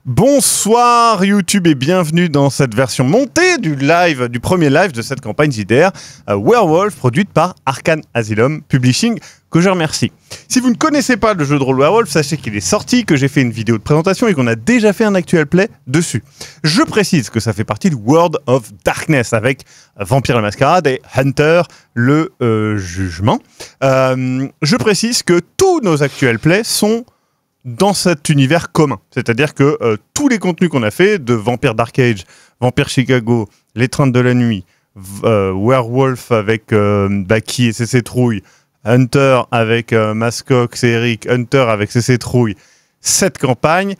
Bonsoir YouTube et bienvenue dans cette version montée du premier live de cette campagne JDR Werewolf produite par Arcane Asylum Publishing, que je remercie. Si vous ne connaissez pas le jeu de rôle Werewolf, sachez qu'il est sorti, que j'ai fait une vidéo de présentation et qu'on a déjà fait un actual play dessus. Je précise que ça fait partie de World of Darkness avec Vampire la Mascarade et Hunter le Jugement. Je précise que tous nos actual plays sont dans cet univers commun. C'est-à-dire que tous les contenus qu'on a fait, de Vampire Dark Age, Vampire Chicago, L'étreinte de la nuit, Werewolf avec Baki et CC Trouille, Hunter avec Mascox et Eric, Hunter avec CC Trouille, cette campagne,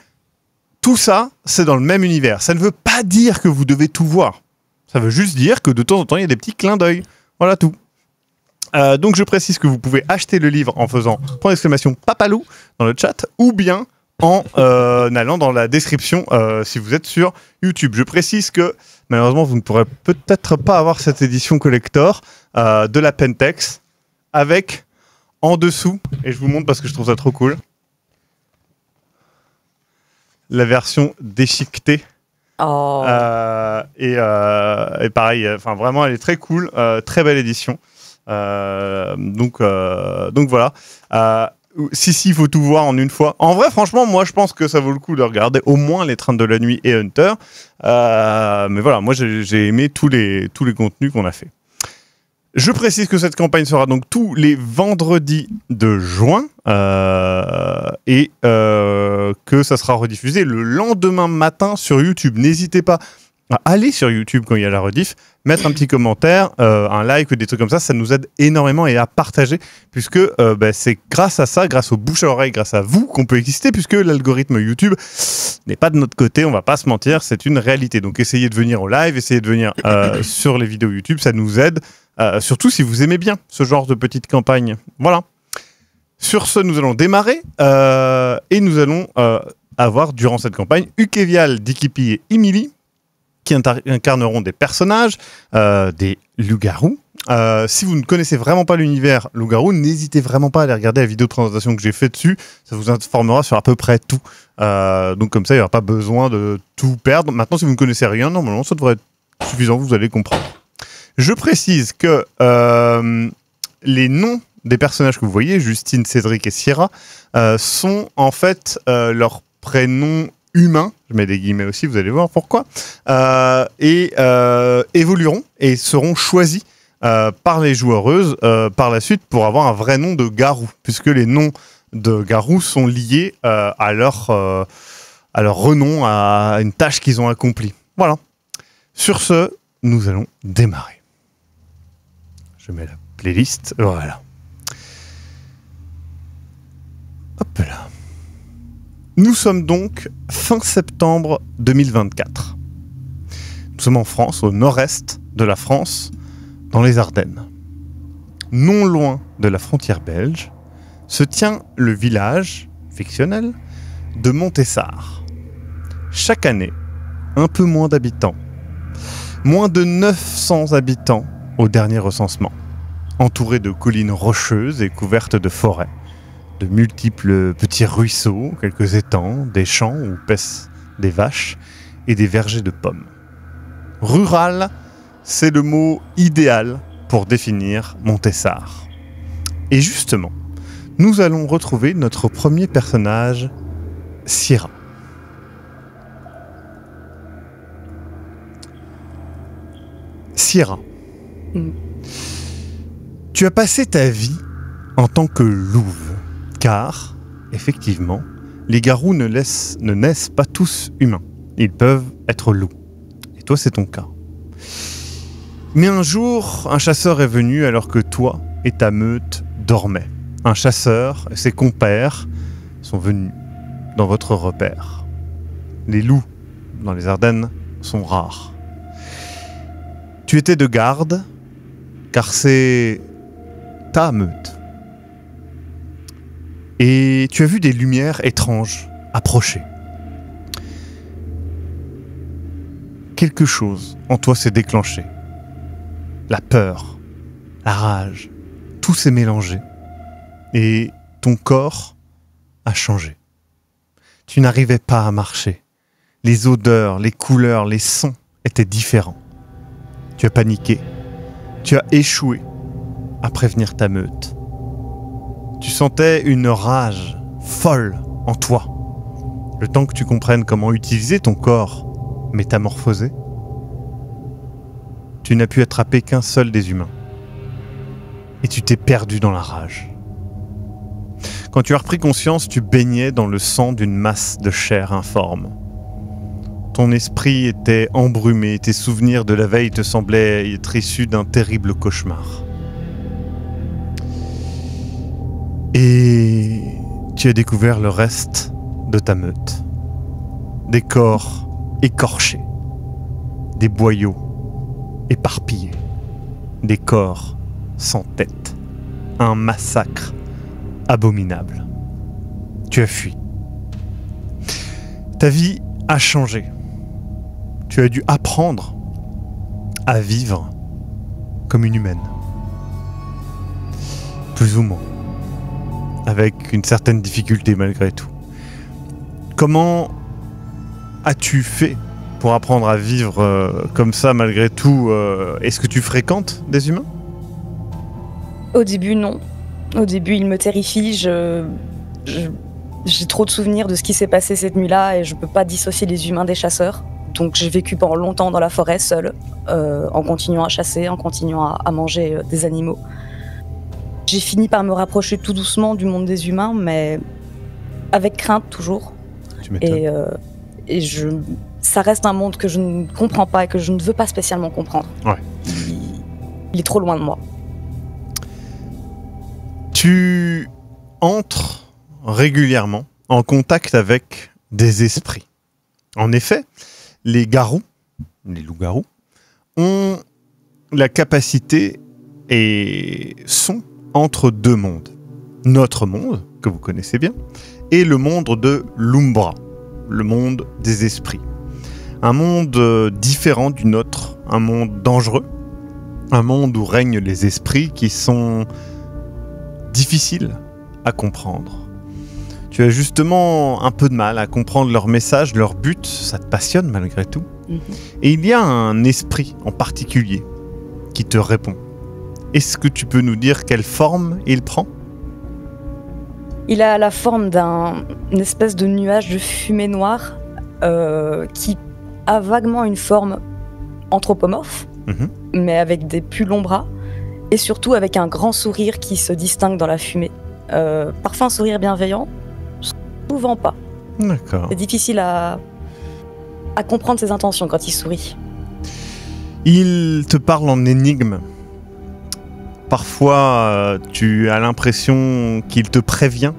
tout ça, c'est dans le même univers. Ça ne veut pas dire que vous devez tout voir. Ça veut juste dire que de temps en temps, il y a des petits clins d'œil. Voilà tout. Donc je précise que vous pouvez acheter le livre en faisant !papalou dans le chat ou bien en allant dans la description si vous êtes sur YouTube. Je précise que malheureusement vous ne pourrez peut-être pas avoir cette édition collector de la Pentex avec en dessous, et je vous montre parce que je trouve ça trop cool, la version déchiquetée. Oh. Et pareil, enfin vraiment elle est très cool, très belle édition. Donc voilà. Si, il faut tout voir en une fois. En vrai, franchement, moi, je pense que ça vaut le coup de regarder au moins L'étreinte de la nuit et Hunter. Mais voilà, moi, j'ai aimé tous les contenus qu'on a fait. Je précise que cette campagne sera donc tous les vendredis de juin et que ça sera rediffusé le lendemain matin sur YouTube. N'hésitez pas à aller sur YouTube quand il y a la rediff, mettre un petit commentaire, un like ou des trucs comme ça nous aide énormément et à partager, puisque c'est grâce à ça, grâce au bouche à oreille, grâce à vous qu'on peut exister, puisque l'algorithme YouTube n'est pas de notre côté, on va pas se mentir, c'est une réalité. Donc essayez de venir au live, essayez de venir sur les vidéos YouTube, ça nous aide, surtout si vous aimez bien ce genre de petite campagne. Voilà. Sur ce, nous allons démarrer et nous allons avoir durant cette campagne Ukevial, Dikipi et Emily, qui incarneront des personnages, des loups-garous. Si vous ne connaissez vraiment pas l'univers loup-garou, n'hésitez vraiment pas à aller regarder la vidéo de présentation que j'ai fait dessus. Ça vous informera sur à peu près tout. Donc comme ça, il n'y aura pas besoin de tout perdre. Maintenant, si vous ne connaissez rien, normalement, ça devrait être suffisant, vous allez comprendre. Je précise que les noms des personnages que vous voyez, Justine, Cédric et Sierra, sont en fait leurs prénoms humains, je mets des guillemets aussi, vous allez voir pourquoi, et évolueront et seront choisis par les joueuses par la suite pour avoir un vrai nom de garou, puisque les noms de garou sont liés à leur renom, à une tâche qu'ils ont accomplie. Voilà. Sur ce, nous allons démarrer. Je mets la playlist, voilà. Hop là. Nous sommes donc fin septembre 2024. Nous sommes en France, au nord-est de la France, dans les Ardennes. Non loin de la frontière belge, se tient le village fictionnel de Montessart. Chaque année, un peu moins d'habitants. Moins de 900 habitants au dernier recensement. Entouré de collines rocheuses et couvertes de forêts. De multiples petits ruisseaux, quelques étangs, des champs où paissent des vaches et des vergers de pommes. Rural, c'est le mot idéal pour définir Montessart. Et justement, nous allons retrouver notre premier personnage, Sierra. Sierra, tu as passé ta vie en tant que louve. Car, effectivement, les garous ne naissent pas tous humains. Ils peuvent être loups. Et toi, c'est ton cas. Mais un jour, un chasseur est venu alors que toi et ta meute dormaient. Un chasseur et ses compères sont venus dans votre repère. Les loups dans les Ardennes sont rares. Tu étais de garde, car c'est ta meute. Et tu as vu des lumières étranges approcher. Quelque chose en toi s'est déclenché. La peur, la rage, tout s'est mélangé. Et ton corps a changé. Tu n'arrivais pas à marcher. Les odeurs, les couleurs, les sons étaient différents. Tu as paniqué. Tu as échoué à prévenir ta meute. Tu sentais une rage folle en toi. Le temps que tu comprennes comment utiliser ton corps métamorphosé, tu n'as pu attraper qu'un seul des humains. Et tu t'es perdu dans la rage. Quand tu as repris conscience, tu baignais dans le sang d'une masse de chair informe. Ton esprit était embrumé, tes souvenirs de la veille te semblaient être issus d'un terrible cauchemar. Et tu as découvert le reste de ta meute. Des corps écorchés, des boyaux éparpillés, des corps sans tête, un massacre abominable. Tu as fui. Ta vie a changé. Tu as dû apprendre à vivre comme une humaine. Plus ou moins. Avec une certaine difficulté malgré tout. Comment as-tu fait pour apprendre à vivre comme ça malgré tout? Est-ce que tu fréquentes des humains? Au début, non. Au début, il me terrifie. J'ai trop de souvenirs de ce qui s'est passé cette nuit-là et je peux pas dissocier les humains des chasseurs. Donc j'ai vécu pendant longtemps dans la forêt seule, en continuant à chasser, en continuant à manger des animaux. J'ai fini par me rapprocher tout doucement du monde des humains, mais avec crainte toujours. Tu m'étonnes. Et ça reste un monde que je ne comprends pas et que je ne veux pas spécialement comprendre. Ouais. Il est trop loin de moi. Tu entres régulièrement en contact avec des esprits. En effet, les garous, les loups-garous, ont la capacité et sont entre deux mondes. Notre monde, que vous connaissez bien, et le monde de l'Umbra, le monde des esprits. Un monde différent du nôtre, un monde dangereux, un monde où règnent les esprits qui sont difficiles à comprendre. Tu as justement un peu de mal à comprendre leur message, leur but, ça te passionne malgré tout. Et il y a un esprit en particulier qui te répond. Est-ce que tu peux nous dire quelle forme il prend? Il a la forme d'une espèce de nuage de fumée noire qui a vaguement une forme anthropomorphe, mais avec des plus longs bras, et surtout avec un grand sourire qui se distingue dans la fumée. Parfois un sourire bienveillant, souvent pas. D'accord. C'est difficile à comprendre ses intentions quand il sourit. Il te parle en énigme. Parfois, tu as l'impression qu'il te prévient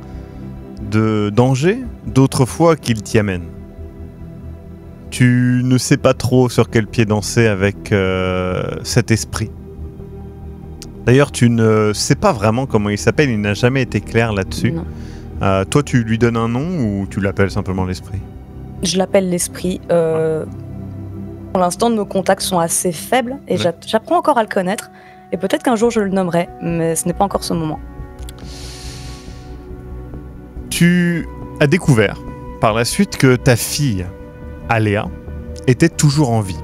de danger, d'autres fois qu'il t'y amène. Tu ne sais pas trop sur quel pied danser avec cet esprit. D'ailleurs, tu ne sais pas vraiment comment il s'appelle, il n'a jamais été clair là-dessus. Toi, tu lui donnes un nom ou tu l'appelles simplement l'esprit? Je l'appelle l'esprit. Pour l'instant, nos contacts sont assez faibles et j'apprends encore à le connaître. Et peut-être qu'un jour je le nommerai, mais ce n'est pas encore ce moment. Tu as découvert par la suite que ta fille, Aléa, était toujours en vie.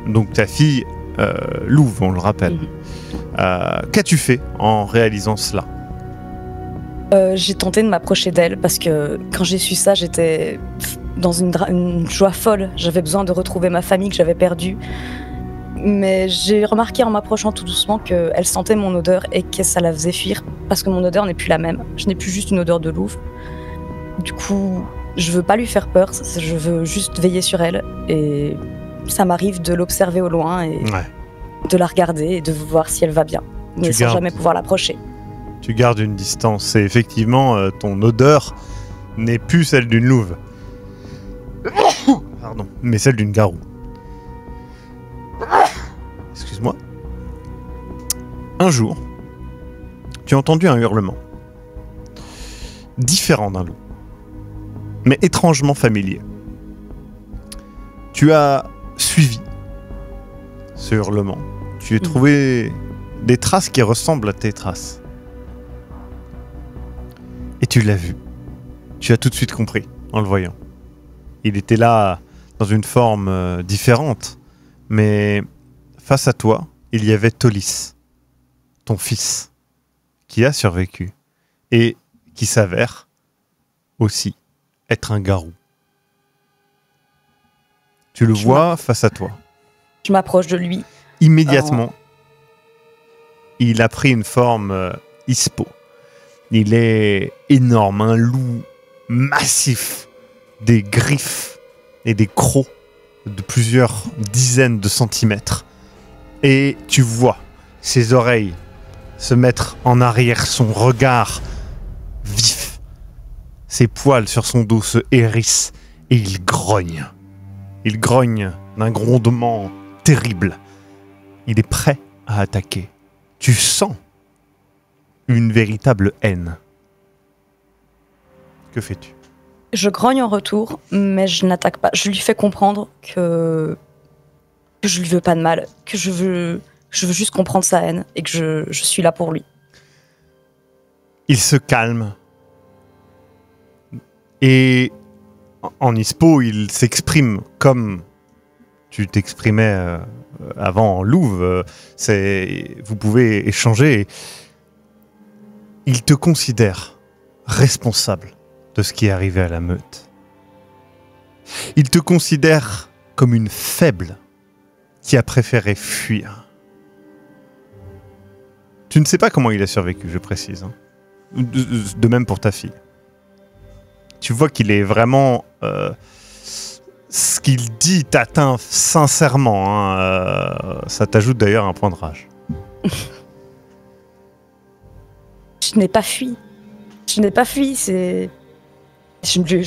Donc ta fille, Louve, on le rappelle. Qu'as-tu fait en réalisant cela? J'ai tenté de m'approcher d'elle parce que quand j'ai su ça, j'étais dans une joie folle. J'avais besoin de retrouver ma famille que j'avais perdue. Mais j'ai remarqué en m'approchant tout doucement qu'elle sentait mon odeur et que ça la faisait fuir parce que mon odeur n'est plus la même. Je n'ai plus juste une odeur de louve. Du coup, je veux pas lui faire peur, je veux juste veiller sur elle. Et ça m'arrive de l'observer au loin et de la regarder et de voir si elle va bien. Mais sans jamais pouvoir l'approcher. Tu gardes une distance et effectivement, ton odeur n'est plus celle d'une louve. Pardon, mais celle d'une garou. Excuse-moi. Un jour, tu as entendu un hurlement. Différent d'un loup, mais étrangement familier. Tu as suivi ce hurlement. Tu as trouvé des traces qui ressemblent à tes traces. Et tu l'as vu. Tu as tout de suite compris en le voyant. Il était là dans une forme différente. Mais face à toi, il y avait Tolis, ton fils, qui a survécu et qui s'avère aussi être un garou. Tu le vois face à toi. Je m'approche de lui. Immédiatement, il a pris une forme Ispo. Il est énorme, un loup massif, des griffes et des crocs de plusieurs dizaines de centimètres. Et tu vois ses oreilles se mettre en arrière, son regard vif. Ses poils sur son dos se hérissent et il grogne. Il grogne d'un grondement terrible. Il est prêt à attaquer. Tu sens une véritable haine. Que fais-tu ? Je grogne en retour, mais je n'attaque pas. Je lui fais comprendre que je lui veux pas de mal, que je veux juste comprendre sa haine et que je suis là pour lui. Il se calme. Et en Ispo, il s'exprime comme tu t'exprimais avant en louve. Vous pouvez échanger. Il te considère responsable de ce qui est arrivé à la meute. Il te considère comme une faible qui a préféré fuir. Tu ne sais pas comment il a survécu, je précise. Hein. De même pour ta fille. Tu vois qu'il est vraiment... ce qu'il dit t'atteint sincèrement. Hein. Ça t'ajoute d'ailleurs un point de rage. Je n'ai pas fui. Je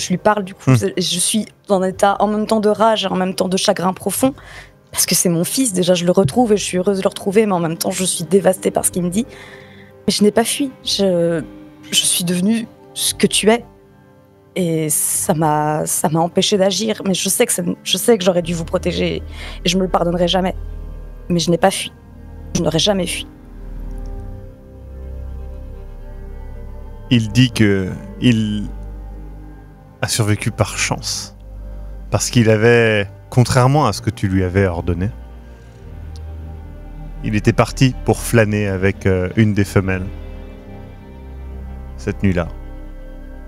lui parle du coup. Je suis dans un état en même temps de rage et en même temps de chagrin profond. Parce que c'est mon fils, déjà je le retrouve et je suis heureuse de le retrouver, mais en même temps je suis dévastée par ce qu'il me dit. Mais je n'ai pas fui. Je suis devenue ce que tu es. Et ça m'a empêché d'agir. Mais je sais que j'aurais dû vous protéger et je me le pardonnerai jamais. Mais je n'ai pas fui. Je n'aurais jamais fui. Il dit qu'il a survécu par chance. Parce qu'il avait, contrairement à ce que tu lui avais ordonné, il était parti pour flâner avec une des femelles cette nuit-là.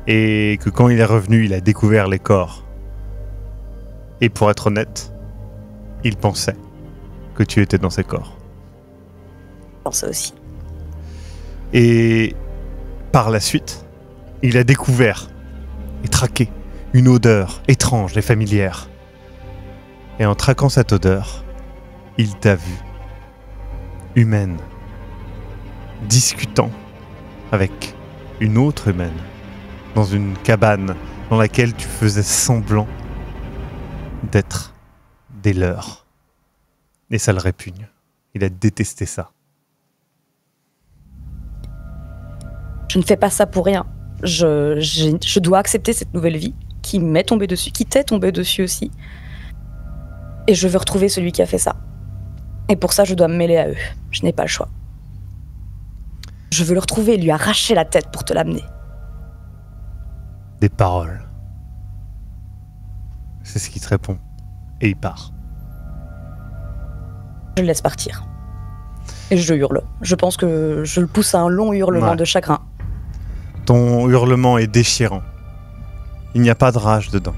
Et que quand il est revenu, il a découvert les corps. Et pour être honnête, il pensait que tu étais dans ces corps. Je pensais aussi. Et par la suite, il a découvert et traqué une odeur étrange et familière. Et en traquant cette odeur, il t'a vu, humaine, discutant avec une autre humaine, dans une cabane dans laquelle tu faisais semblant d'être des leurs. Et ça le répugne. Il a détesté ça. Je ne fais pas ça pour rien. Je dois accepter cette nouvelle vie qui m'est tombée dessus, qui t'est tombée dessus aussi. Et je veux retrouver celui qui a fait ça. Et pour ça, je dois me mêler à eux. Je n'ai pas le choix. Je veux le retrouver et lui arracher la tête pour te l'amener. Des paroles. C'est ce qui te répond. Et il part. Je le laisse partir. Et je hurle. Je pense que je le pousse à un long hurlement de chagrin. Ton hurlement est déchirant. Il n'y a pas de rage dedans.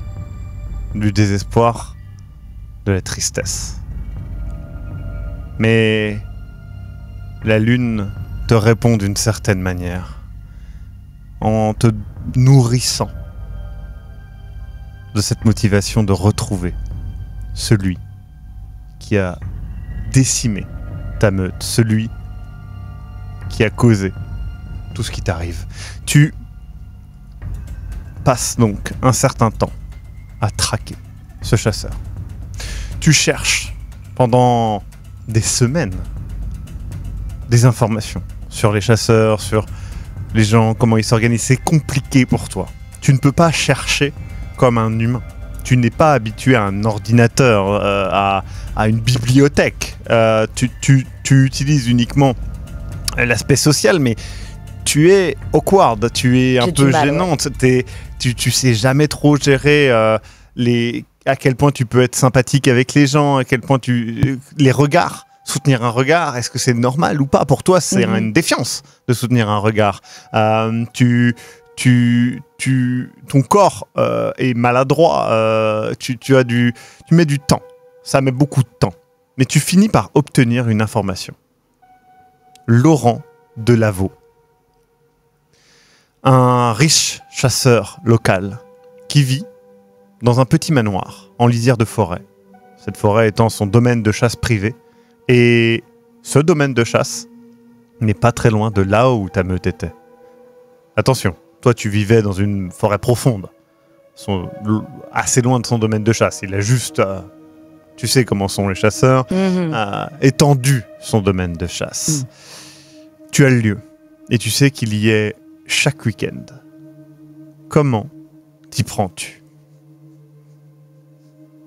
Du désespoir, de la tristesse. Mais la lune te répond d'une certaine manière. En te nourrissant de cette motivation de retrouver celui qui a décimé ta meute, celui qui a causé tout ce qui t'arrive. Tu passes donc un certain temps à traquer ce chasseur. Tu cherches pendant des semaines des informations sur les chasseurs, sur les gens, comment ils s'organisent. C'est compliqué pour toi. Tu ne peux pas chercher comme un humain. Tu n'es pas habitué à un ordinateur, à une bibliothèque. Tu utilises uniquement l'aspect social, mais tu es awkward, tu es un peu gênante. Ouais. Tu sais jamais trop gérer à quel point tu peux être sympathique avec les gens, à quel point les regards, soutenir un regard, est-ce que c'est normal ou pas? Pour toi, c'est une défiance de soutenir un regard. Ton corps est maladroit, tu mets du temps, ça met beaucoup de temps, mais tu finis par obtenir une information. Laurent Delaveau, un riche chasseur local qui vit dans un petit manoir en lisière de forêt. Cette forêt étant son domaine de chasse privé. Et ce domaine de chasse n'est pas très loin de là où ta meute était. Attention, toi tu vivais dans une forêt profonde, assez loin de son domaine de chasse. Il a juste, tu sais comment sont les chasseurs, étendu son domaine de chasse. Tu as le lieu et tu sais qu'il y est chaque week-end. Comment t'y prends-tu?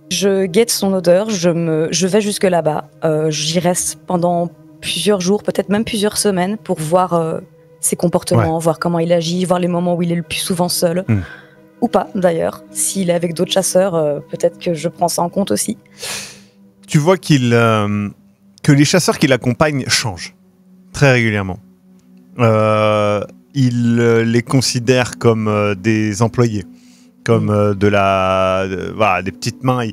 Je guette son odeur, je vais jusque là-bas. J'y reste pendant plusieurs jours, peut-être même plusieurs semaines, pour voir ses comportements, voir comment il agit, voir les moments où il est le plus souvent seul. Ou pas, d'ailleurs. S'il est avec d'autres chasseurs, peut-être que je prends ça en compte aussi. Tu vois que les chasseurs qui l'accompagnent changent très régulièrement. Il les considère comme des employés, comme des petites mains.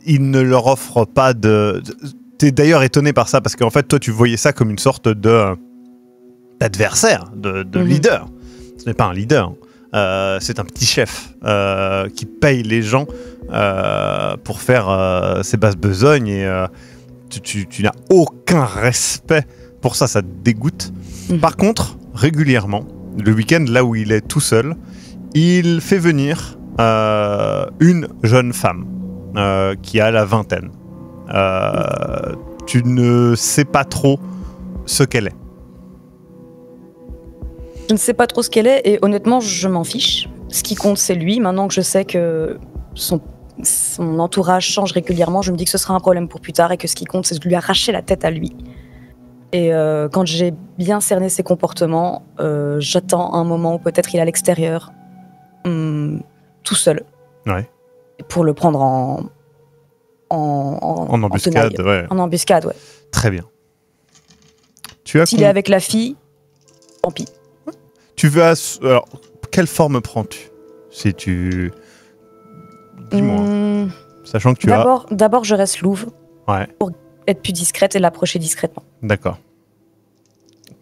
Il ne leur offre pas de... T'es d'ailleurs étonné par ça, parce qu'en fait, toi, tu voyais ça comme une sorte d'adversaire, de leader. Ce n'est pas un leader, c'est un petit chef qui paye les gens pour faire ses basses besognes, et tu n'as aucun respect pour ça, ça te dégoûte. Par contre, régulièrement, le week-end, là où il est tout seul, il fait venir une jeune femme qui a la vingtaine. Tu ne sais pas trop ce qu'elle est. Je ne sais pas trop ce qu'elle est, et honnêtement, je m'en fiche. Ce qui compte, c'est lui. Maintenant que je sais que son entourage change régulièrement, je me dis que ce sera un problème pour plus tard, et que ce qui compte, c'est de lui arracher la tête à lui. Et quand j'ai bien cerné ses comportements, j'attends un moment où peut-être il est à l'extérieur, tout seul, pour le prendre en embuscade. En embuscade, ouais. Très bien. S'il est avec la fille, tant pis. Alors, quelle forme prends-tu? Si tu... Dis-moi. Sachant que D'abord, je reste louve. Pour être plus discrète et l'approcher discrètement. D'accord.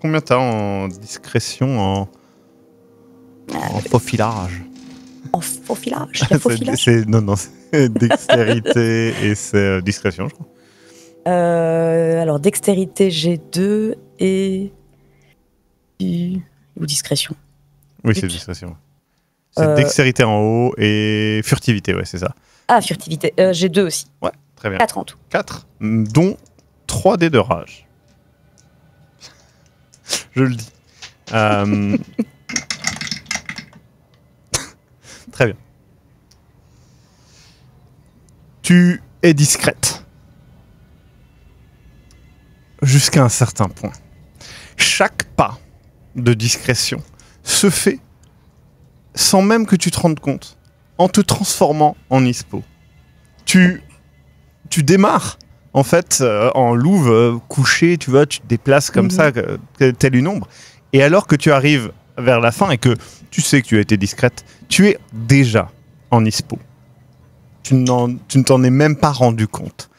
Combien t'as en discrétion, en faufilage? En faufilage? Il y a faufilage? Non, c'est dextérité et c'est discrétion, je crois. Alors, dextérité, j'ai 2 et... Ou discrétion. Oui, c'est discrétion. C'est dextérité en haut et furtivité, ouais, c'est ça. Ah, furtivité. J'ai 2 aussi. Ouais, très bien. 4 en tout. 4, dont 3 dés de rage. Je le dis. Très bien. Tu es discrète. Jusqu'à un certain point. Chaque pas de discrétion se fait sans même que tu te rendes compte, en te transformant en ispo. Tu démarres, en fait, en louve couchée, tu vois, tu te déplaces comme ça, telle une ombre. Et alors que tu arrives vers la fin et que tu sais que tu as été discrète, tu es déjà en ispo. Tu ne t'en es même pas rendu compte.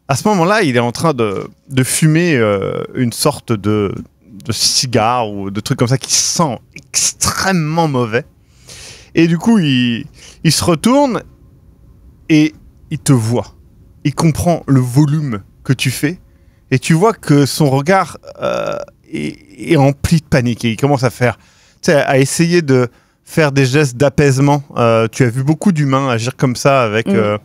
À ce moment-là, il est en train de fumer une sorte de cigare ou de truc comme ça qui sent extrêmement mauvais. Et du coup, il se retourne et il te voit. Il comprend le volume que tu fais et tu vois que son regard est rempli de panique, et il commence à essayer de faire des gestes d'apaisement. Tu as vu beaucoup d'humains agir comme ça avec les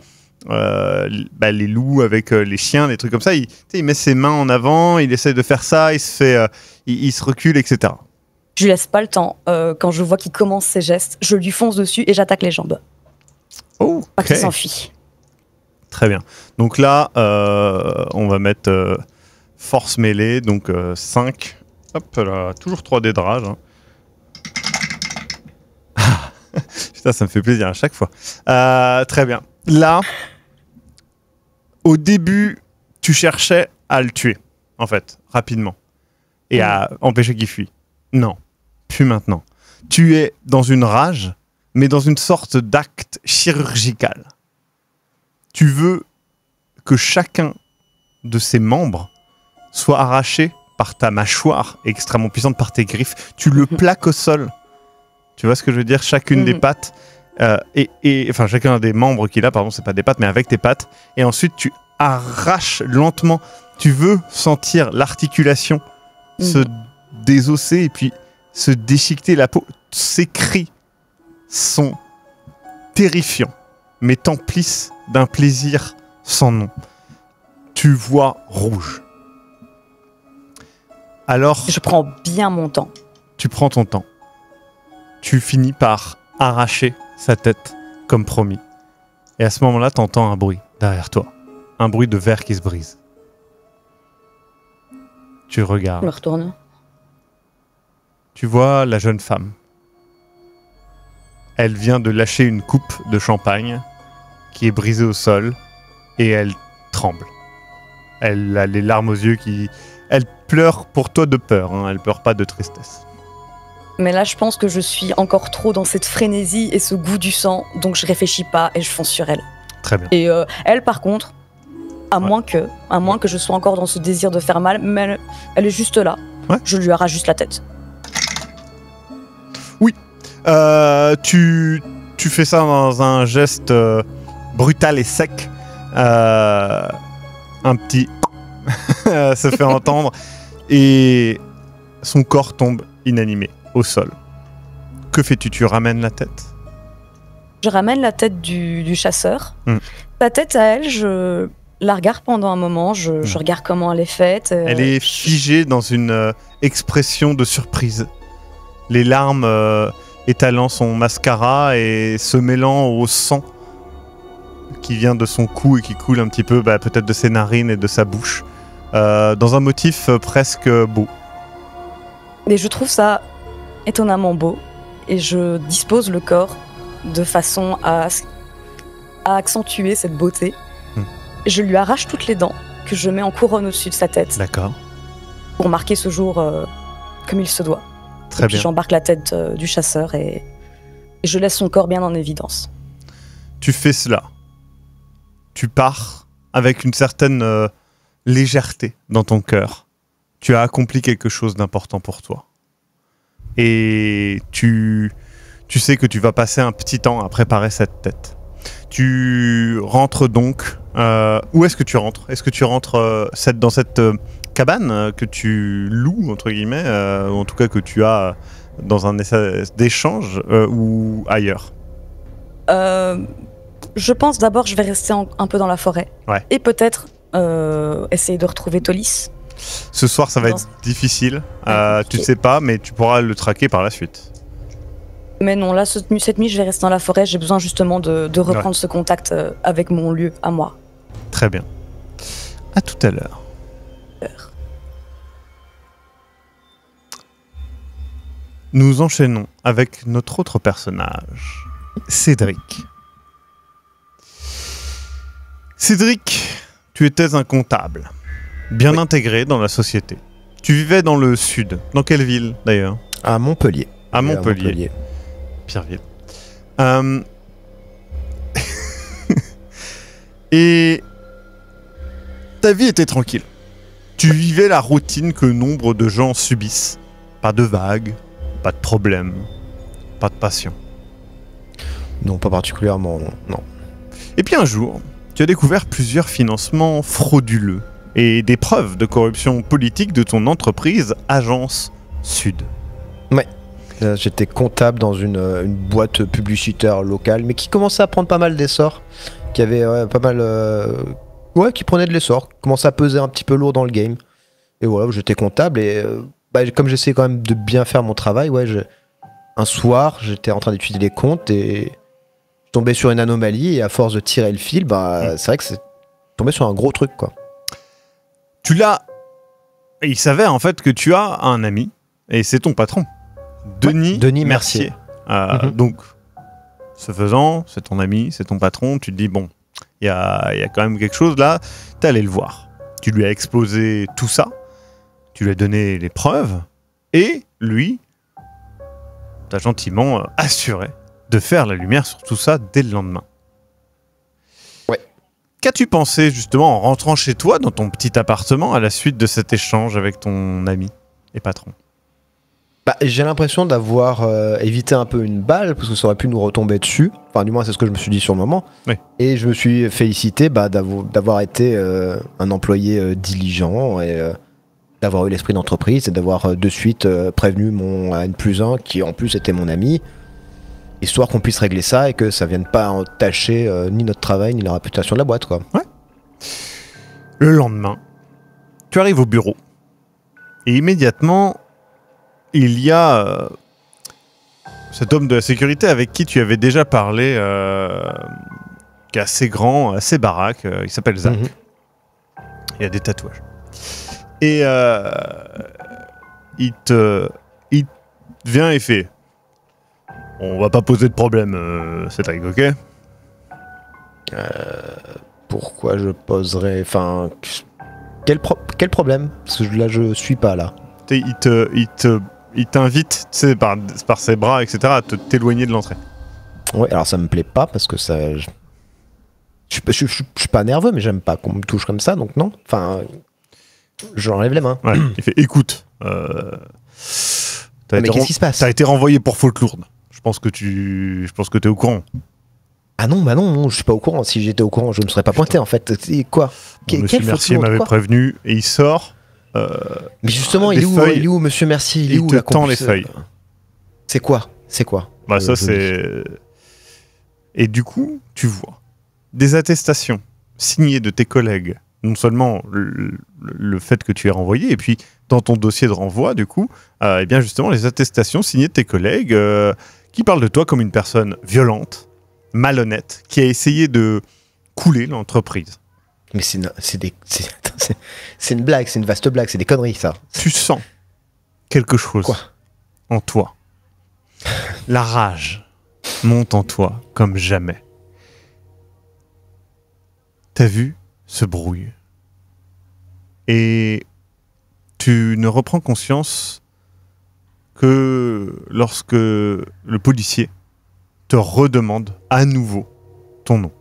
loups, avec les chiens, des trucs comme ça. Il met ses mains en avant, il essaie de faire ça, il se recule, etc. Je lui laisse pas le temps. Quand je vois qu'il commence ses gestes, je lui fonce dessus et j'attaque les jambes. Oh, pas qu'il s'enfuit. Très bien. Donc là, on va mettre force mêlée, donc 5. Hop là, toujours 3 dés de rage. Putain, ça me fait plaisir à chaque fois. Très bien. Là, au début, tu cherchais à le tuer, en fait, rapidement. Et à empêcher qu'il fuit. Non, plus maintenant. Tu es dans une rage, mais dans une sorte d'acte chirurgical. Tu veux que chacun de ses membres soit arraché par ta mâchoire extrêmement puissante, par tes griffes. Tu le plaques au sol. Tu vois ce que je veux dire? Chacune des pattes, enfin chacun des membres qu'il a, pardon, c'est pas des pattes, mais avec tes pattes. Et ensuite, tu arraches lentement. Tu veux sentir l'articulation se désosser et puis se déchiqueter la peau. Ces cris sont terrifiants, mais t'emplissent d'un plaisir sans nom. Tu vois rouge. Alors... Je prends bien mon temps. Tu prends ton temps. Tu finis par arracher sa tête, comme promis. Et à ce moment-là, t'entends un bruit derrière toi. Un bruit de verre qui se brise. Tu regardes. Je me retourne. Tu vois la jeune femme. Elle vient de lâcher une coupe de champagne qui est brisée au sol et elle tremble. Elle a les larmes aux yeux qui... Elle pleure pour toi de peur, hein. Elle pleure pas de tristesse. Mais là, je pense que je suis encore trop dans cette frénésie et ce goût du sang, donc je réfléchis pas et je fonce sur elle. Très bien. Et elle, par contre, à moins que je sois encore dans ce désir de faire mal, mais elle est juste là. Ouais. Je lui arrache juste la tête. Oui. Tu fais ça dans un geste brutal et sec. Un petit se fait entendre et son corps tombe inanimé au sol. Que fais-tu? Tu ramènes la tête? Je ramène la tête du chasseur. La tête à elle, je la regarde pendant un moment, je regarde comment elle est faite. Elle est figée dans une expression de surprise. Les larmes étalant son mascara et se mêlant au sang qui vient de son cou et qui coule un petit peu, peut-être de ses narines et de sa bouche, dans un motif presque beau. Et je trouve ça étonnamment beau, et je dispose le corps de façon à accentuer cette beauté. Je lui arrache toutes les dents que je mets en couronne au-dessus de sa tête. D'accord. Pour marquer ce jour comme il se doit. Très et puis bien. J'embarque la tête du chasseur et je laisse son corps bien en évidence. Tu fais cela. Tu pars avec une certaine légèreté dans ton cœur. Tu as accompli quelque chose d'important pour toi. Et tu sais que tu vas passer un petit temps à préparer cette tête. Tu rentres donc... où est-ce que tu rentres? Est-ce que tu rentres dans cette cabane que tu loues, entre guillemets, ou en tout cas que tu as dans un essai d'échange, ou ailleurs? Je pense d'abord je vais rester un peu dans la forêt. Ouais. Et peut-être essayer de retrouver Tolis. Ce soir, ça va être difficile. Tu ne sais pas, mais tu pourras le traquer par la suite. Mais non, là, cette nuit, je vais rester dans la forêt. J'ai besoin justement de reprendre ce contact avec mon lieu à moi. Très bien. À tout à l'heure. Nous enchaînons avec notre autre personnage, Cédric. Cédric, tu étais un comptable, bien intégré dans la société. Tu vivais dans le sud. Dans quelle ville, d'ailleurs? À Montpellier. À Montpellier. Pierreville. Et ta vie était tranquille. Tu vivais la routine que nombre de gens subissent. Pas de vagues, pas de problèmes, pas de passion. Non, pas particulièrement, non. Et puis un jour, tu as découvert plusieurs financements frauduleux et des preuves de corruption politique de ton entreprise Agence Sud. Ouais. J'étais comptable dans une boîte publicitaire locale, mais qui commençait à prendre pas mal d'essor, qui avait pas mal... qui prenait de l'essor, commençait à peser un petit peu lourd dans le game. Et voilà, j'étais comptable, et comme j'essayais quand même de bien faire mon travail, un soir, j'étais en train d'étudier les comptes, et je tombais sur une anomalie, et à force de tirer le fil, c'est vrai que c'est tombé sur un gros truc, quoi. Tu l'as... Il s'avère en fait que tu as un ami, et c'est ton patron. Denis Mercier. Donc, ce faisant, c'est ton ami, c'est ton patron, tu te dis, bon, Il y a quand même quelque chose là. T'es allé le voir. Tu lui as exposé tout ça. Tu lui as donné les preuves. Et lui, t'a gentiment assuré de faire la lumière sur tout ça dès le lendemain. Ouais. Qu'as-tu pensé justement en rentrant chez toi dans ton petit appartement à la suite de cet échange avec ton ami et patron? J'ai l'impression d'avoir évité un peu une balle, parce que ça aurait pu nous retomber dessus. Enfin, du moins, c'est ce que je me suis dit sur le moment. Oui. Et je me suis félicité d'avoir été un employé diligent et d'avoir eu l'esprit d'entreprise et d'avoir de suite prévenu mon N+1, qui en plus était mon ami, histoire qu'on puisse régler ça et que ça vienne pas entacher ni notre travail ni la réputation de la boîte, quoi. Ouais. Le lendemain, tu arrives au bureau. Et immédiatement, il y a cet homme de la sécurité avec qui tu avais déjà parlé, qui est assez grand, assez baraque. Il s'appelle Zach. Il a des tatouages. Et il vient et fait: on va pas poser de problème, Cédric, ok? Pourquoi je poserais... Enfin... Quel problème? Parce que là, je suis pas là. Il t'invite, tu sais, par ses bras, etc., à t'éloigner de l'entrée. Ouais, alors ça me plaît pas parce que ça... Je suis pas nerveux, mais j'aime pas qu'on me touche comme ça, donc non. Enfin, j'enlève les mains. Ouais, il fait: écoute, mais qu'est-ce qui se passe? T'as été renvoyé pour faute lourde. Je pense que t'es au courant. Ah non, non, je suis pas au courant. Si j'étais au courant, je me serais pas pointé, en fait. C'est quoi? Monsieur Mercier m'avait prévenu, et il sort... mais justement, il est où, Monsieur Mercier? Il est où, te tend les feuilles. C'est quoi? Bah ça, c'est... Et du coup, tu vois des attestations signées de tes collègues, non seulement le fait que tu es renvoyé, et puis dans ton dossier de renvoi, du coup, et bien justement les attestations signées de tes collègues qui parlent de toi comme une personne violente, malhonnête, qui a essayé de couler l'entreprise. Mais c'est une blague, c'est une vaste blague, c'est des conneries, ça. Tu sens quelque chose en toi. La rage monte en toi comme jamais. T'as vu ce brouille. Et tu ne reprends conscience que lorsque le policier te redemande à nouveau ton nom.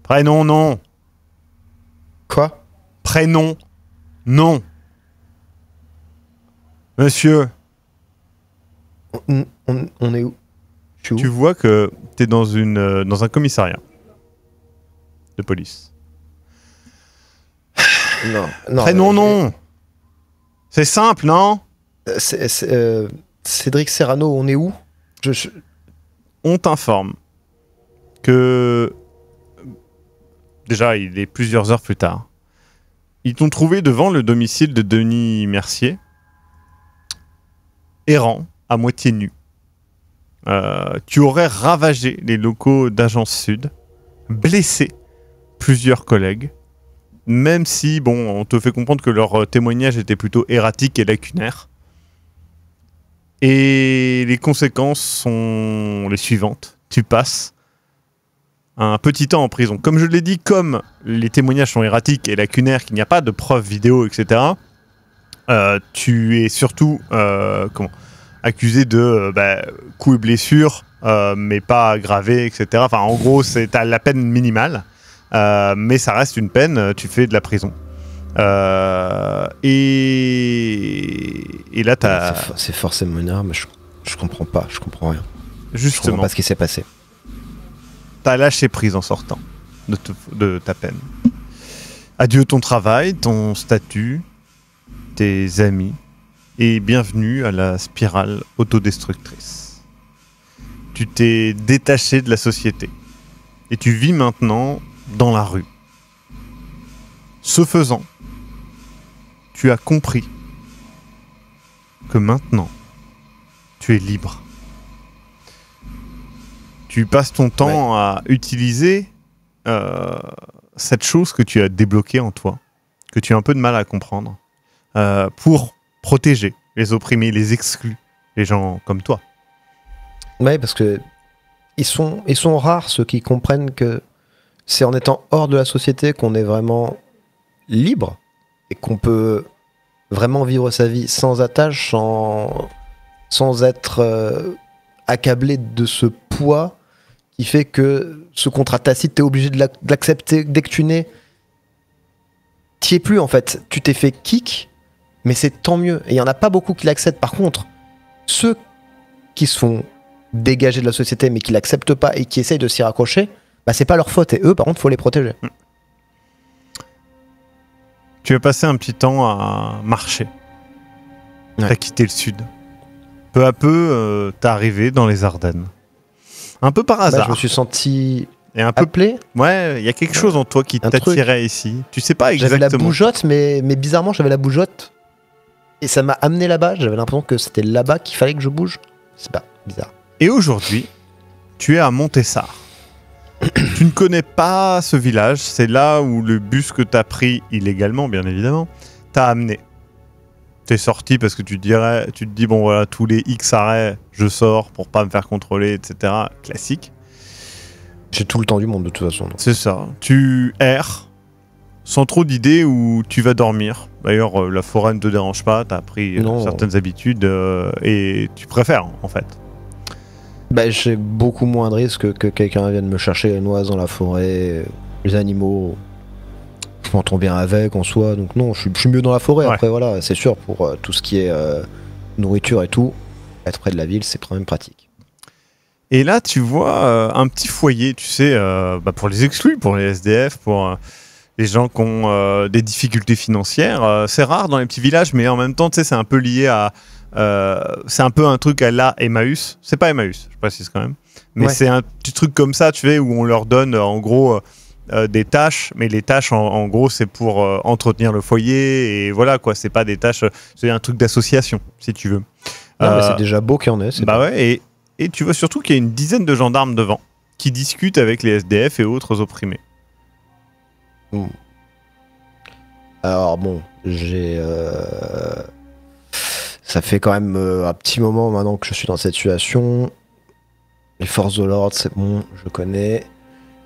Prénom, non. Quoi? Prénom, non. Monsieur. On est où? Je suis où? Tu vois que t'es dans un commissariat de police. Non. Prénom, non. C'est simple, non? Cédric Serrano, on est où? On t'informe que... Déjà, il est plusieurs heures plus tard. Ils t'ont trouvé devant le domicile de Denis Mercier, errant, à moitié nu. Tu aurais ravagé les locaux d'Agence Sud, blessé plusieurs collègues, même si, bon, on te fait comprendre que leur témoignage était plutôt erratique et lacunaire. Et les conséquences sont les suivantes. Tu passes un petit temps en prison. Comme je l'ai dit, comme les témoignages sont erratiques et lacunaires, qu'il n'y a pas de preuves vidéo, etc., tu es surtout accusé de coups et blessures, mais pas aggravés, etc. Enfin, en gros, t'as la peine minimale, mais ça reste une peine, tu fais de la prison. Et là, c'est forcément une arme, je comprends pas, je comprends rien. Justement. Je comprends pas ce qui s'est passé. T'as lâché prise en sortant de ta peine. Adieu ton travail, ton statut, tes amis, et bienvenue à la spirale autodestructrice. Tu t'es détaché de la société, et tu vis maintenant dans la rue. Ce faisant, tu as compris que maintenant, tu es libre. Tu passes ton temps à utiliser cette chose que tu as débloquée en toi, que tu as un peu de mal à comprendre, pour protéger les opprimés, les exclus, les gens comme toi. Ouais, parce que ils sont rares ceux qui comprennent que c'est en étant hors de la société qu'on est vraiment libre et qu'on peut vraiment vivre sa vie sans attache, sans être accablé de ce poids qui fait que ce contrat tacite, t'es obligé de l'accepter dès que tu nais. T'y es plus en fait. Tu t'es fait kick, mais c'est tant mieux. Et il y en a pas beaucoup qui l'acceptent. Par contre, ceux qui se font dégager de la société mais qui l'acceptent pas et qui essayent de s'y raccrocher, bah c'est pas leur faute. Et eux, par contre, faut les protéger. Tu as passé un petit temps à marcher. Ouais. T'as quitté le sud. Peu à peu, t'es arrivé dans les Ardennes. Un peu par Bah, hasard. je me suis senti Et un peu. appelé. Ouais, il y a quelque chose en toi qui Un t'attirait ici. Tu sais pas J'avais exactement. la bougeotte, mais bizarrement, j'avais la bougeotte. Et ça m'a amené là-bas. J'avais l'impression que c'était là-bas qu'il fallait que je bouge. C'est pas bizarre. Et aujourd'hui, tu es à Montessart. Tu ne connais pas ce village. C'est là où le bus que t'as pris illégalement, bien évidemment, t'a amené. T'es sorti parce que tu te dis, bon voilà, tous les X arrêts, je sors pour pas me faire contrôler, etc. Classique. J'ai tout le temps du monde de toute façon. Donc. C'est ça. Tu erres sans trop d'idées où tu vas dormir. D'ailleurs, la forêt ne te dérange pas. T'as appris Non. certaines habitudes et tu préfères, en fait. Bah, j'ai beaucoup moins de risques que quelqu'un vienne me chercher les noises dans la forêt, les animaux. Je m'entends bien avec en soi, donc non, je suis mieux dans la forêt. Ouais. Après, voilà, c'est sûr, pour tout ce qui est nourriture et tout, être près de la ville, c'est quand même pratique. Et là, tu vois un petit foyer, tu sais, pour les exclus, pour les SDF, pour les gens qui ont des difficultés financières. C'est rare dans les petits villages, mais en même temps, tu sais, c'est un peu lié à... c'est un peu un truc à la Emmaüs. C'est pas Emmaüs, je précise quand même. Mais Ouais. c'est un petit truc comme ça, tu sais, où on leur donne en gros des tâches. Mais les tâches, en gros, c'est pour entretenir le foyer. Et voilà, quoi, c'est pas des tâches... C'est un truc d'association, si tu veux. Non, mais c'est déjà beau qu'il y en ait. Bah ouais, et tu vois surtout qu'il y a une dizaine de gendarmes devant qui discutent avec les SDF et autres opprimés. Alors bon, ça fait quand même un petit moment maintenant que je suis dans cette situation. Les forces de l'ordre, c'est bon, je connais.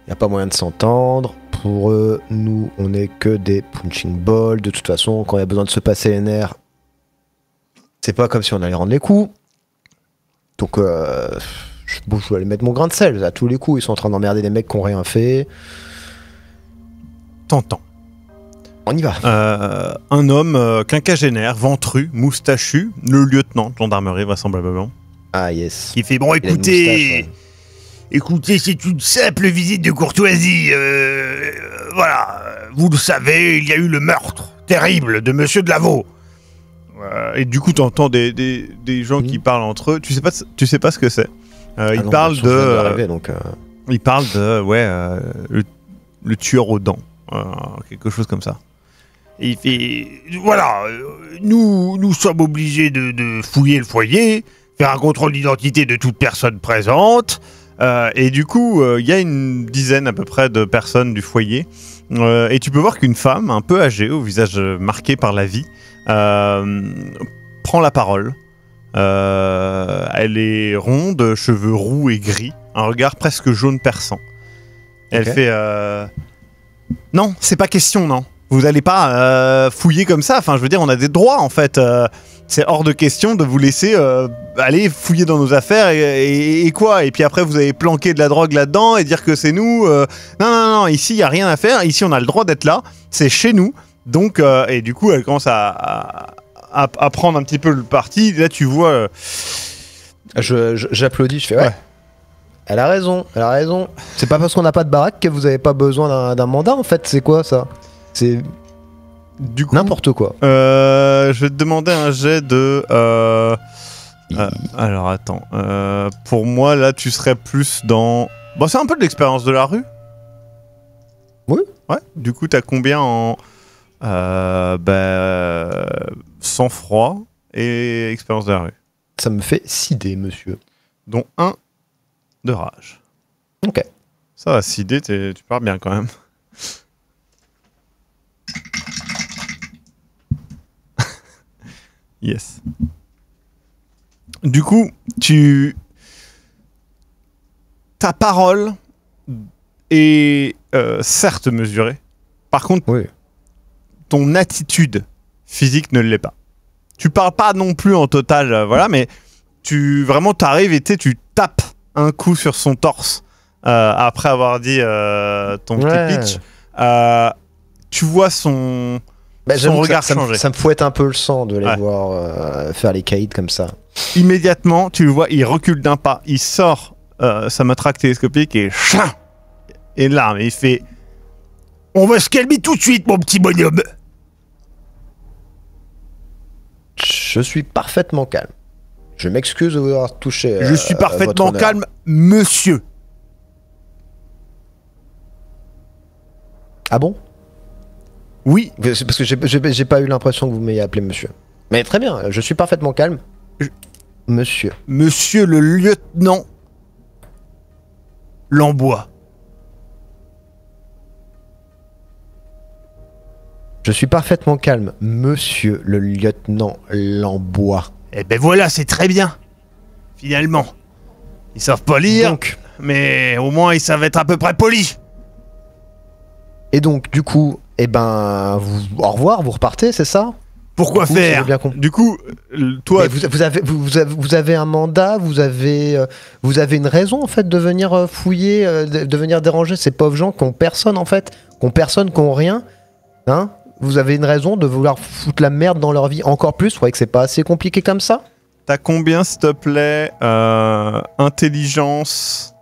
Il n'y a pas moyen de s'entendre. Pour eux, nous, on n'est que des punching balls. De toute façon, quand il y a besoin de se passer les nerfs, c'est pas comme si on allait rendre les coups. Donc, je vais aller mettre mon grain de sel. À tous les coups, ils sont en train d'emmerder des mecs qui n'ont rien fait. T'entends. On y va. Un homme quinquagénaire, ventru, moustachu, le lieutenant de gendarmerie vraisemblablement, Ah, yes. qui fait bon Il a une moustache, ouais. Écoutez, c'est une simple visite de courtoisie. Voilà, vous le savez, il y a eu le meurtre terrible de Monsieur Delaveau. et du coup t'entends des gens qui parlent entre eux. Tu sais pas ce que c'est. Ils non, parlent bien sûr, je viens de d'arriver, donc, ils parlent de le tueur aux dents, quelque chose comme ça. Et il fait, voilà, nous sommes obligés de fouiller le foyer, faire un contrôle d'identité de toute personne présente. Et du coup, il y a une dizaine à peu près de personnes du foyer. Et tu peux voir qu'une femme, un peu âgée, au visage marqué par la vie, prend la parole. Elle est ronde, cheveux roux et gris, un regard presque jaune perçant. Elle Ok. fait non, c'est pas question, non. Vous allez pas fouiller comme ça. Enfin, je veux dire, on a des droits en fait. C'est hors de question de vous laisser aller fouiller dans nos affaires et quoi. Et puis après, vous avez planqué de la drogue là-dedans et dire que c'est nous. Non, ici, il n'y a rien à faire. Ici, on a le droit d'être là. C'est chez nous. Donc, et du coup, elle commence à prendre un petit peu le parti. Là, tu vois... j'applaudis, je fais ouais. Elle a raison. C'est pas parce qu'on n'a pas de baraque que vous avez pas besoin d'un mandat en fait, c'est quoi ça? C'est du coup, n'importe quoi. je vais te demander un jet de... alors, attends. Pour moi, là, tu serais plus dans... Bon, c'est un peu de l'expérience de la rue. Oui. Ouais. Du coup, t'as combien en... sang-froid et expérience de la rue? Ça me fait 6 dés, monsieur. Dont 1 de rage. Ok. Ça va, 6 dés, tu pars bien quand même. Yes. Du coup, ta parole est certes mesurée. Par contre, Oui. ton attitude physique ne l'est pas. Tu parles pas non plus en total, voilà, mais tu t'arrives et tu tapes un coup sur son torse après avoir dit ton petit pitch. Tu vois son J'avoue que regard ça changer. me fouette un peu le sang de les Ouais. voir faire les caïds comme ça. Immédiatement, tu le vois, il recule d'un pas, il sort sa matraque télescopique et chien et là, mais il fait On va se calmer tout de suite, mon petit bonhomme. Je suis parfaitement calme. Je m'excuse de vous avoir touché. Je suis votre parfaitement honneur. calme, monsieur. Ah bon? Oui, C'est parce que j'ai pas eu l'impression que vous m'ayez appelé monsieur. Mais très bien, je suis parfaitement calme. Monsieur. monsieur le lieutenant Lambois. Je suis parfaitement calme, monsieur le lieutenant Lambois. Eh ben voilà, c'est très bien. Finalement. Ils savent pas lire, Donc, mais au moins ils savent être à peu près polis. et donc, du coup, eh ben, au revoir, vous repartez, c'est ça? Pourquoi Du coup, si j'ai faire bien compris. du coup, toi, Mais vous avez un mandat, vous avez une raison en fait de venir fouiller, de venir déranger ces pauvres gens qui ont personne en fait, qui ont rien, hein? Vous avez une raison de vouloir foutre la merde dans leur vie encore plus? Vous croyez que c'est pas assez compliqué comme ça? t'as combien, s'il te plaît, intelligence,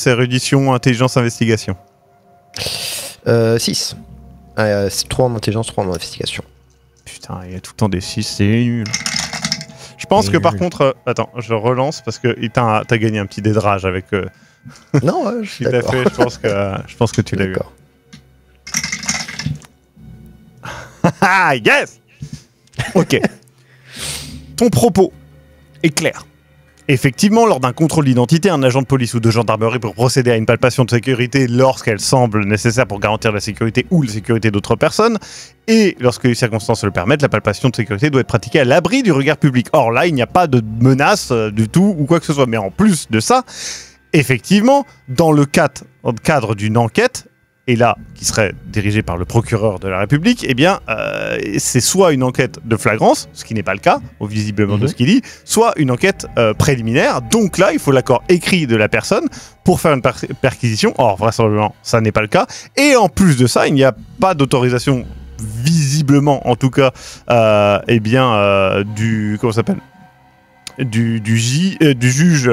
érudition, intelligence, investigation. 6. 3 en intelligence, 3 en investigation. Putain, il y a tout le temps des 6, c'est nul. Je pense que par contre, attends, je relance parce que t'as gagné un petit dédrage avec. Non, ouais, je suis Tout à d'accord. fait, je pense que tu l'as eu. D'accord. Ah, yes! Ok. Ton propos est clair. Effectivement, lors d'un contrôle d'identité, un agent de police ou de gendarmerie peut procéder à une palpation de sécurité lorsqu'elle semble nécessaire pour garantir la sécurité ou la sécurité d'autres personnes. Et lorsque les circonstances le permettent, la palpation de sécurité doit être pratiquée à l'abri du regard public. Or là, il n'y a pas de menace du tout ou quoi que ce soit. Mais en plus de ça, effectivement, dans le cadre d'une enquête, et là, qui serait dirigée par le procureur de la République, eh bien, c'est soit une enquête de flagrance, ce qui n'est pas le cas, visiblement de ce qu'il dit, soit une enquête préliminaire. Donc là, il faut l'accord écrit de la personne pour faire une perquisition. Or, vraisemblablement, ça n'est pas le cas. Et en plus de ça, il n'y a pas d'autorisation, visiblement, en tout cas, comment ça s'appelle ? Du juge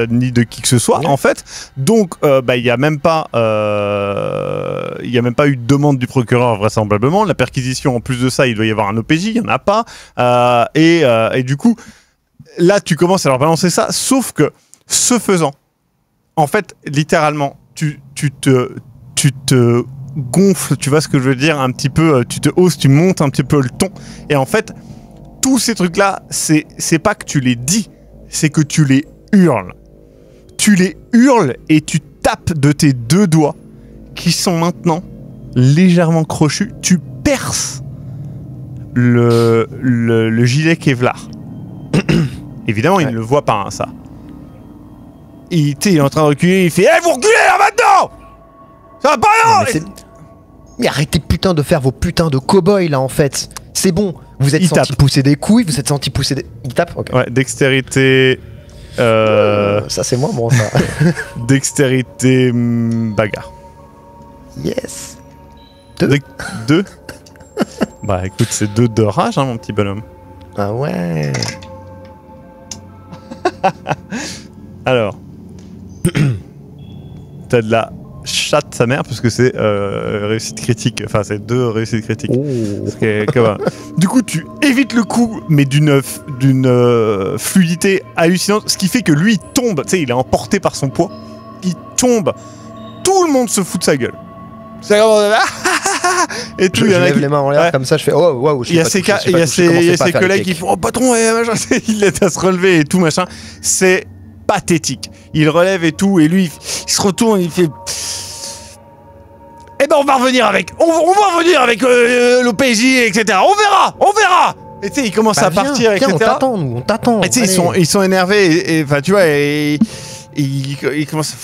ni de qui que ce soit, Ouais. en fait. Donc il n'y a même pas eu de demande du procureur, vraisemblablement. La perquisition, en plus de ça, il doit y avoir un OPJ, il n'y en a pas. Et du coup, là, tu commences à leur balancer ça, sauf que, ce faisant, en fait, littéralement, tu te gonfles, tu vois ce que je veux dire, un petit peu, tu te hausses, tu montes un petit peu le ton. Et en fait, tous ces trucs-là, c'est pas que tu les dis, c'est que tu les hurles. Tu les hurles et tu tapes de tes 2 doigts, qui sont maintenant légèrement crochus. Tu perces le gilet Kevlar. Évidemment, il ne le voit pas, hein, ça. Il est en train de reculer, il fait « Eh, vous reculez là maintenant ! Ça va pas là !» Mais arrêtez putain de faire vos putains de cow-boys là en fait. C'est bon, vous êtes Il senti tape. pousser des couilles, vous êtes senti pousser des... Il tape? Ok. Ouais, dextérité... Ça c'est moi bon ça. dextérité... bagarre. Yes. 2. Bah écoute, c'est 2 de rage, hein, mon petit bonhomme. Ah ouais. Alors, t'as de la chatte sa mère parce que c'est réussite critique. Enfin, c'est 2 réussites critiques. Oh. Ce qui est quand même- Du coup, tu évites le coup, mais d'une fluidité hallucinante, ce qui fait que lui il tombe. Tu sais, il est emporté par son poids. Il tombe. Tout le monde se fout de sa gueule. C'est vraiment- Et tout, Je il y en a lève qui- les mains en l'air Ouais. comme ça, je fais oh waouh. Il y a ses collègues qui font « Oh patron, machin. » Il l'aide à se relever et tout machin. C'est pathétique. Il relève et tout, et lui, il se retourne, il fait « Eh ben on va revenir avec, on va revenir avec l'OPJ, etc. On verra. Et tu sais, ils commencent à Viens, partir, viens, etc. on t'attend, nous, on t'attend. Et tu sais, allez. ils sont énervés, et enfin, tu vois, et ils commencent à...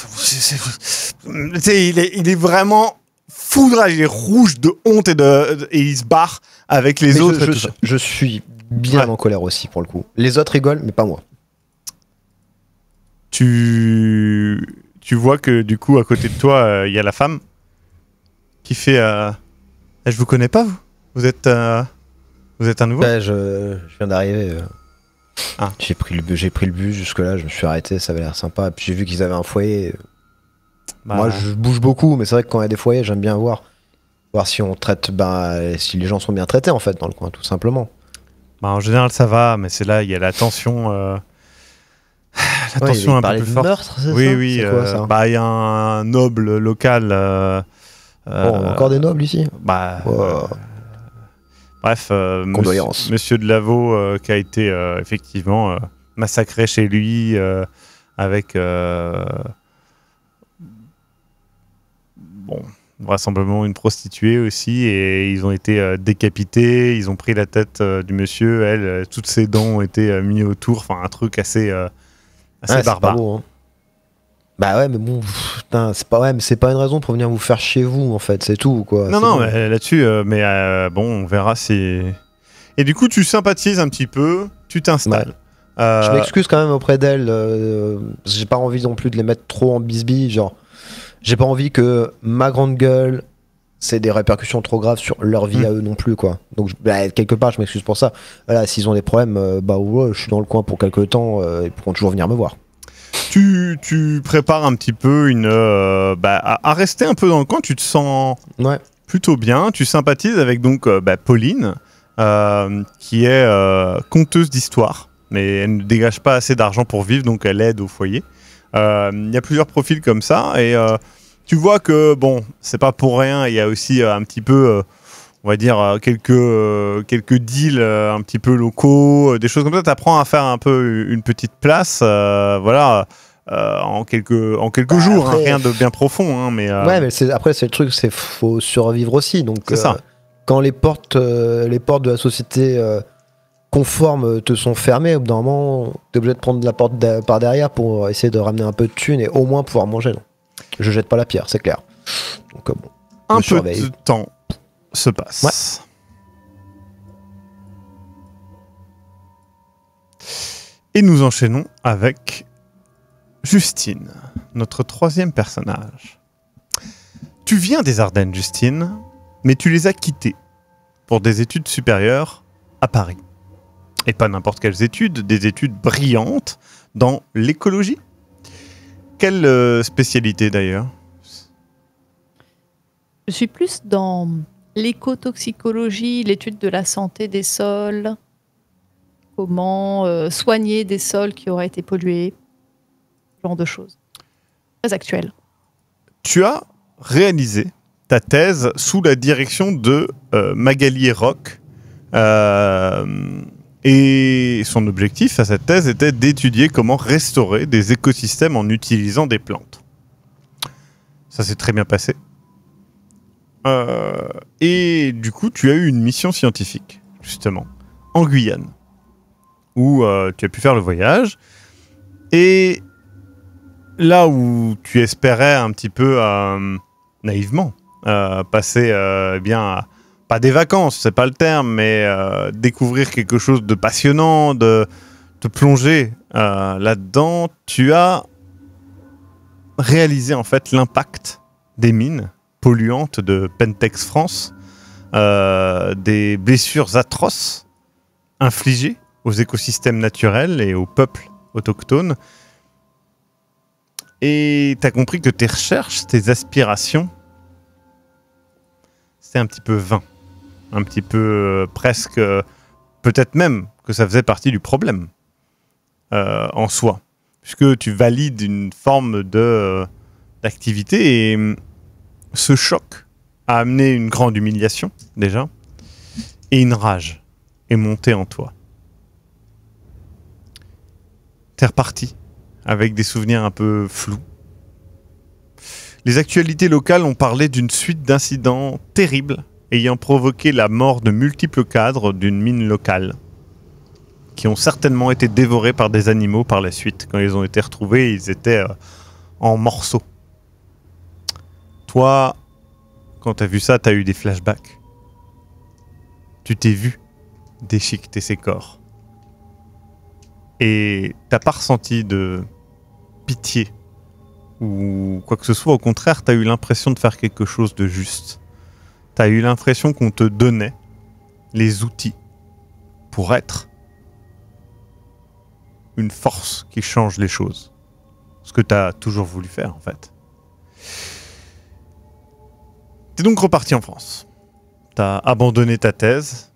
Tu sais, il est vraiment foudrage, il est rouge de honte et il se barre avec les Mais autres. et tout ça. je suis bien Ouais. en colère aussi, pour le coup. Les autres rigolent, mais pas moi. Tu vois que du coup, à côté de toi, il y a la femme qui fait je vous connais pas, vous. Vous êtes un nouveau. Ouais, je viens d'arriver. Ah. J'ai pris le bus jusque-là, je me suis arrêté, ça avait l'air sympa. Puis j'ai vu qu'ils avaient un foyer. Bah, Moi, je bouge beaucoup, mais c'est vrai que quand il y a des foyers, j'aime bien voir si on traite, si les gens sont bien traités en fait dans le coin, tout simplement. bah, en général, ça va, mais c'est là, il y a la tension. La tension un peu plus forte. Meurtre, c'est Oui, ça oui. C'est quoi, ça Bah, il y a un noble local. Encore des nobles ici. Bah, Wow. bref, Condoléances. monsieur de Lavaux qui a été effectivement massacré chez lui avec vraisemblablement une prostituée aussi, et ils ont été décapités, ils ont pris la tête du monsieur, elle, toutes ses dents ont été mises autour, enfin un truc assez Ouais, c'est pas barbare. beau, hein. Bah ouais, mais bon, putain, c'est pas une raison pour venir vous faire chez vous en fait, c'est tout quoi. Non, C'est non, bon. mais là-dessus, bon, on verra si... Et du coup, tu sympathises un petit peu, tu t'installes. Je m'excuse quand même auprès d'elle. J'ai pas envie non plus de les mettre trop en bisbille. Genre, j'ai pas envie que ma grande gueule, c'est des répercussions trop graves sur leur vie à eux non plus, quoi. Donc, quelque part, je m'excuse pour ça. Voilà, s'ils ont des problèmes, bah ouais, je suis dans le coin pour quelques temps. Ils pourront toujours venir me voir. Tu prépares un petit peu à rester un peu dans le coin, tu te sens Ouais. plutôt bien, tu sympathises avec donc Pauline, qui est conteuse d'histoire, mais elle ne dégage pas assez d'argent pour vivre, donc elle aide au foyer. Il y a plusieurs profils comme ça, et tu vois que, bon, c'est pas pour rien, il y a aussi un petit peu, on va dire, quelques deals un petit peu locaux, des choses comme ça, tu apprends à faire un peu une petite place, voilà, en quelques jours, après, rien de bien profond, hein, mais... Ouais, mais après, c'est le truc, c'est faut survivre aussi. Donc, C'est ça. quand les portes de la société conformes te sont fermées, au bout d'un moment, t'es obligé de prendre la porte par derrière pour essayer de ramener un peu de thunes et au moins pouvoir manger. Non. Je jette pas la pierre, c'est clair. Donc, bon, un je peu surveille. de temps se passe. Et nous enchaînons avec Justine, notre troisième personnage. Tu viens des Ardennes, Justine, mais tu les as quittées pour des études supérieures à Paris. Et pas n'importe quelles études, des études brillantes dans l'écologie. Quelle spécialité d'ailleurs ? Je suis plus dans l'écotoxicologie, l'étude de la santé des sols, comment soigner des sols qui auraient été pollués, ce genre de choses. Très actuel. Tu as réalisé ta thèse sous la direction de Magali Roch. Et son objectif à cette thèse était d'étudier comment restaurer des écosystèmes en utilisant des plantes. Ça s'est très bien passé. Et du coup, tu as eu une mission scientifique, justement, en Guyane, où tu as pu faire le voyage. Et là où tu espérais un petit peu naïvement passer pas des vacances, c'est pas le terme, mais découvrir quelque chose de passionnant, de te plonger là-dedans, tu as réalisé en fait l'impact des mines polluantes de Pentex France, des blessures atroces infligées aux écosystèmes naturels et aux peuples autochtones. Et tu as compris que tes recherches, tes aspirations, c'était un petit peu vain. Un petit peu presque... peut-être même que ça faisait partie du problème en soi. Puisque tu valides une forme d'activité et ce choc a amené une grande humiliation, déjà, et une rage est montée en toi. T'es reparti avec des souvenirs un peu flous. Les actualités locales ont parlé d'une suite d'incidents terribles ayant provoqué la mort de multiples cadres d'une mine locale qui ont certainement été dévorés par des animaux par la suite. Quand ils ont été retrouvés, ils étaient en morceaux. Toi, quand t'as vu ça, t'as eu des flashbacks. Tu t'es vu déchiqueter ces corps. Et t'as pas ressenti de pitié ou quoi que ce soit. Au contraire, t'as eu l'impression de faire quelque chose de juste. T'as eu l'impression qu'on te donnait les outils pour être une force qui change les choses. Ce que t'as toujours voulu faire, en fait. T'es donc reparti en France. T'as abandonné ta thèse,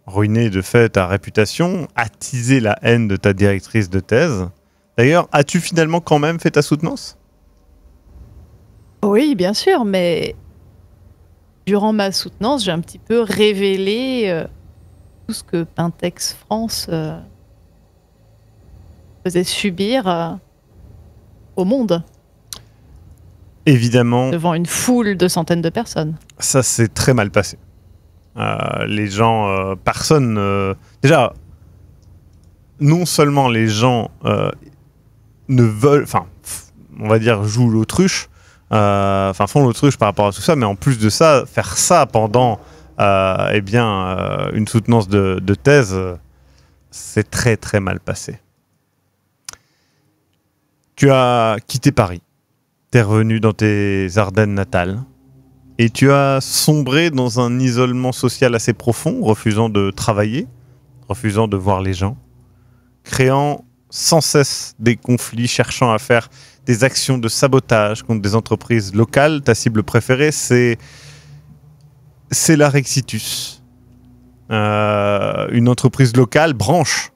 ruiné de fait ta réputation, attisé la haine de ta directrice de thèse. D'ailleurs, as-tu finalement quand même fait ta soutenance ? Oui, bien sûr, mais durant ma soutenance, j'ai un petit peu révélé tout ce que Pintex France faisait subir au monde, Évidemment, devant une foule de centaines de personnes. ça s'est très mal passé. Les gens, personne... déjà, non seulement les gens ne veulent... Enfin, on va dire, jouent l'autruche, font l'autruche par rapport à tout ça, mais en plus de ça, faire ça pendant une soutenance de thèse, c'est très très mal passé. Tu as quitté Paris, t'es revenu dans tes Ardennes natales, et tu as sombré dans un isolement social assez profond, refusant de travailler, refusant de voir les gens, créant sans cesse des conflits, cherchant à faire des actions de sabotage contre des entreprises locales. Ta cible préférée, c'est l'Arexitus, une entreprise locale, branche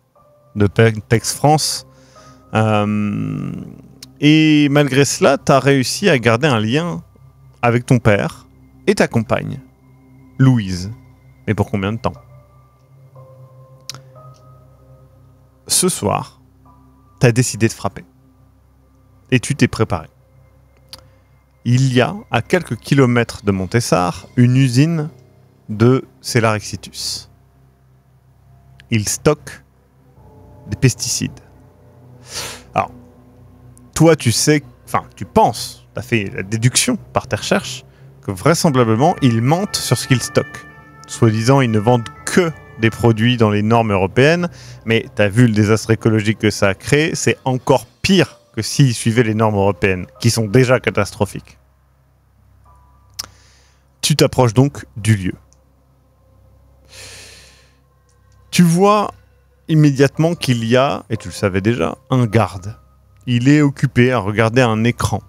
de Pintex France. Et malgré cela, tu as réussi à garder un lien avec ton père et ta compagne, Louise. Mais pour combien de temps ? Ce soir, tu as décidé de frapper. Et tu t'es préparé. Il y a, à quelques kilomètres de Montessart, une usine de Celarixitus. Ils stockent des pesticides. Alors, toi, tu sais, tu penses, tu as fait la déduction par tes recherches, que vraisemblablement, ils mentent sur ce qu'ils stockent. Soi-disant, ils ne vendent que des produits dans les normes européennes, mais tu as vu le désastre écologique que ça a créé, c'est encore pire que s'ils suivaient les normes européennes, qui sont déjà catastrophiques. Tu t'approches donc du lieu. Tu vois immédiatement qu'il y a, et tu le savais déjà, un garde. Il est occupé à regarder un écran.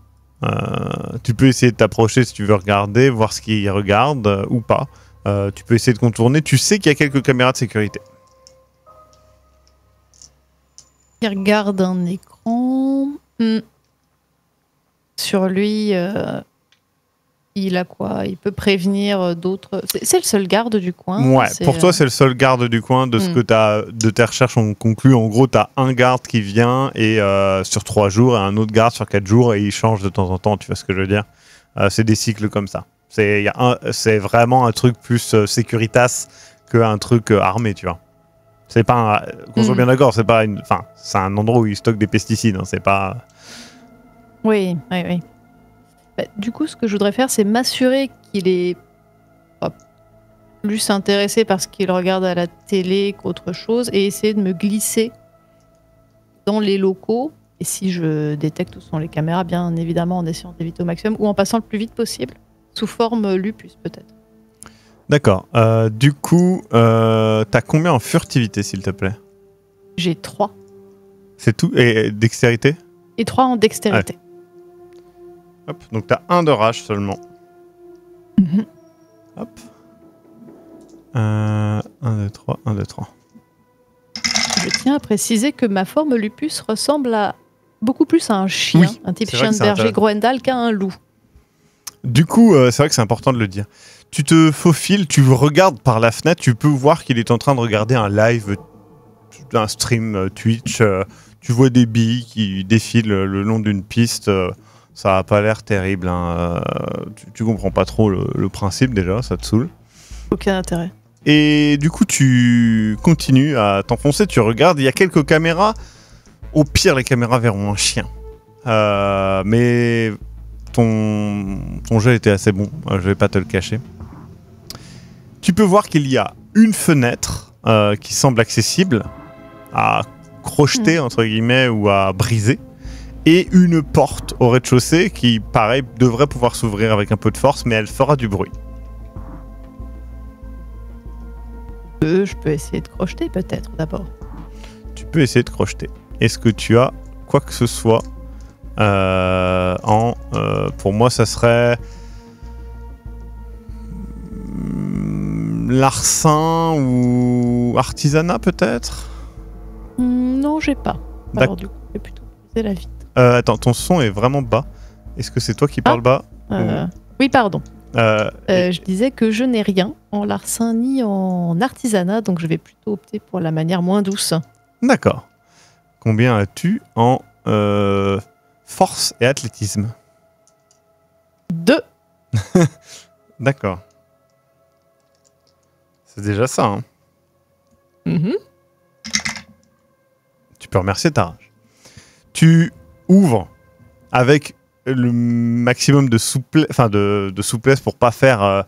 Tu peux essayer de t'approcher si tu veux regarder, voir ce qu'il regarde ou pas. Tu peux essayer de contourner. Tu sais qu'il y a quelques caméras de sécurité. Il regarde un écran. Sur lui, il a quoi ? Il peut prévenir d'autres. C'est le seul garde du coin. Ouais, pour toi, c'est le seul garde du coin. De ce que de tes recherches ont conclu. En gros, tu as un garde qui vient et, sur 3 jours et un autre garde sur 4 jours et il change de temps en temps. Tu vois ce que je veux dire ? C'est des cycles comme ça. C'est vraiment un truc plus Securitas qu'un truc armé, tu vois. C'est pas qu'on soit bien d'accord, c'est pas c'est un endroit où ils stockent des pesticides, hein, c'est pas... Oui. Bah, du coup, ce que je voudrais faire, c'est m'assurer qu'il est plus intéressé par ce qu'il regarde à la télé qu'autre chose et essayer de me glisser dans les locaux. Et si je détecte où sont les caméras, bien évidemment en essayant d'éviter au maximum ou en passant le plus vite possible, sous forme lupus peut-être. D'accord. Du coup, t'as combien en furtivité, s'il te plaît ? J'ai 3. C'est tout ? Et dextérité ? Et 3 en dextérité. Ouais. Hop, donc t'as 1 de rage seulement. Hop. 1, 2, 3, 1, 2, 3. Je tiens à préciser que ma forme lupus ressemble beaucoup plus à un chien, Oui, un type c'est vrai chien que de c'est berger Groendal qu'à un loup. Du coup, c'est vrai que c'est important de le dire. Tu te faufiles, tu regardes par la fenêtre, tu peux voir qu'il est en train de regarder un live, un stream Twitch. Tu vois des billes qui défilent le long d'une piste. Ça n'a pas l'air terrible. Hein. Tu comprends pas trop le principe déjà, ça te saoule. Aucun intérêt. Et du coup, tu continues à t'enfoncer, tu regardes, il y a quelques caméras. Au pire, les caméras verront un chien. Mais ton jeu était assez bon, je vais pas te le cacher. Tu peux voir qu'il y a une fenêtre qui semble accessible à crocheter, entre guillemets, ou à briser. Et une porte au rez-de-chaussée qui, pareil, devrait pouvoir s'ouvrir avec un peu de force, mais elle fera du bruit. Je peux essayer de crocheter peut-être d'abord. Tu peux essayer de crocheter. Est-ce que tu as quoi que ce soit pour moi, ça serait larcin ou artisanat peut-être. Non, j'ai pas. D'ac- Alors du coup, c'est plutôt c'est la vie. Attends, ton son est vraiment bas. Est-ce que c'est toi qui parles bas Oui, pardon. Euh, Je disais que je n'ai rien en larcin ni en artisanat, donc je vais plutôt opter pour la manière moins douce. D'accord. Combien as-tu en force et athlétisme? 2. D'accord. C'est déjà ça, hein. Tu peux remercier ta rage. Tu ouvres avec le maximum de souplesse pour pas faire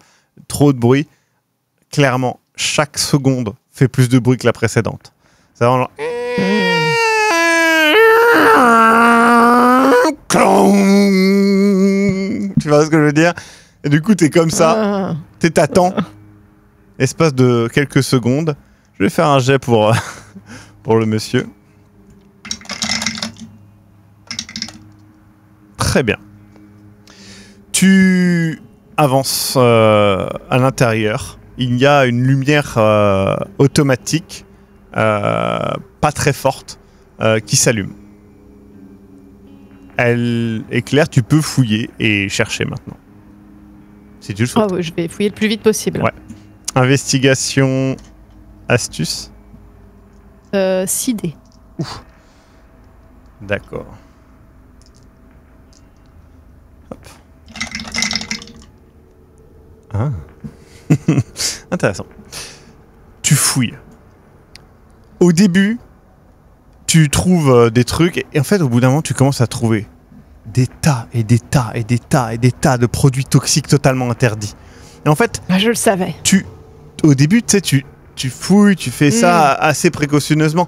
trop de bruit. Clairement, chaque seconde fait plus de bruit que la précédente. C'est vraiment genre... Tu vois ce que je veux dire? Et du coup, t'es comme ça, t'attends. Espace de quelques secondes. Je vais faire un jet pour le monsieur. Très bien. Tu avances à l'intérieur. Il y a une lumière automatique, pas très forte, qui s'allume. Elle éclaire, tu peux fouiller et chercher maintenant. Si tu le souhaites. Ah oui, je vais fouiller le plus vite possible. Ouais. Investigation, astuce. 6 dés. D'accord. Hop. Ah. Intéressant. Tu fouilles. Au début, tu trouves des trucs et en fait, au bout d'un moment, tu commences à trouver des tas et des tas et des tas et des tas de produits toxiques totalement interdits. Et en fait, Je le savais. au début, tu sais, tu fouilles, tu fais ça assez précautionneusement.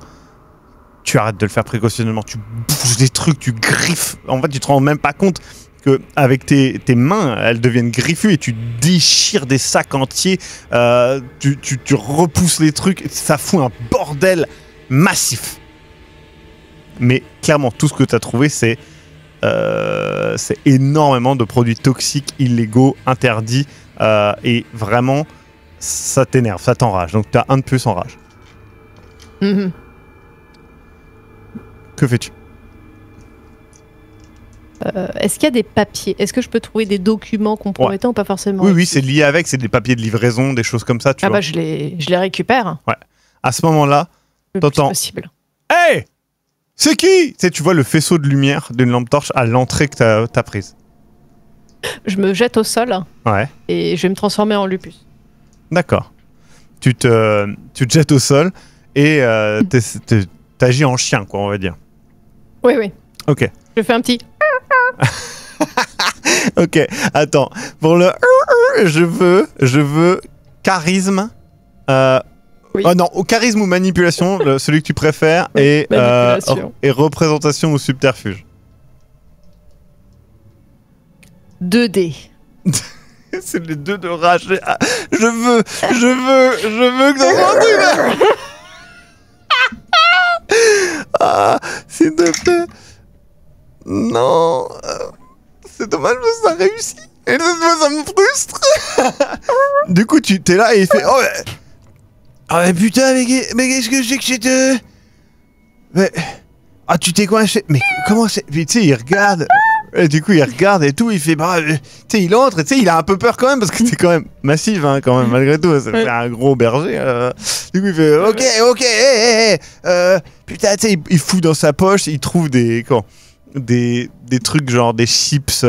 Tu arrêtes de le faire précautionnellement, tu bouges des trucs, tu griffes. En fait, tu te rends même pas compte que avec tes mains, elles deviennent griffues et tu déchires des sacs entiers. Tu repousses les trucs, ça fout un bordel massif. Mais clairement, tout ce que tu as trouvé, c'est énormément de produits toxiques, illégaux, interdits. Et vraiment, ça t'énerve, ça t'enrage. Donc, tu as un de plus en rage. Que fais-tu? Est-ce qu'il y a des papiers? Est-ce que je peux trouver des documents compromettants ou pas forcément? Oui, c'est lié avec, c'est des papiers de livraison, des choses comme ça, tu vois. Je les récupère. À ce moment-là, Le plus t'entends. possible. Hey! C'est qui? Tu vois le faisceau de lumière d'une lampe torche à l'entrée que t'as prise. Je me jette au sol Ouais, et je vais me transformer en lupus. d'accord. Tu te jettes au sol et t'agis en chien, quoi, on va dire. Oui, oui. Ok. Je fais un petit... Ok, attends. Pour le je veux charisme. Oui. Oh non, au charisme ou manipulation, celui que tu préfères, Oui, et manipulation. et représentation ou subterfuge. 2 dés. C'est les deux de rage. Ah, je veux que ça soit un truc. Ah, s'il te plaît. Non. C'est dommage, mais ça réussit. Et ça me frustre. Du coup, t'es là et il fait... Oh, mais putain, mais qu'est-ce que c'est que c'est... Mais... Ah, tu t'es coincé. Mais comment c'est... Puis tu sais, il regarde... Et du coup, il regarde et tout, il fait... Bah, tu sais, il entre, et tu sais, il a un peu peur quand même, parce que t'es quand même massif, hein, quand même, malgré tout. C'est un gros berger. Du coup, il fait... Ok, putain, tu sais, il fout dans sa poche, il trouve des trucs genre des chips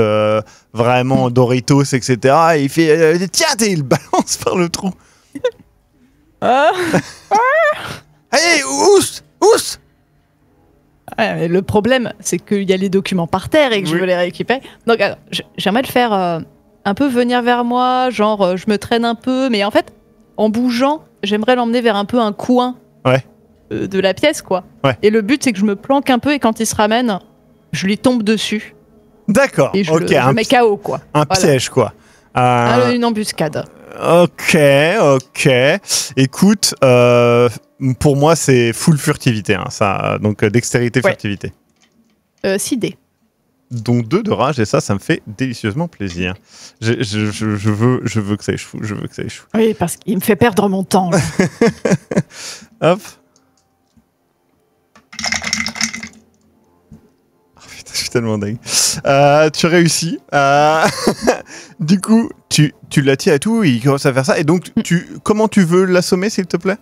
vraiment Doritos, etc. Et il fait... tiens, il balance par le trou. Allez, ous. Ouais, mais le problème, c'est qu'il y a les documents par terre et que je Oui. veux les récupérer. Donc, alors, j'aimerais le faire un peu venir vers moi, genre je me traîne un peu, mais en fait, en bougeant, j'aimerais l'emmener vers un peu un coin Ouais. de la pièce, quoi. Ouais. Et le but, c'est que je me planque un peu et quand il se ramène, je lui tombe dessus D'accord. et je Ok, le mets KO, quoi. un Voilà. piège, quoi. Une embuscade. Ok. Écoute, pour moi, c'est full furtivité, hein, ça. Donc, dextérité, Ouais. furtivité. 6 dés. Dont 2 de rage, et ça me fait délicieusement plaisir. Je veux que ça échoue. Je veux que ça échoue. Oui, parce qu'il me fait perdre mon temps. là. Hop. Oh, putain, je suis tellement dingue. Tu réussis. Du coup, tu l'attires et tout, il commence à faire ça. Et donc, comment tu veux l'assommer, s'il te plaît?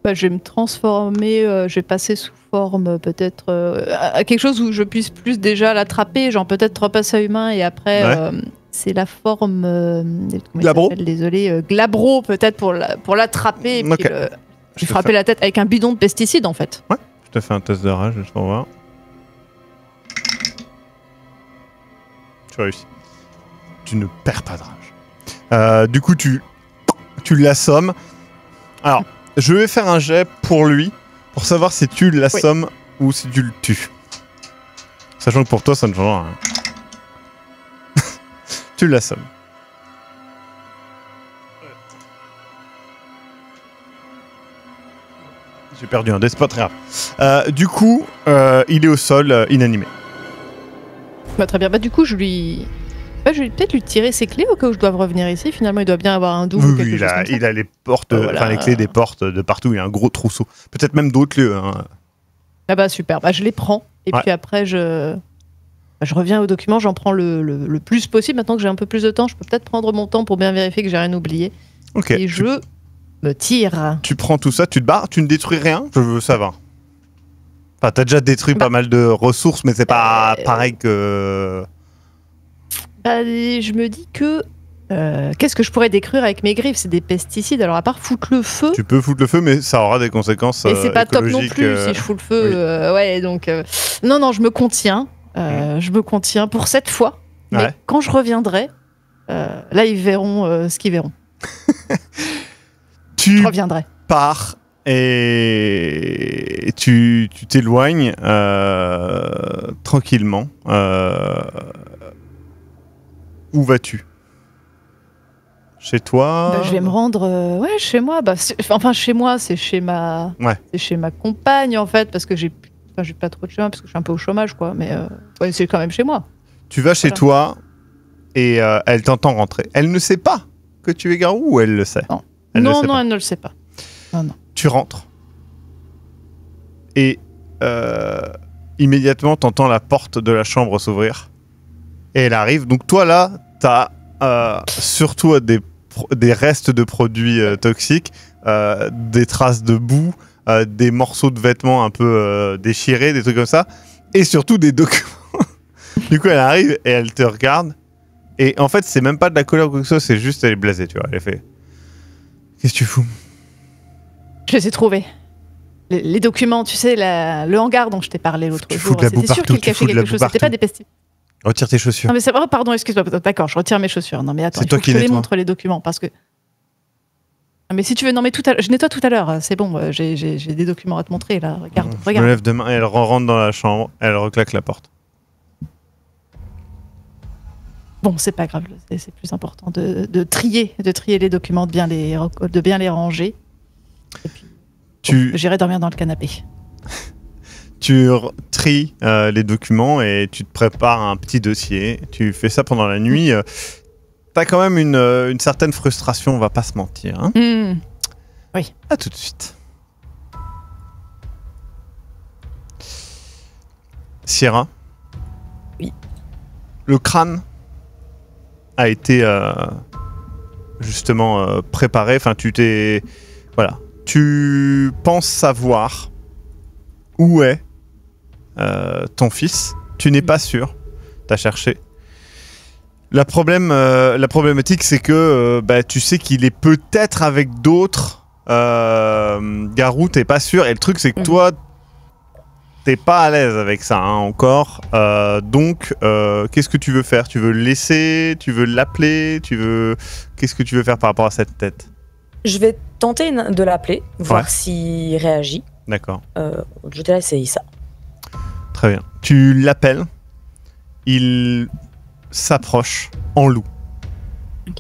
Bah, je vais me transformer, je vais passer sous forme peut-être à quelque chose où je puisse plus déjà l'attraper, genre peut-être repasser à humain et après Ouais. c'est la forme comment il Glabro s'appelle, désolé, Glabro peut-être pour l'attraper et puis Ok. lui frapper la tête avec un bidon de pesticides en fait. Je te fais un test de rage, juste pour voir. Tu réussis. Tu ne perds pas de rage. Du coup, tu l'assommes. Alors, je vais faire un jet pour lui, pour savoir si tu l'assommes ou si tu le tues. Sachant que pour toi, ça ne change rien. Tu l'assommes. J'ai perdu un dé, c'est pas très grave. Du coup, il est au sol, inanimé. Bah, très bien, bah du coup je vais peut-être lui tirer ses clés au cas où je dois revenir ici, finalement il doit bien avoir un double ou Oui, quelque il chose a, comme ça. il a les portes, Voilà. enfin les clés des portes de partout. Il y a un gros trousseau. Peut-être même d'autres lieux. Hein. Ah bah super, bah je les prends et Ouais. puis après je reviens au document, j'en prends le plus possible. Maintenant que j'ai un peu plus de temps, je peux peut-être prendre mon temps pour bien vérifier que j'ai rien oublié. Ok. Et je me tire. Tu prends tout ça, tu te barres, tu ne détruis rien. Je veux savoir. Enfin, t'as déjà détruit pas mal de ressources, mais c'est pas pareil que. Bah, je me dis que qu'est-ce que je pourrais détruire avec mes griffes? C'est des pesticides. Alors à part foutre le feu. Tu peux foutre le feu, mais ça aura des conséquences. Et c'est pas top non écologiques, plus si je fous le feu. oui. Ouais, donc non, je me contiens. Je me contiens pour cette fois. Mais Ouais. quand je reviendrai, là ils verront ce qu'ils verront. Tu Je reviendrai. pars et tu t'éloignes tranquillement. Où vas-tu? Chez toi? Bah, je vais me rendre chez moi. Bah, enfin chez moi, c'est chez ma compagne en fait parce que j'ai pas trop de chemin parce que je suis un peu au chômage quoi. Mais ouais, c'est quand même chez moi. Tu vas chez Voilà. toi et elle t'entend rentrer. Elle ne sait pas que tu es Garou ou elle le sait? Non. Elle ne le non, sait pas. elle ne le sait pas. Non. Tu rentres et immédiatement t'entends la porte de la chambre s'ouvrir et elle arrive. Donc toi là, t'as surtout des restes de produits toxiques, des traces de boue, des morceaux de vêtements un peu déchirés, des trucs comme ça, et surtout des documents. Du coup, elle arrive et elle te regarde. Et en fait, c'est même pas de la colère ou quoi que ce soit, c'est juste elle est blasée, tu vois. Elle fait: qu'est-ce que tu fous? Je les ai trouvés. Les documents, tu sais, le hangar dont je t'ai parlé l'autre Tu jour. fous de la boue C'était sûr partout, qu'il tu cachait fous de la quelque boue chose. C'était pas partout. des pesticides. Retire tes chaussures. Non mais c'est vrai, pardon, excuse-moi. D'accord, je retire mes chaussures. Non mais attends, C'est il toi faut que qui je te les nettoies. montre les documents parce que. Ah, mais si tu veux, non mais je nettoie tout à l'heure. C'est bon, j'ai des documents à te montrer là. Regarde, Je me regarde. lève demain et elle rentre dans la chambre, elle reclaque la porte. Bon, c'est pas grave. C'est plus important de trier les documents, de bien les ranger. Et puis, j'irai dormir dans le canapé. Tu tries les documents et tu te prépares un petit dossier. Tu fais ça pendant la nuit. T'as quand même une certaine frustration, on va pas se mentir. Hein. À tout de suite. Sierra. Oui. Le crâne a été justement préparé. Enfin, voilà. Tu penses savoir où est ton fils. Tu n'es pas sûr. T'as cherché. La problématique, c'est que tu sais qu'il est peut-être avec d'autres Garou, t'es pas sûr. Et le truc, c'est que toi, t'es pas à l'aise avec ça encore. Donc, qu'est-ce que tu veux faire? Tu veux le laisser? Tu veux l'appeler? Qu'est-ce que tu veux faire par rapport à cette tête? Je vais tenter de l'appeler, voir s'il réagit. D'accord. Je vais essayer ça. Très bien. Tu l'appelles. Il s'approche en loup. Ok.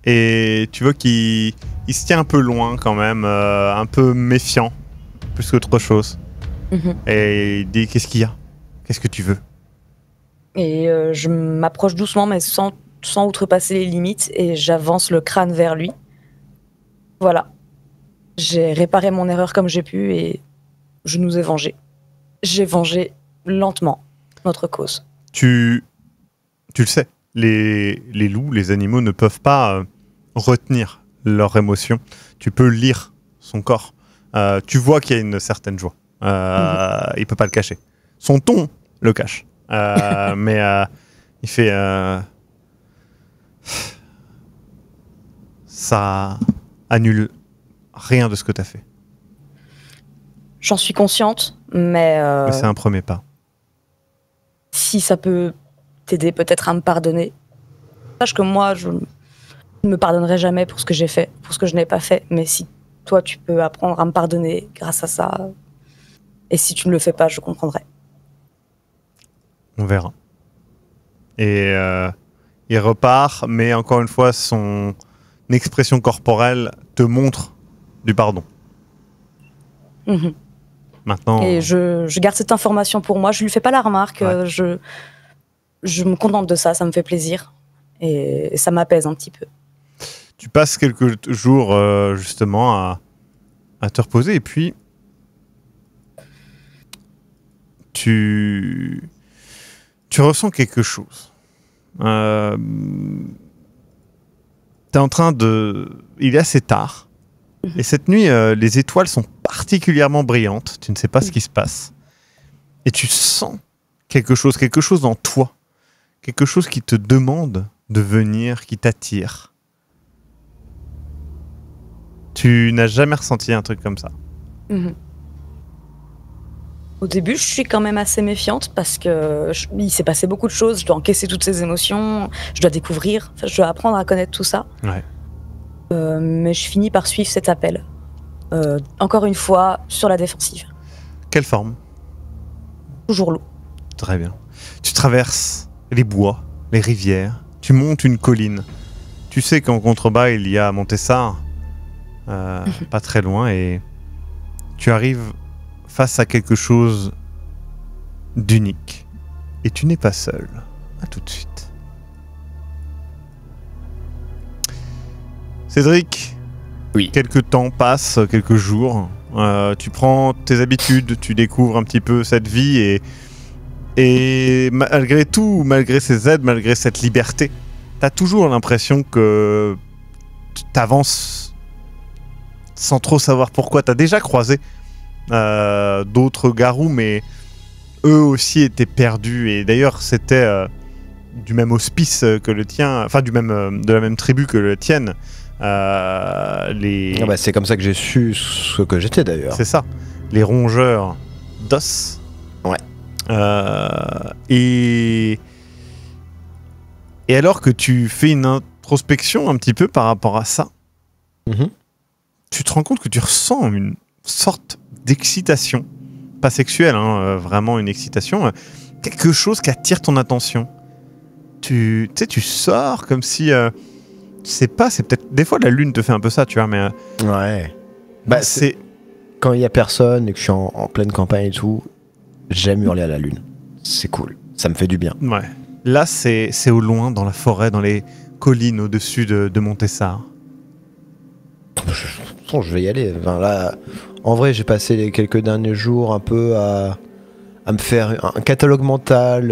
Et tu vois qu'il se tient un peu loin quand même, un peu méfiant, plus qu'autre chose. Et il dit: qu'est-ce qu'il y a? Qu'est-ce que tu veux? Et je m'approche doucement, mais sans outrepasser les limites, et j'avance le crâne vers lui. Voilà. J'ai réparé mon erreur comme j'ai pu, et je nous ai vengés. J'ai vengé lentement notre cause. Tu le sais, les loups, les animaux ne peuvent pas retenir leurs émotions. Tu peux lire son corps. Tu vois qu'il y a une certaine joie. Il peut pas le cacher. Son ton le cache. Mais il fait... ça annule rien de ce que tu as fait. J'en suis consciente, mais c'est un premier pas. Si ça peut t'aider peut-être à me pardonner. Sache que moi, je ne me pardonnerai jamais pour ce que j'ai fait, pour ce que je n'ai pas fait. Mais si toi, tu peux apprendre à me pardonner grâce à ça, et si tu ne le fais pas, je comprendrai. On verra. Et il repart, mais encore une fois, son expression corporelle te montre du pardon. Maintenant... Et je garde cette information pour moi. Je lui fais pas la remarque. Ouais. Je me contente de ça. Ça me fait plaisir. Et ça m'apaise un petit peu. Tu passes quelques jours justement à te reposer. Et puis, tu ressens quelque chose. T'es en train de... Il est assez tard. Et cette nuit, les étoiles sont particulièrement brillantes. Tu ne sais pas ce qui se passe. Et tu sens quelque chose en toi. Quelque chose qui te demande de venir, qui t'attire. Tu n'as jamais ressenti un truc comme ça. Au début, je suis quand même assez méfiante parce que il s'est passé beaucoup de choses. Je dois encaisser toutes ces émotions. Je dois découvrir. Enfin, je dois apprendre à connaître tout ça. Ouais. Mais je finis par suivre cet appel. Encore une fois, sur la défensive. Quelle forme? Toujours loup. Très bien. Tu traverses les bois, les rivières, tu montes une colline. Tu sais qu'en contrebas, il y a Montessar, pas très loin, et tu arrives face à quelque chose d'unique. Et tu n'es pas seul. À tout de suite. Cédric, oui. Quelques temps passent, quelques jours. Tu prends tes habitudes, tu découvres un petit peu cette vie et malgré tout, malgré ces aides, malgré cette liberté, t'as toujours l'impression que t'avances sans trop savoir pourquoi. T'as déjà croisé d'autres garous, mais eux aussi étaient perdus. Et d'ailleurs, c'était du même hospice que le tien, enfin de la même tribu que le tienne. C'est comme ça que j'ai su ce que j'étais d'ailleurs. C'est ça, les rongeurs d'os. Ouais. Et alors que tu fais une introspection un petit peu par rapport à ça, tu te rends compte que tu ressens une sorte d'excitation, pas sexuelle, vraiment une excitation, quelque chose qui attire ton attention. Tu sais, tu sors comme si... je sais pas, c'est peut-être... Des fois, la lune te fait un peu ça, tu vois, mais... Ouais. c'est... Quand il y a personne et que je suis en pleine campagne et tout, j'aime hurler à la lune. C'est cool. Ça me fait du bien. Ouais. Là, c'est au loin, dans la forêt, dans les collines au-dessus de Montessar. Je vais y aller. Enfin, là, en vrai, j'ai passé les quelques derniers jours un peu à me faire un catalogue mental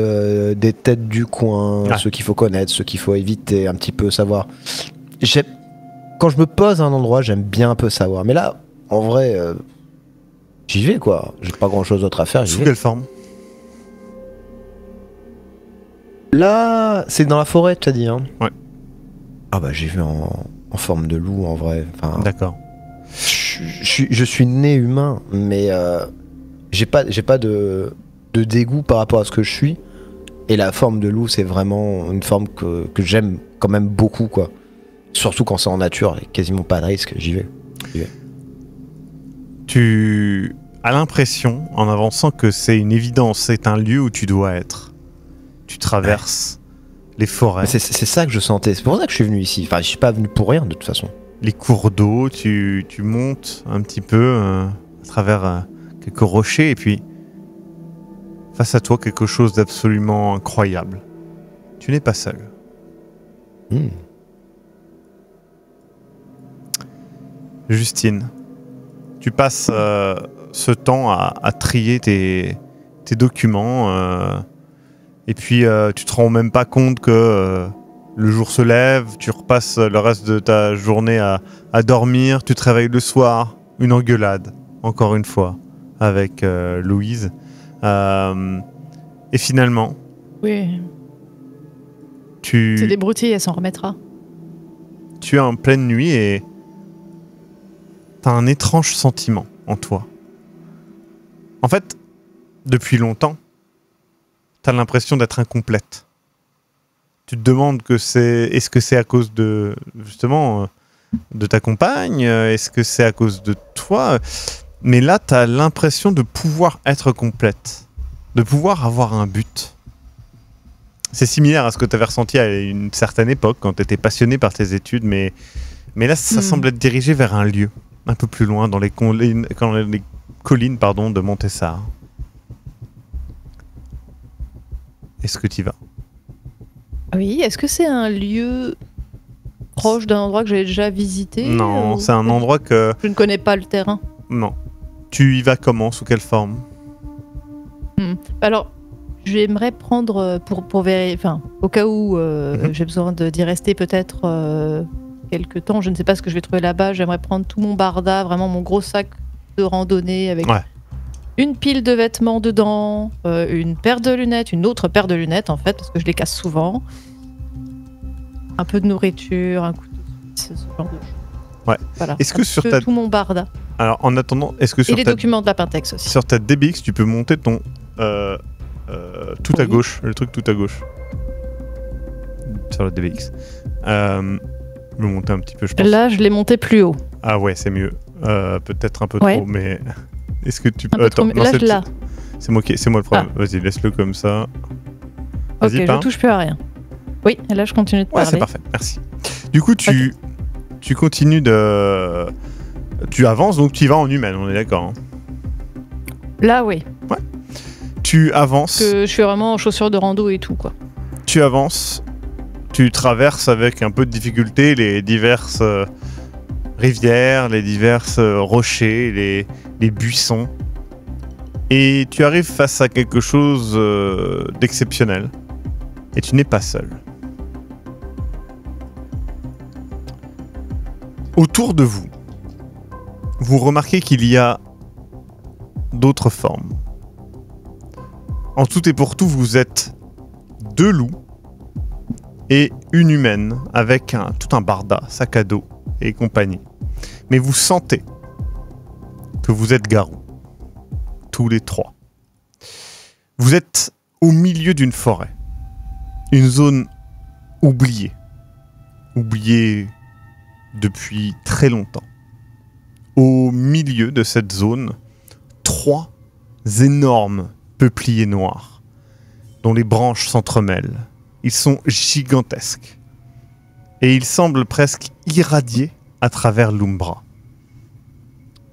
des têtes du coin, ceux qu'il faut connaître, ceux qu'il faut éviter, un petit peu savoir. Quand je me pose à un endroit, j'aime bien un peu savoir. Mais là, en vrai, j'y vais, quoi. J'ai pas grand-chose d'autre à faire. Sous quelle forme? Là, c'est dans la forêt, tu as dit, hein? Ouais. Ah bah, j'ai vu en en forme de loup en vrai. Enfin, D'accord. je suis né humain, mais j'ai pas de dégoût par rapport à ce que je suis. Et la forme de loup, c'est vraiment une forme que j'aime quand même beaucoup, quoi. Surtout quand c'est en nature, et quasiment pas de risque, j'y vais. Tu as l'impression, en avançant, que c'est une évidence, c'est un lieu où tu dois être. Tu traverses les forêts, C'est ça que je sentais, c'est pour ça que je suis venu ici. Enfin, je suis pas venu pour rien, de toute façon. les cours d'eau, tu montes un petit peu à travers quelques rochers, et puis face à toi, quelque chose d'absolument incroyable. Tu n'es pas seul. Hmm. Justine, tu passes ce temps à trier tes documents et puis tu te rends même pas compte que le jour se lève, tu repasses le reste de ta journée à dormir, tu te réveilles le soir, une engueulade, encore une fois, avec Louise. Et finalement, Oui, c'est tu des broutilles, elle s'en remettra. es en pleine nuit et t'as un étrange sentiment en toi. En fait, depuis longtemps, t'as l'impression d'être incomplète. Tu te demandes est-ce que c'est à cause de, justement, de ta compagne? Est-ce que c'est à cause de toi? Mais là, t'as l'impression de pouvoir être complète, de pouvoir avoir un but. C'est similaire à ce que tu avais ressenti à une certaine époque, quand tu étais passionné par tes études, mais là, ça semble être dirigé vers un lieu, un peu plus loin, dans les collines, de Montessar. Est-ce que tu y vas? Oui, est-ce que c'est un lieu proche d'un endroit que j'ai déjà visité? Non, ou- c'est un endroit que... Je ne connais pas le terrain. Non. Tu y vas comment? Sous quelle forme? Alors, j'aimerais prendre pour vérifier, enfin, au cas où j'ai besoin d'y rester peut-être quelques temps, je ne sais pas ce que je vais trouver là-bas, j'aimerais prendre tout mon barda, vraiment mon gros sac de randonnée avec Ouais. une pile de vêtements dedans, une paire de lunettes, une autre paire de lunettes en fait, parce que je les casse souvent, un peu de nourriture, un couteau suisse, ce genre de choses. Ouais. Voilà. Est-ce que Un sur peu ta... tout mon barda Alors, en attendant, est-ce que et sur les ta... documents de la Pintex aussi. sur ta DBX, tu peux monter ton... tout à Oui. gauche, le truc tout à gauche. Sur la DBX. Le monter un petit peu, je pense. Là, je l'ai monté plus haut. Ah ouais, c'est mieux. Peut-être un peu Ouais. trop, mais... Est-ce que tu Un peu trop, non, là, c'est je l'ai. c'est moi le problème. Vas-y, laisse-le comme ça. Ok, Vas-y, je parle. touche plus à rien. Oui, et là je continue de Ouais, c'est parler. parfait, merci. Du coup, tu continues de... Tu avances, donc tu y vas en humaine, on est d'accord. Hein. Là, oui. Tu avances, Que je suis vraiment en chaussures de rando et tout, quoi. tu avances, tu traverses avec un peu de difficulté les diverses rivières, les diverses rochers, les buissons. Et tu arrives face à quelque chose d'exceptionnel. Et tu n'es pas seul. Autour de vous, vous remarquez qu'il y a d'autres formes. En tout et pour tout, vous êtes 2 loups et une humaine avec tout un barda, sac à dos et compagnie. Mais vous sentez que vous êtes garous. Tous les 3. Vous êtes au milieu d'une forêt. Une zone oubliée. Oubliée depuis très longtemps. Au milieu de cette zone, 3 énormes peupliers noirs dont les branches s'entremêlent. Ils sont gigantesques. Et ils semblent presque irradier à travers l'Umbra.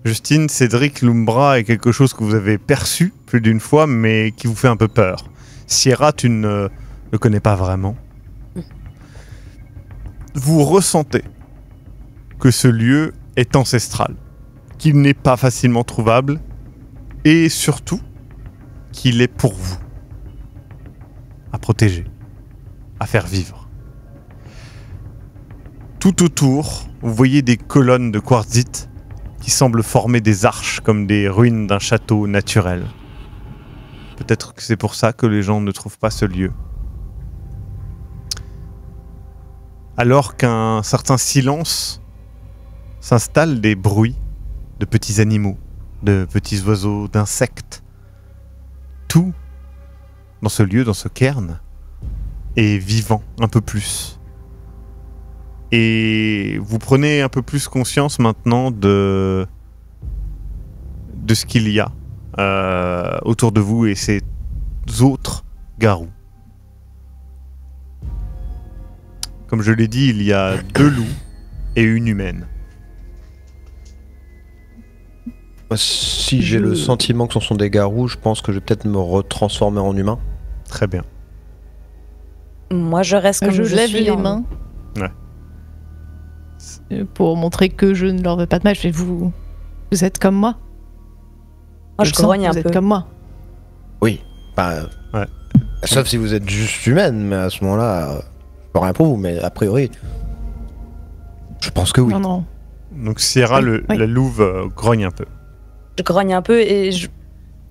Justine, Cédric, l'Umbra est quelque chose que vous avez perçu plus d'une fois, mais qui vous fait un peu peur. Sierra, tu ne le connais pas vraiment. Vous ressentez que ce lieu est ancestral, qu'il n'est pas facilement trouvable, et surtout qu'il est pour vous, à protéger, à faire vivre. Tout autour, vous voyez des colonnes de quartzite qui semblent former des arches comme des ruines d'un château naturel. Peut-être que c'est pour ça que les gens ne trouvent pas ce lieu. alors qu'un certain silence s'installe, des bruits de petits animaux, de petits oiseaux, d'insectes. Tout dans ce lieu, dans ce cairn, est vivant un peu plus. Et vous prenez un peu plus conscience maintenant de ce qu'il y a autour de vous et ces autres garous. Comme je l'ai dit, il y a 2 loups et une humaine. Si j'ai le sentiment que ce sont des garous, je pense que je vais peut-être me retransformer en humain. Très bien. Moi, je reste comme Je je lève suis. les mains. Ouais. Pour montrer que je ne leur veux pas de mal. Je fais vous êtes comme moi. Moi, je le sens, grogne un vous peu. êtes comme moi. Oui. Bah, Ouais. sauf si vous êtes juste humaine, mais à ce moment-là, je peux rien pour vous, mais a priori, je pense que oui. Non, non. Donc Sierra, Oui, oui. la louve, grogne un peu. Je grogne un peu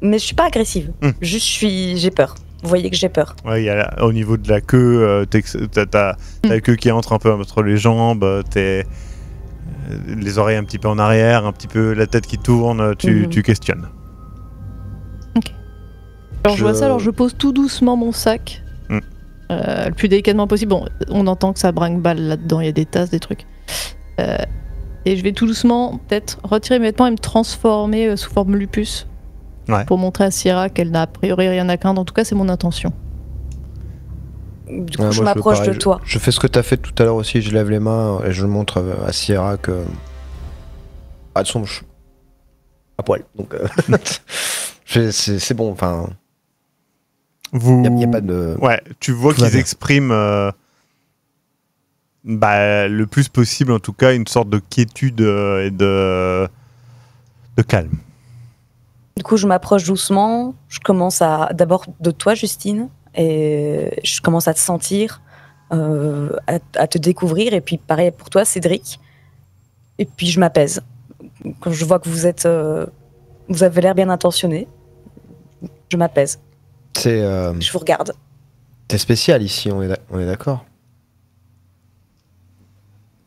mais je suis pas agressive. Hmm. Juste, j'ai peur. Vous voyez que j'ai peur. Ouais, il y a au niveau de la queue, t'as la queue qui entre un peu entre les jambes, les oreilles un petit peu en arrière, un petit peu la tête qui tourne, tu questionnes. Alors je vois ça, alors je pose tout doucement mon sac. Le plus délicatement possible. Bon, on entend que ça brinque-balle là-dedans, il y a des tasses, des trucs. Et je vais tout doucement peut-être retirer mes vêtements et me transformer sous forme lupus. Ouais. Pour montrer à Sierra qu'elle n'a a priori rien à craindre. En tout cas, c'est mon intention. Du coup, Ouais, je moi, m'approche pareil, de toi. Je fais ce que t'as fait tout à l'heure aussi, je lève les mains et je montre à Sierra que. Ah, de son, je suis à poil. Donc, c'est bon, enfin. Vous... Il n'y a pas de. Ouais, tu vois Tout va qu'ils bien. expriment le plus possible, en tout cas, une sorte de quiétude et de calme. Du coup, je m'approche doucement. Je commence d'abord de toi, Justine, et je commence à te sentir, à te découvrir. Et puis, pareil pour toi, Cédric. Et puis, je m'apaise. Quand je vois que vous avez l'air bien intentionné, je m'apaise. Je vous regarde. C'est spécial ici, on est d'accord.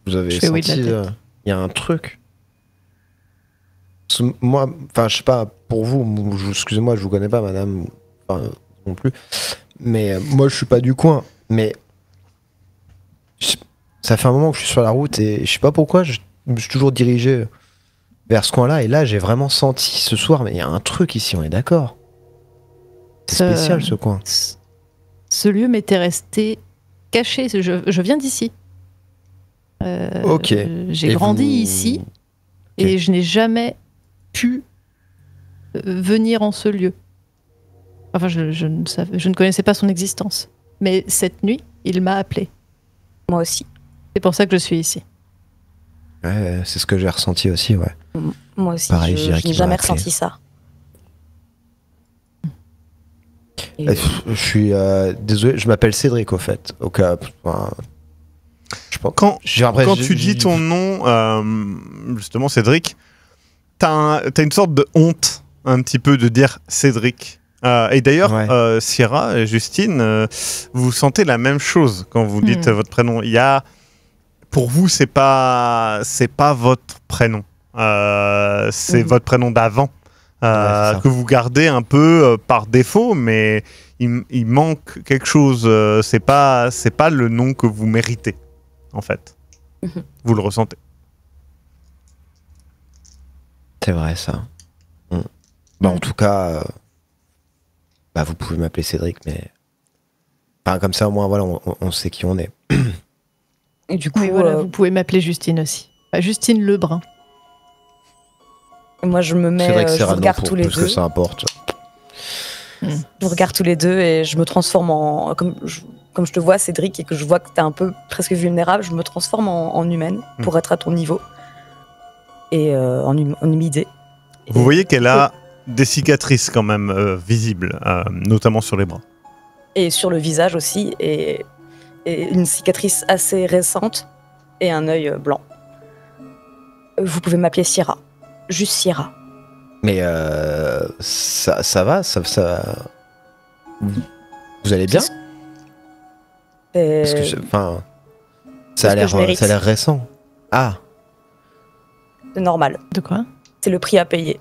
Vous avez Je fais oui de la senti, tête. il y a un truc. Parce que moi, enfin, je sais pas, pour vous, excusez-moi, je vous connais pas, madame, enfin, non plus. Mais moi, je suis pas du coin. Mais ça fait un moment que je suis sur la route et je sais pas pourquoi, je me suis toujours dirigé vers ce coin-là. Et là, j'ai vraiment senti ce soir, mais il y a un truc ici, on est d'accord. C'est spécial ce coin. Ce lieu m'était resté caché. Je viens d'ici. Ok. J'ai Et grandi vous- ici et je n'ai jamais pu venir en ce lieu. Enfin, je ne connaissais pas son existence. Mais cette nuit, il m'a appelé. Moi aussi. C'est pour ça que je suis ici. Ouais, c'est ce que j'ai ressenti aussi, ouais. Moi aussi. Pareil, je je dirais n'ai qu'il m'a jamais appelé. ressenti ça. Et Je suis désolé, je m'appelle Cédric au fait. Au cas, enfin, je pense. Quand J'ai tu dis ton nom, justement, Cédric, t'as une sorte de honte, un petit peu, de dire Cédric. Et d'ailleurs, Ouais. Sierra et Justine, vous sentez la même chose quand vous dites votre prénom. Pour vous, c'est pas votre prénom. C'est votre prénom d'avant. Ouais, c'est ça. Que vous gardez un peu par défaut, mais il manque quelque chose. C'est pas le nom que vous méritez, en fait. Mhm. Vous le ressentez. C'est vrai ça. Bah, en tout cas, bah, vous pouvez m'appeler Cédric, mais enfin, comme ça au moins voilà, on sait qui on est. Et du coup, Oui, voilà, vous pouvez m'appeler Justine aussi. Justine Lebrun. moi, je me mets, Cédric je vous Serrano regarde pour tous les plus deux. que ça importe. Je vous regarde tous les deux et je me transforme comme je te vois, Cédric, et que je vois que t'es un peu presque vulnérable, je me transforme en humaine pour être à ton niveau et en humidé. Vous voyez qu'elle a des cicatrices quand même visibles, notamment sur les bras. Et sur le visage aussi, et une cicatrice assez récente et un œil blanc. Vous pouvez m'appeler Sierra, juste Sierra. Mais ça va, vous allez bien? Parce que, enfin, Ça a ce que je mérite. l'air récent. Ah, C'est normal. De quoi? C'est le prix à payer.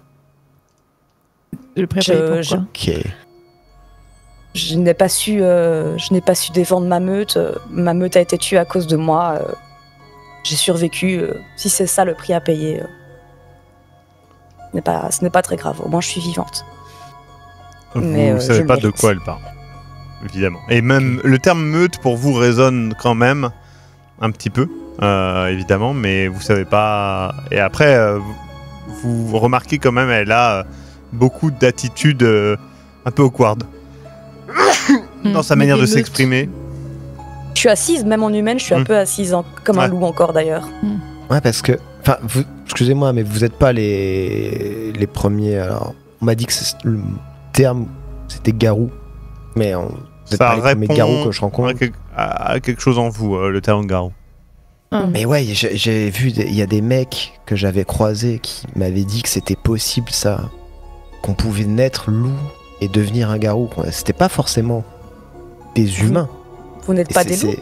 Le prix à payer pour quoi? ok. Je n'ai pas su défendre ma meute. Ma meute a été tuée à cause de moi. J'ai survécu. Si c'est ça le prix à payer, ce n'est pas très grave. Au moins, je suis vivante. Vous Mais, savez je pas le de mérite. quoi elle parle, évidemment. Et même le terme meute pour vous résonne quand même un petit peu, évidemment, mais vous savez pas. Et après, vous remarquez quand même, elle a beaucoup d'attitudes un peu awkward dans sa manière de Émeute. s'exprimer. Je suis assise, même en humaine, je suis un peu assise, comme un Ouais. loup encore d'ailleurs. Ouais, parce que. Enfin, excusez-moi, mais vous n'êtes pas les premiers. Alors, on m'a dit que le terme, c'était garou. Mais vous n'êtes Ça pas les premiers répond garous que je rencontre. à quelque chose en vous, le terme garou. Mais ouais, j'ai vu, il y a des mecs que j'avais croisés qui m'avaient dit que c'était possible, ça. Qu'on pouvait naître loup et devenir un garou. C'était pas forcément des humains. Vous n'êtes Et pas des loups?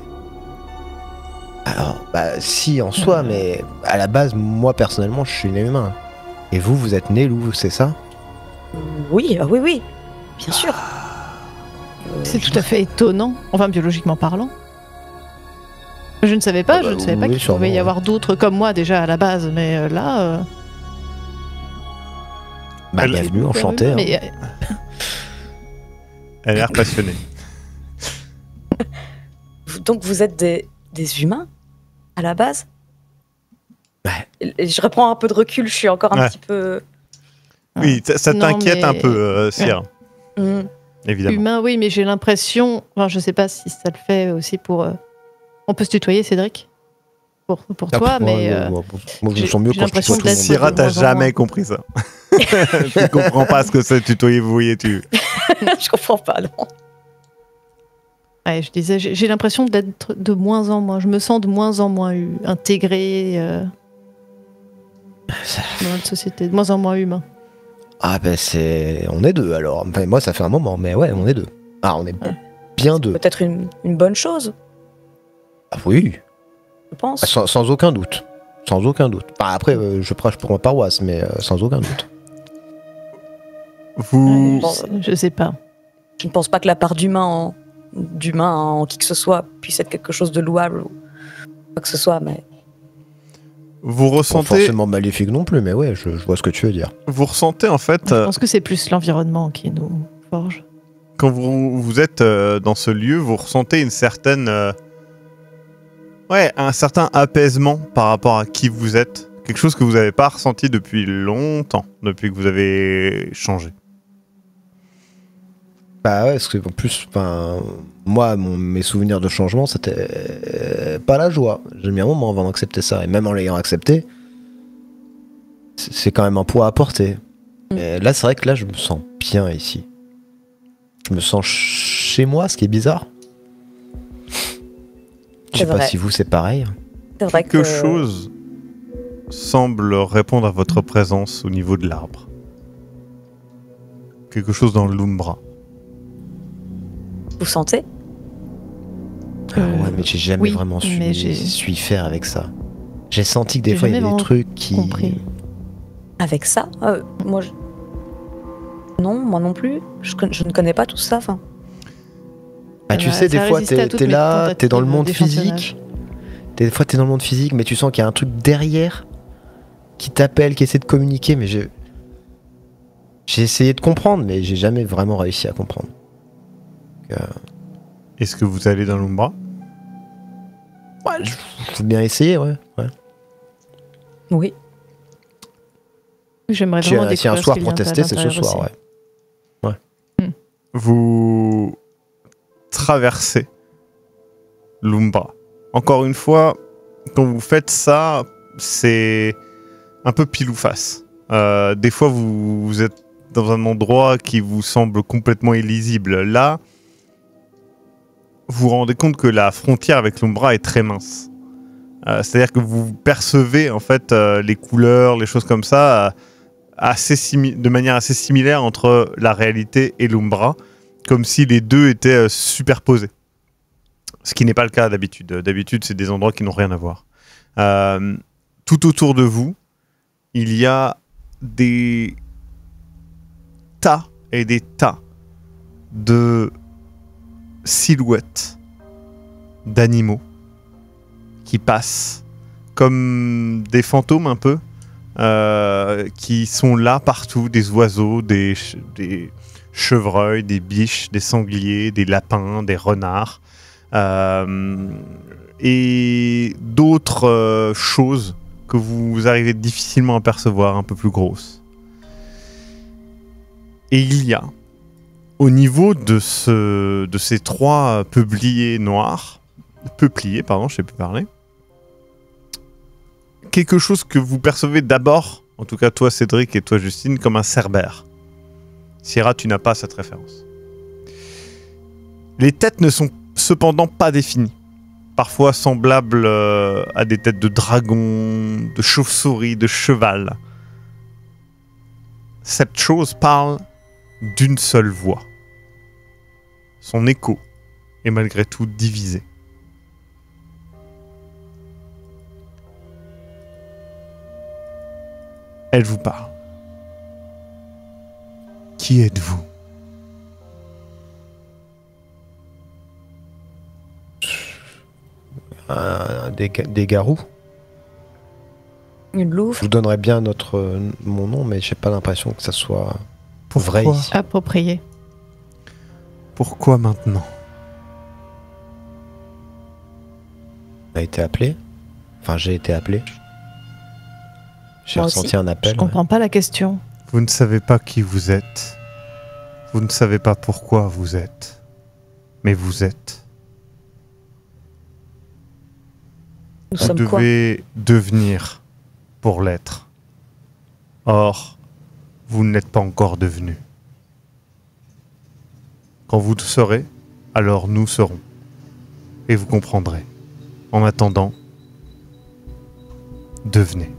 Alors, bah, si, en soi, mais à la base, moi, personnellement, je suis né humain. Et vous, vous êtes né loup, c'est ça? Oui, oui, bien sûr. C'est tout à fait étonnant, enfin biologiquement parlant. Je ne savais pas, Ah bah, je ne savais pas oui, qu'il sûrement, pouvait y ouais. avoir d'autres comme moi déjà à la base, mais là. Bah, Elle- bienvenue, enchanté. hein. Mais, Elle a l'air passionnée. Donc vous êtes des humains à la base? Ouais. Et je reprends un peu de recul, je suis encore un Ouais. petit peu. Oui, ça Non, t'inquiète mais- un peu, Sierra, Hmm. évidemment. humain, oui, mais j'ai l'impression. Enfin, je sais pas si ça le fait aussi pour. On peut se tutoyer, Cédric? Pour Ah, toi, moi, mais. moi, je me j'ai- sens mieux j'ai quand je l'impression tutoie tout le d'être- monde. Sierra, de t'as moins en jamais moins. compris ça. Tu comprends pas ce que c'est tutoyer, vous voyez, Je comprends pas, non. Ouais, je disais, j'ai l'impression d'être de moins en moins. Je me sens de moins en moins intégré dans notre société, de moins en moins humain. Ah, ben on est deux alors. Enfin, moi, ça fait un moment, mais ouais, on est deux. Ah, on est bien deux. Peut-être une bonne chose, Ah, oui, je pense. sans aucun doute. Sans aucun doute. Enfin, après, je prêche pour ma paroisse, mais sans aucun doute. Vous... Bon, Je sais pas. Je ne pense pas que la part d'humain en qui que ce soit puisse être quelque chose de louable ou quoi que ce soit, mais Vous Pas ressentez, forcément maléfique non plus, mais ouais, je vois ce que tu veux dire. vous ressentez en fait, Je pense que c'est plus l'environnement qui nous forge. quand vous êtes dans ce lieu, vous ressentez une certaine, un certain apaisement par rapport à qui vous êtes. Quelque chose que vous n'avez pas ressenti depuis longtemps, depuis que vous avez changé. Bah ouais, parce que en plus, moi, mes souvenirs de changement, c'était pas la joie. J'ai mis un moment avant d'accepter ça, et même en l'ayant accepté, c'est quand même un poids à porter. Et là, c'est vrai que là, je me sens bien ici. Je me sens chez moi, ce qui est bizarre. Je sais C'est pas vrai. si vous, c'est pareil. c'est vrai Quelque que chose semble répondre à votre présence au niveau de l'arbre. Quelque chose dans l'Umbra. vous sentez. Ah ouais, mais j'ai jamais oui, vraiment mais su faire avec ça. J'ai senti que des J'ai fois, il y jamais avait des vraiment trucs qui... compris. Avec ça, moi, non, moi non plus. Je ne connais pas tout ça. Enfin, Bah, tu Ça sais, des a fois, résisté à toutes t'es mes là, t'es dans le tentatives monde d'échantillonnage. physique. Des fois, t'es dans le monde physique, mais tu sens qu'il y a un truc derrière qui t'appelle, qui essaie de communiquer, mais j'ai essayé de comprendre, mais j'ai jamais vraiment réussi à comprendre. Est-ce que vous allez dans l'Umbra? Ouais, faut bien essayer, ouais. oui. J'aimerais Si, vraiment si un découvrir soir ce qu'il pour y a à tester, c'est ce l'intérieur soir, aussi. ouais. Vous traversez l'Umbra. Encore une fois, quand vous faites ça, c'est un peu pile ou face. Des fois, vous êtes dans un endroit qui vous semble complètement illisible. Là, vous vous rendez compte que la frontière avec l'Umbra est très mince. C'est-à-dire que vous percevez en fait les couleurs, les choses comme ça, de manière assez similaire entre la réalité et l'Umbra, comme si les deux étaient superposés. Ce qui n'est pas le cas d'habitude. D'habitude, c'est des endroits qui n'ont rien à voir. Tout autour de vous, il y a des tas et des tas de silhouettes d'animaux qui passent comme des fantômes un peu, qui sont là partout, des oiseaux, des chevreuils, des biches, des sangliers, des lapins, des renards, et d'autres choses que vous arrivez difficilement à percevoir, un peu plus grosses. Et il y a, au niveau de ces 3 peupliers noirs, je sais plus parler, quelque chose que vous percevez d'abord, en tout cas toi Cédric et toi Justine, comme un cerbère. Sierra, tu n'as pas cette référence. Les têtes ne sont cependant pas définies. Parfois semblables à des têtes de dragon, de chauve-souris, de cheval. Cette chose parle d'une seule voix. Son écho est malgré tout divisé. Elle vous parle. Qui êtes-vous ? Des garous. Une louve. Je vous donnerais bien mon nom, mais j'ai pas l'impression que ça soit vrai ici. Approprié. Pourquoi maintenant ? On a été appelé. Enfin, j'ai été appelé. J'ai Moi ressenti aussi. un appel. Je comprends pas la question. Vous ne savez pas qui vous êtes. Vous ne savez pas pourquoi vous êtes. Mais vous êtes. Nous Vous sommes quoi ? devez devenir pour l'être. Or, vous ne l'êtes pas encore devenu. Quand vous le serez, alors nous serons. Et vous comprendrez. En attendant, devenez.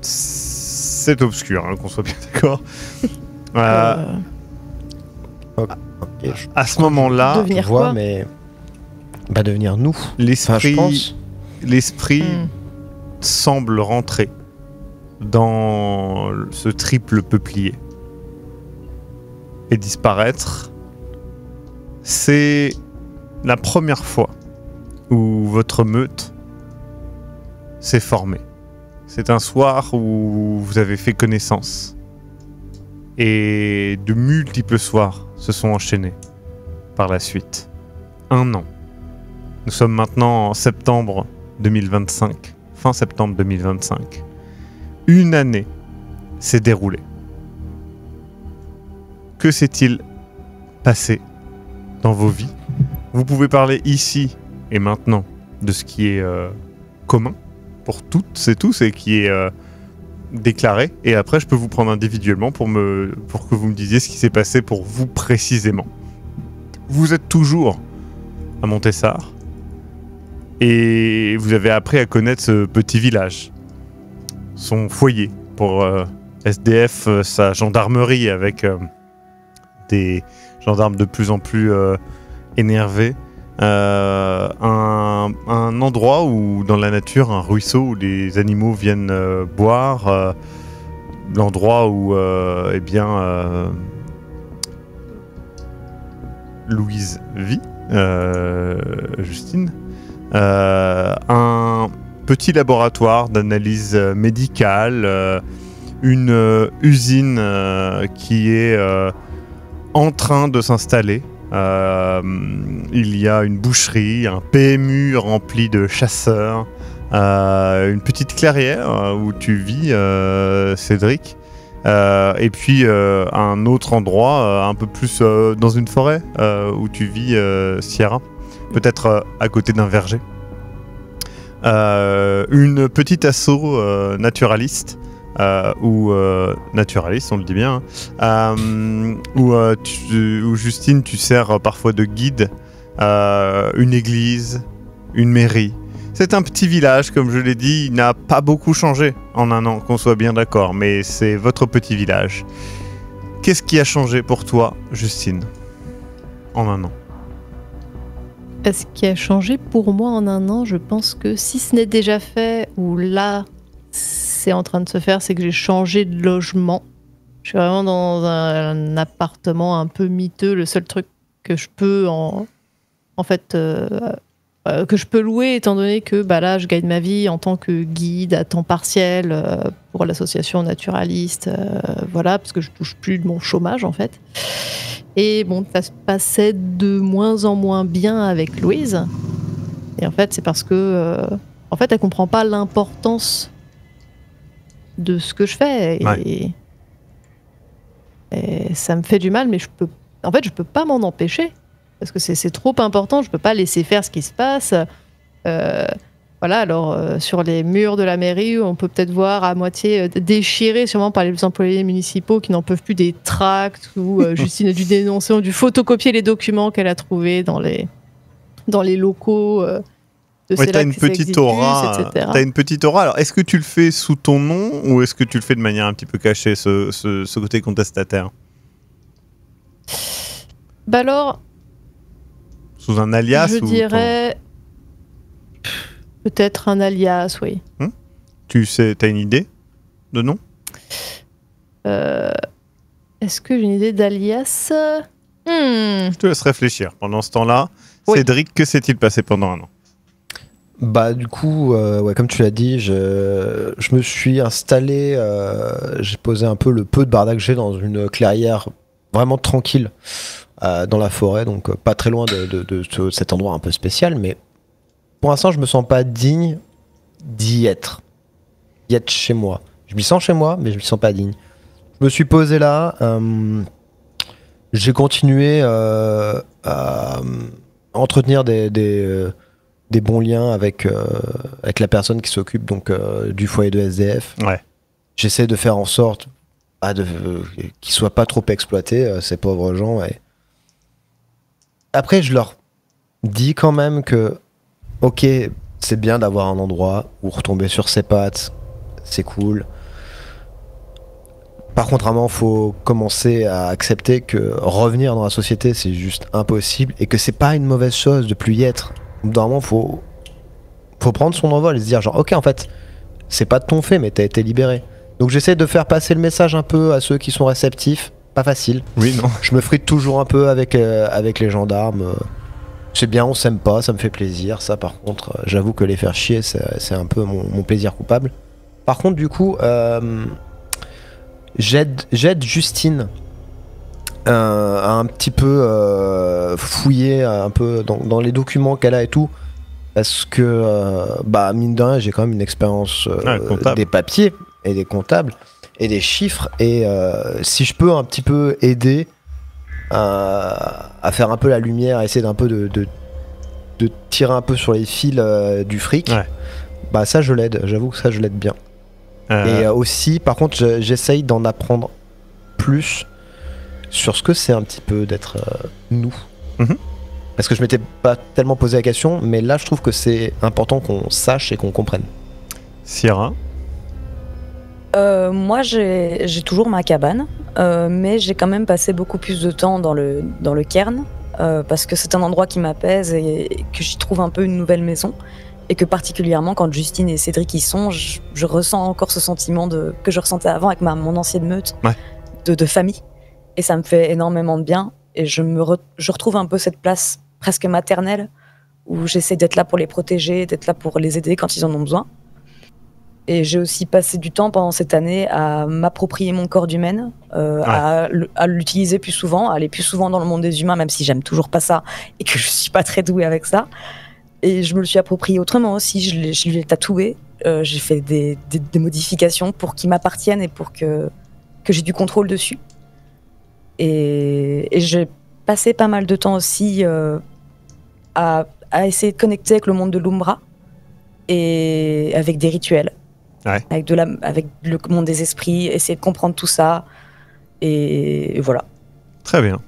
C'est obscur, hein, qu'on soit bien d'accord. Ok, À ce moment-là, je Devenir vois, quoi mais devenir nous. Enfin, je l'esprit pense. semble rentrer dans ce triple peuplier et disparaître. C'est la première fois où votre meute s'est formée. C'est un soir où vous avez fait connaissance. Et de multiples soirs se sont enchaînés par la suite. 1 an. Nous sommes maintenant en septembre 2025, fin septembre 2025. Une année s'est déroulée. Que s'est-il passé dans vos vies ? Vous pouvez parler ici et maintenant de ce qui est commun pour toutes et tous et qui est déclaré. Et après, je peux vous prendre individuellement pour que vous me disiez ce qui s'est passé pour vous précisément. Vous êtes toujours à Montessar et vous avez appris à connaître ce petit village, son foyer pour SDF, sa gendarmerie avec des gendarmes de plus en plus énervés, un endroit où dans la nature, un ruisseau où les animaux viennent boire, l'endroit où Louise vit, Justine, un petit laboratoire d'analyse médicale, une usine qui est en train de s'installer. Il y a une boucherie, un PMU rempli de chasseurs, une petite clairière où tu vis, Cédric, et puis un autre endroit un peu plus dans une forêt où tu vis, Sierra, peut-être à côté d'un verger. Une petite asso naturaliste, ou naturaliste, on le dit bien, où Justine, tu sers parfois de guide, une église, une mairie. C'est un petit village, comme je l'ai dit, il n'a pas beaucoup changé en 1 an, qu'on soit bien d'accord, mais c'est votre petit village. Qu'est-ce qui a changé pour toi, Justine ? en un an? Ce qui a changé pour moi en un an, je pense que si ce n'est déjà fait, ou là, c'est en train de se faire, c'est que j'ai changé de logement. Je suis vraiment dans un appartement un peu miteux. Le seul truc que je peux que je peux louer, étant donné que là, je gagne ma vie en tant que guide à temps partiel pour l'association naturaliste, voilà, parce que je touche plus de mon chômage en fait. Et bon, ça se passait de moins en moins bien avec Louise. Et en fait, c'est parce que en fait, elle comprend pas l'importance de ce que je fais. Et ça me fait du mal, mais je peux pas m'en empêcher. Parce que c'est trop important, je peux pas laisser faire ce qui se passe. Voilà, alors sur les murs de la mairie, on peut peut-être voir à moitié déchirés sûrement par les employés municipaux qui n'en peuvent plus des tracts où Justine a dû dénoncer, ont dû photocopier les documents qu'elle a trouvés dans les locaux de t'as une petite aura, etc. T'as une petite aura. Alors, est-ce que tu le fais sous ton nom ou est-ce que tu le fais de manière un petit peu cachée, ce côté contestataire? Alors, sous un alias je dirais peut-être un alias, oui. T'as une idée de nom? Est-ce que j'ai une idée d'alias? Je te laisse réfléchir. Pendant ce temps-là, Oui. Cédric, que s'est-il passé pendant un an? Du coup, comme tu l'as dit, je me suis installé, j'ai posé un peu le peu de barda que j'ai dans une clairière vraiment tranquille dans la forêt, donc pas très loin de cet endroit un peu spécial, mais pour l'instant, je me sens pas digne d'y être chez moi. Je m'y sens chez moi, mais je m'y sens pas digne. Je me suis posé là, j'ai continué à entretenir des bons liens avec la personne qui s'occupe donc du foyer de SDF. Ouais. J'essaie de faire en sorte qu'ils soient pas trop exploités, ces pauvres gens. Et après, je leur dis quand même que, ok, c'est bien d'avoir un endroit où retomber sur ses pattes, c'est cool. Par contre, vraiment, faut commencer à accepter que revenir dans la société, c'est juste impossible et que c'est pas une mauvaise chose de plus y être. Normalement, faut prendre son envol et se dire genre, ok, en fait, c'est pas de ton fait, mais t'as été libéré. Donc j'essaie de faire passer le message un peu à ceux qui sont réceptifs. Pas facile. Oui, non. Je me frite toujours un peu avec les gendarmes. C'est bien, on s'aime pas, ça me fait plaisir. Ça, par contre, j'avoue que les faire chier, c'est un peu mon plaisir coupable. Par contre, du coup, j'aide Justine à un petit peu fouiller un peu dans les documents qu'elle a et tout. Parce que, mine de rien, j'ai quand même une expérience des papiers et des comptables et des chiffres. Et si je peux un petit peu aider à faire un peu la lumière, à essayer d'un peu de tirer un peu sur les fils du fric, ça je l'aide. J'avoue que ça je l'aide bien. Et aussi, par contre, j'essaye d'en apprendre plus sur ce que c'est un petit peu d'être nous. Parce que je m'étais pas tellement posé la question, mais là je trouve que c'est important qu'on sache et qu'on comprenne. Sierra? Moi, j'ai toujours ma cabane, mais j'ai quand même passé beaucoup plus de temps dans le cairn, parce que c'est un endroit qui m'apaise et que j'y trouve un peu une nouvelle maison. Et que particulièrement, quand Justine et Cédric y sont, je ressens encore ce sentiment que je ressentais avant avec mon ancienne meute de famille. Et ça me fait énormément de bien. Et je retrouve un peu cette place presque maternelle où j'essaie d'être là pour les protéger, d'être là pour les aider quand ils en ont besoin. Et j'ai aussi passé du temps pendant cette année à m'approprier mon corps d'humaine, à l'utiliser plus souvent, à aller plus souvent dans le monde des humains, même si j'aime toujours pas ça et que je suis pas très douée avec ça. Et je me le suis approprié autrement aussi, je l'ai tatoué, j'ai fait des modifications pour qu'il m'appartienne et pour que j'ai du contrôle dessus. Et j'ai passé pas mal de temps aussi à essayer de connecter avec le monde de l'Umbra et avec des rituels, avec le monde des esprits, essayer de comprendre tout ça, et voilà. Très bien.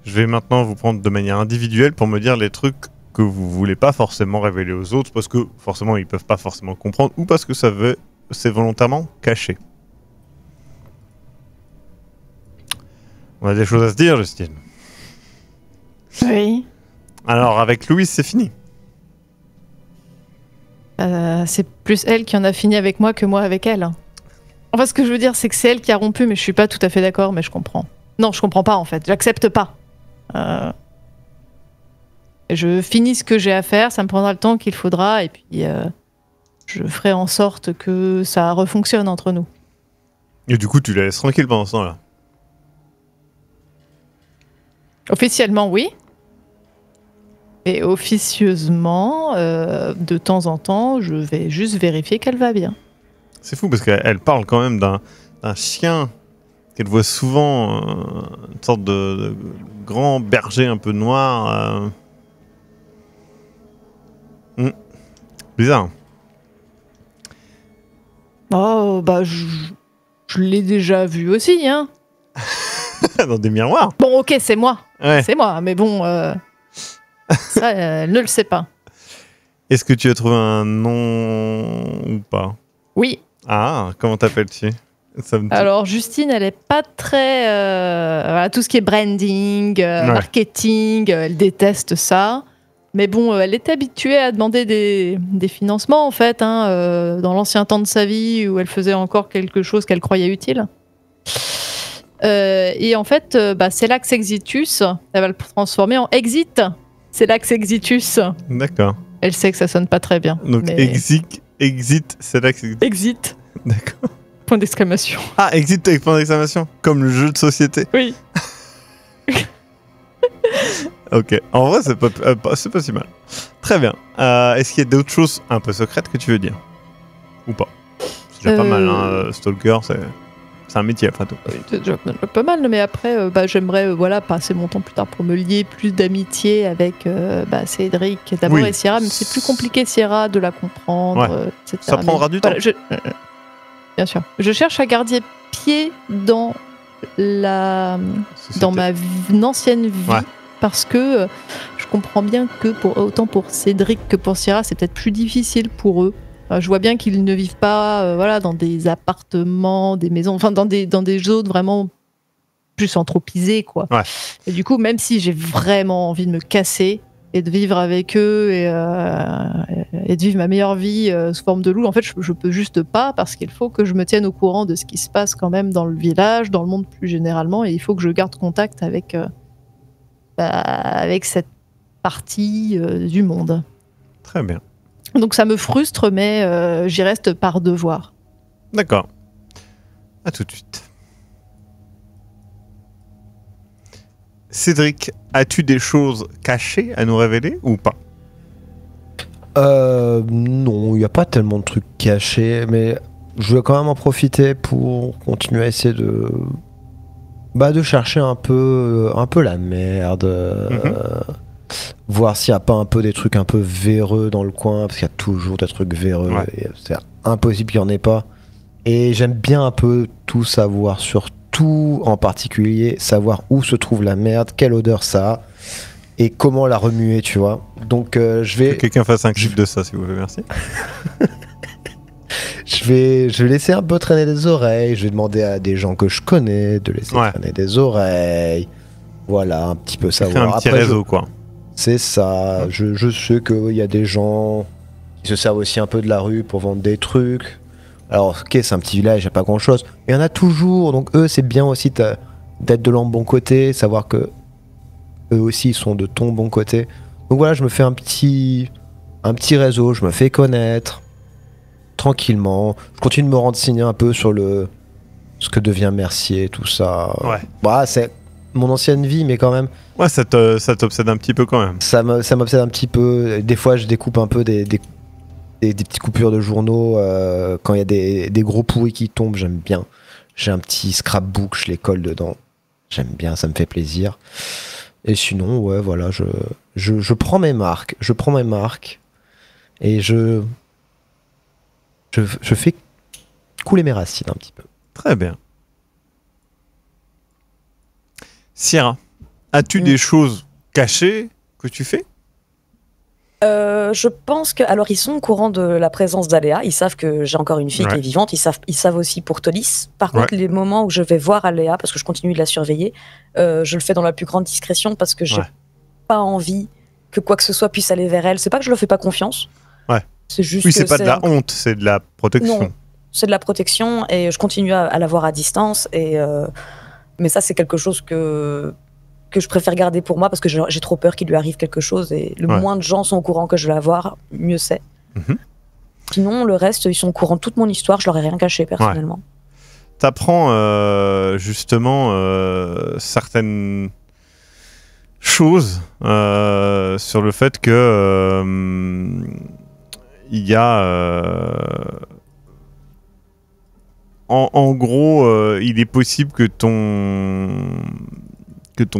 Je vais maintenant vous prendre de manière individuelle pour me dire les trucs que vous voulez pas forcément révéler aux autres parce que forcément ils peuvent pas forcément comprendre ou parce que c'est volontairement caché. On a des choses à se dire, Justine. Oui. Alors, avec Louise, c'est fini. C'est plus elle qui en a fini avec moi que moi avec elle. Enfin, ce que je veux dire, c'est que c'est elle qui a rompu, mais je suis pas tout à fait d'accord, mais je comprends. Non, je comprends pas en fait. J'accepte pas. Je finis ce que j'ai à faire, ça me prendra le temps qu'il faudra, et puis je ferai en sorte que ça refonctionne entre nous. Et du coup, tu la laisses tranquille pendant ce temps-là. Officiellement, oui. Et officieusement, de temps en temps, je vais juste vérifier qu'elle va bien. C'est fou parce qu'elle parle quand même d'un chien qu'elle voit souvent, une sorte de grand berger un peu noir. Bizarre. Oh, bah, je l'ai déjà vu aussi, hein. Dans des miroirs. Bon, ok, c'est moi. Ouais. C'est moi, mais bon, ça, elle ne le sait pas. Est-ce que tu as trouvé un nom ou pas? Oui. Ah, comment t'appelles-tu? Alors, Justine, elle est pas très... voilà, tout ce qui est branding, marketing, elle déteste ça. Mais bon, elle était habituée à demander des financements, en fait, hein, dans l'ancien temps de sa vie où elle faisait encore quelque chose qu'elle croyait utile. Et en fait, c'est l'Axe Exitus. Elle va le transformer en Exit. C'est l'Axe Exitus. D'accord. Elle sait que ça sonne pas très bien. Donc, mais... Exit, c'est là que c'est... Exit. D'accord. Point d'exclamation. Ah, Exit avec point d'exclamation. Comme le jeu de société. Oui. Ok. En vrai, c'est pas si mal. Très bien. Est-ce qu'il y a d'autres choses un peu secrètes que tu veux dire? Ou pas? C'est déjà pas mal, hein. Stalker, c'est un métier, après tout. Oui, c'est déjà pas mal, mais après, j'aimerais passer mon temps plus tard pour me lier plus d'amitié avec Cédric d'abord et Sierra, mais c'est plus compliqué, Sierra, de la comprendre, etc. Ça prendra du temps. Bien sûr. Je cherche à garder pied dans ma ancienne vie, parce que je comprends bien que autant pour Cédric que pour Sierra, c'est peut-être plus difficile pour eux. Je vois bien qu'ils ne vivent pas dans des appartements, des maisons, enfin dans des zones vraiment plus anthropisées, quoi. Ouais. Et du coup, même si j'ai vraiment envie de me casser et de vivre avec eux et de vivre ma meilleure vie sous forme de loup, en fait, je peux juste pas, parce qu'il faut que je me tienne au courant de ce qui se passe quand même dans le village, dans le monde plus généralement, et il faut que je garde contact avec cette partie du monde. Très bien. Donc ça me frustre, mais j'y reste par devoir. D'accord. À tout de suite. Cédric, as-tu des choses cachées à nous révéler ou pas? Non, il n'y a pas tellement de trucs cachés, mais je vais quand même en profiter pour continuer à essayer de chercher un peu la merde. Voir s'il n'y a pas un peu des trucs un peu véreux dans le coin, parce qu'il y a toujours des trucs véreux, et c'est impossible qu'il n'y en ait pas. Et j'aime bien un peu tout savoir, surtout en particulier savoir où se trouve la merde, quelle odeur ça a, et comment la remuer, tu vois. Donc je vais... Que quelqu'un fasse un clip de ça, s'il vous plaît, merci. Je vais laisser un peu traîner des oreilles, je vais demander à des gens que je connais de laisser traîner des oreilles. Voilà, un petit peu savoir. Un petit réseau, quoi. C'est ça. Je sais qu'il y a des gens qui se servent aussi un peu de la rue pour vendre des trucs. Alors, ok, c'est un petit village, il n'y a pas grand-chose. Mais il y en a toujours. Donc, eux, c'est bien aussi d'être de leur bon côté, savoir que eux aussi, ils sont de ton bon côté. Donc voilà, je me fais un petit réseau, je me fais connaître tranquillement. Je continue de me renseigner un peu sur ce que devient Mercier, tout ça. Ouais. Bah, c'est mon ancienne vie, mais quand même. Ouais, ça t'obsède un petit peu quand même. Ça m'obsède un petit peu. Des fois, je découpe un peu des petites coupures de journaux. Quand il y a des gros pourris qui tombent, j'aime bien. J'ai un petit scrapbook, je les colle dedans. J'aime bien, ça me fait plaisir. Et sinon, ouais, voilà, je prends mes marques. Je prends mes marques. Et je fais couler mes racines un petit peu. Très bien. Sierra, as-tu des choses cachées que tu fais? Je pense que... Alors, ils sont au courant de la présence d'Aléa. Ils savent que j'ai encore une fille qui est vivante. Ils savent aussi pour Tolis. Par contre, les moments où je vais voir Aléa, parce que je continue de la surveiller, je le fais dans la plus grande discrétion, parce que j'ai pas envie que quoi que ce soit puisse aller vers elle. C'est pas que je leur fais pas confiance. Ouais. C'est juste Oui, que c'est pas de la honte, c'est de la protection. Non, c'est de la protection et je continue à la voir à distance. Mais ça, c'est quelque chose que je préfère garder pour moi parce que j'ai trop peur qu'il lui arrive quelque chose. Et le Ouais. moins de gens sont au courant que je vais la voir, mieux c'est. Mhm. Sinon, le reste, ils sont au courant de toute mon histoire. Je leur ai rien caché personnellement. T'apprends justement certaines choses sur le fait que il y a en gros il est possible que ton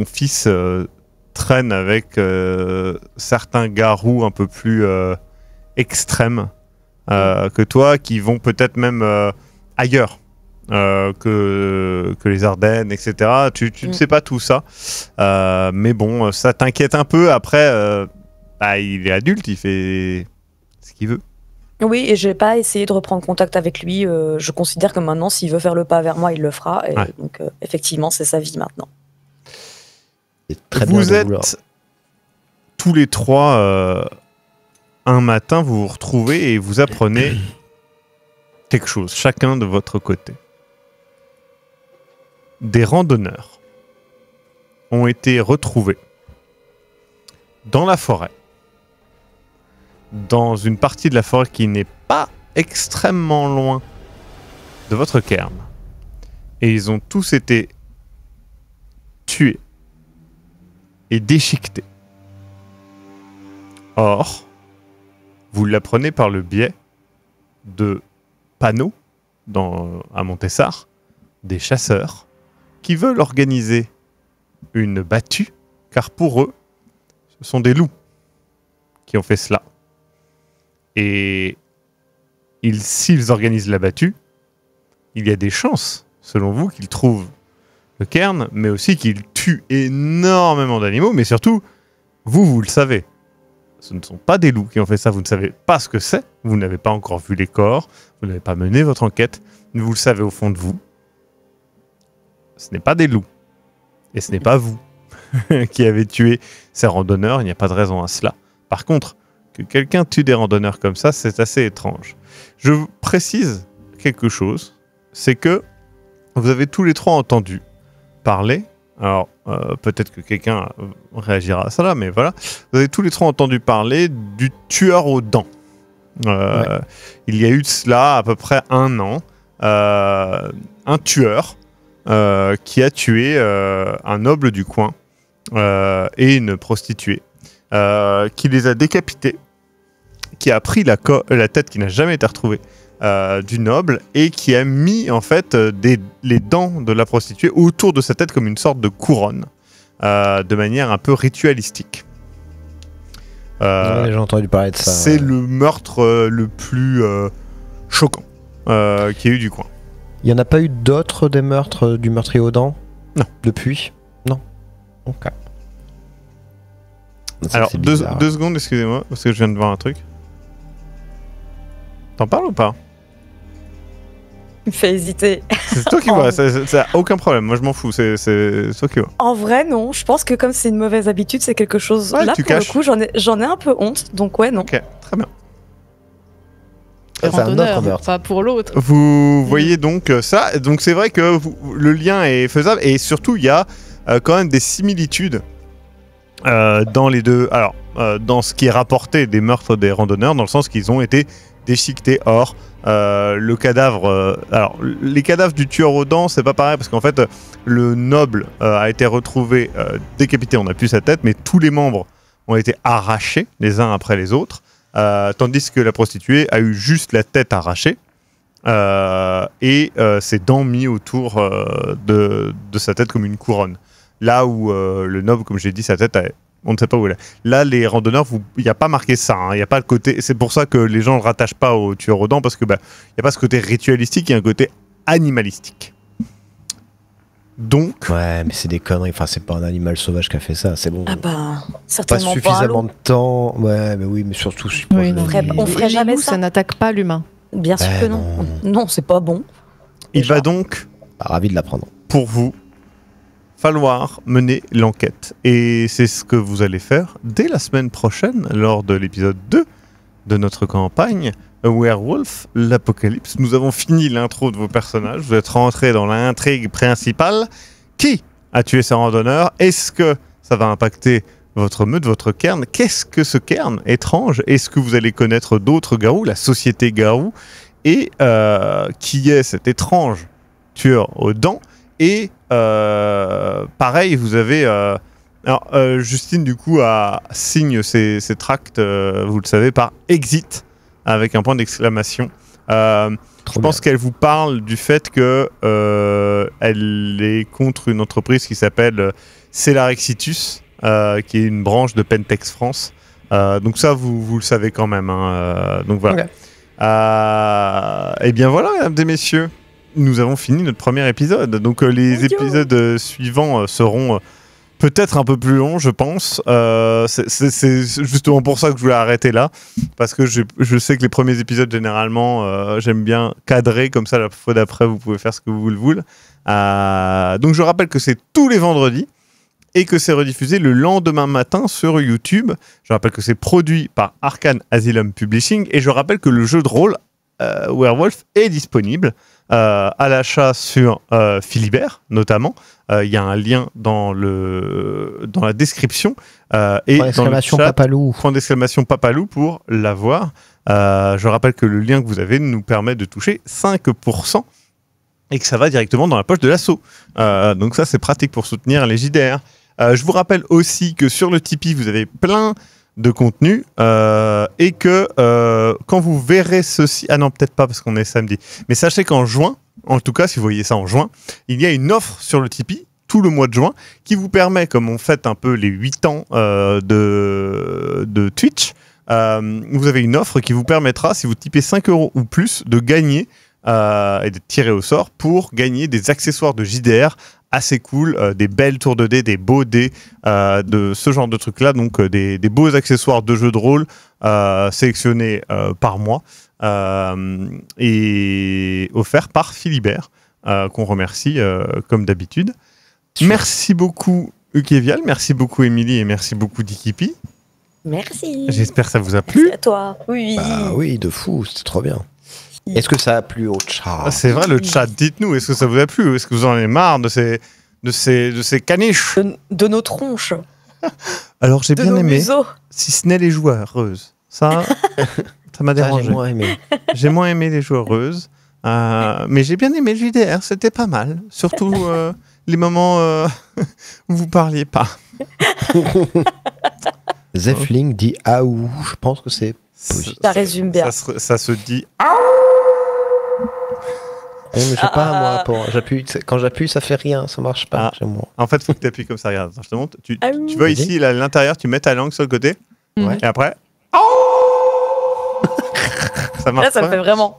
fils traîne avec certains garous un peu plus extrêmes que toi, qui vont peut-être même ailleurs que les Ardennes, etc. Tu ne sais pas tout ça, mais bon, ça t'inquiète un peu. Après, il est adulte, il fait ce qu'il veut. Oui, et je vais pas essayer de reprendre contact avec lui. Je considère que maintenant, s'il veut faire le pas vers moi, il le fera. Et Ouais. donc, effectivement, c'est sa vie maintenant. C'est très bien Vous de vouloir. êtes tous les trois un matin, vous vous retrouvez et vous apprenez quelque chose, chacun de votre côté. Des randonneurs ont été retrouvés dans la forêt, dans une partie de la forêt qui n'est pas extrêmement loin de votre cairn. Et ils ont tous été tués et déchiquetés. Or, vous l'apprenez par le biais de panneaux à Montessart, des chasseurs qui veulent organiser une battue, car pour eux, ce sont des loups qui ont fait cela. Et s'ils organisent la battue, il y a des chances, selon vous, qu'ils trouvent le cairn, mais aussi qu'ils tuent énormément d'animaux, mais surtout, vous le savez. Ce ne sont pas des loups qui ont fait ça, vous ne savez pas ce que c'est, vous n'avez pas encore vu les corps, vous n'avez pas mené votre enquête, mais vous le savez au fond de vous. Ce n'est pas des loups. Et ce n'est pas vous qui avez tué ces randonneurs, il n'y a pas de raison à cela. Par contre, que quelqu'un tue des randonneurs comme ça, c'est assez étrange. Je vous précise quelque chose, c'est que vous avez tous les trois entendu parler, alors peut-être que quelqu'un réagira à ça là, mais voilà, vous avez tous les trois entendu parler du tueur aux dents. Ouais. Il y a eu de cela à peu près 1 an, un tueur qui a tué un noble du coin et une prostituée, qui les a décapités, qui a pris la tête qui n'a jamais été retrouvée du noble et qui a mis en fait les dents de la prostituée autour de sa tête comme une sorte de couronne, de manière un peu ritualistique. J'ai entendu parler de ça. C'est le meurtre le plus choquant qu'il y a eu du coin. Il n'y en a pas eu d'autres des meurtres du meurtrier aux dents Non. Depuis Non. Ok. Ça, Alors, c'est 2 bizarre. secondes, excusez-moi, parce que je viens de voir un truc. T'en parles ou pas? Il me fait hésiter. C'est toi qui vois, ça a aucun problème, moi je m'en fous, c'est toi qui vois. En vrai, non. Je pense que comme c'est une mauvaise habitude, c'est quelque chose. Ouais, Là, tu pour caches. le coup, j'en ai un peu honte. Donc, ouais, non. Ok, très bien. Les C'est un randonneurs, autre meurtre. pas pour l'autre. Vous voyez donc ça, donc c'est vrai que le lien est faisable, et surtout il y a quand même des similitudes dans les deux. Alors, dans ce qui est rapporté des meurtres des randonneurs, dans le sens qu'ils ont été déchiquetés. Or, le cadavre. Alors, les cadavres du tueur aux dents, c'est pas pareil, parce qu'en fait, le noble a été retrouvé décapité, on n'a plus sa tête, mais tous les membres ont été arrachés les uns après les autres. Tandis que la prostituée a eu juste la tête arrachée et ses dents mis autour de sa tête comme une couronne. Là où le noble, comme j'ai dit, sa tête, on ne sait pas où elle est. Là, les randonneurs, il n'y a pas marqué ça. Il n'y a pas le côté. C'est pour ça que les gens ne le rattachent pas au tueur aux dents, parce que il n'y a pas ce côté ritualistique, il y a un côté animalistique. Donc, Ouais, mais c'est des conneries. Enfin, c'est pas un animal sauvage qui a fait ça. C'est bon. Ah bah, Pas certainement pas. suffisamment de temps. Ouais, mais oui, mais surtout. je pense Oui, que non. ferait- on Les- ferait les jamais loups, ça. ça n'attaque pas l'humain. Bien sûr Ouais, que non. Non, c'est pas bon. il Déjà. va donc, ravi de l'apprendre. pour vous, falloir mener l'enquête. Et c'est ce que vous allez faire dès la semaine prochaine, lors de l'épisode 2 de notre campagne Werewolf, l'Apocalypse. Nous avons fini l'intro de vos personnages, vous êtes rentrés dans l'intrigue principale. Qui a tué ce randonneur? Est-ce que ça va impacter votre meute, votre cairn? Qu'est-ce que ce cairn étrange? Est-ce que vous allez connaître d'autres garous, la société garou? Et qui est cet étrange tueur aux dents? Et pareil, vous avez... alors, Justine, du coup, signe ses tracts, vous le savez, par exit, avec un point d'exclamation. Je pense qu'elle vous parle du fait que elle est contre une entreprise qui s'appelle Cellarixitus, qui est une branche de Pentex France. Donc ça, vous le savez quand même. Hein, donc voilà. Et bien voilà, mesdames et messieurs, nous avons fini notre premier épisode. Donc les épisodes suivants seront peut-être un peu plus longs, je pense. C'est justement pour ça que je voulais arrêter là, parce que je sais que les premiers épisodes, généralement, j'aime bien cadrer, comme ça la fois d'après, vous pouvez faire ce que vous le voulez. Donc je rappelle que c'est tous les vendredis et que c'est rediffusé le lendemain matin sur YouTube. Je rappelle que c'est produit par Arcane Asylum Publishing, et je rappelle que le jeu de rôle Werewolf est disponible à l'achat sur Philibert notamment. Il y a un lien dans la description et dans le chat, Papalou. point d'exclamation Papalou pour l'avoir. Je rappelle que le lien que vous avez nous permet de toucher 5% et que ça va directement dans la poche de l'assaut. Donc ça, c'est pratique pour soutenir les JDR. Je vous rappelle aussi que sur le Tipeee, vous avez plein de contenu et que quand vous verrez ceci... Ah non, peut-être pas parce qu'on est samedi. Mais sachez qu'en juin, en tout cas, si vous voyez ça en juin, il y a une offre sur le Tipeee tout le mois de juin qui vous permet, comme on fête un peu les 8 ans de Twitch, vous avez une offre qui vous permettra, si vous typez 5 € ou plus, de gagner et d'être tiré au sort pour gagner des accessoires de JDR assez cool, des belles tours de dés, des beaux dés, de ce genre de trucs là, donc des beaux accessoires de jeux de rôle sélectionnés par mois et offerts par Philibert, qu'on remercie comme d'habitude. Merci beaucoup Ukevial, merci beaucoup Émilie et merci beaucoup Dikipi. Merci. J'espère que ça vous a plu. Merci à toi. Oui. Bah oui, de fou, c'était trop bien. Est-ce que ça a plu au chat? C'est vrai, le chat, dites-nous, est-ce que ça vous a plu? Est-ce que vous en avez marre de ces caniches? De nos tronches. Alors j'ai De bien nos aimé, museaux. si ce n'est les joueuses. Ça m'a Ça, dérangé. j'ai moins aimé. J'ai moins aimé les joueuses, mais j'ai bien aimé le JDR, c'était pas mal. Surtout les moments où vous parliez pas. Zefling dit aou. Je pense que c'est positif. Ça résume bien. Ça se dit... Mais je sais pas, moi, quand j'appuie, ça fait rien, ça marche pas chez moi. En fait, il faut que tu appuies comme ça, regarde. Attends, je te montre. Tu Aou. vois ici, là, à l'intérieur, tu mets ta langue sur le côté, Ouais. et après... Ça marche Là, ça pas. me fait vraiment.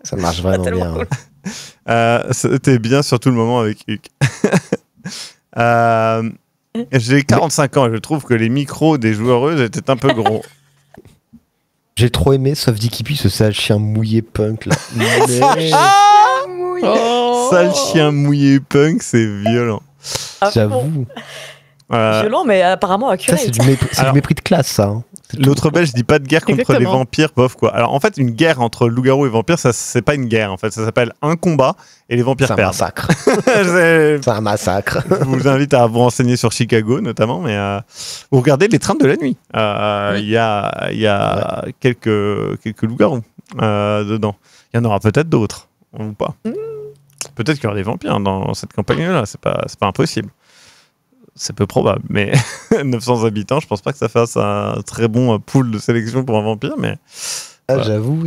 Ça marche vraiment tellement bien. cool. C'était bien, surtout le moment avec Hugues. J'ai 45 ans et je trouve que les micros des joueuses étaient un peu gros. J'ai trop aimé, sauf Dikipi, ce sale chien mouillé punk là. Mais- Sale chien mouillé punk, c'est violent. J'avoue. Violent, mais apparemment Ça, accurate. c'est du mépris de classe, ça. Hein. L'autre belge dit pas de guerre contre les Exactement. vampires, bof quoi. Alors en fait, une guerre entre loup-garou et vampires, ça c'est pas une guerre en fait, ça s'appelle un combat et les vampires C'est un perdent. massacre. C'est- C'est un massacre. Je vous invite à vous renseigner sur Chicago notamment, mais vous regardez les trains de la nuit. Il y a quelques loups-garous dedans. Il y en aura peut-être d'autres, ou pas. Peut-être qu'il y aura des vampires dans cette campagne-là, c'est pas impossible. C'est peu probable, mais 900 habitants, je pense pas que ça fasse un très bon pool de sélection pour un vampire, mais Ah, j'avoue.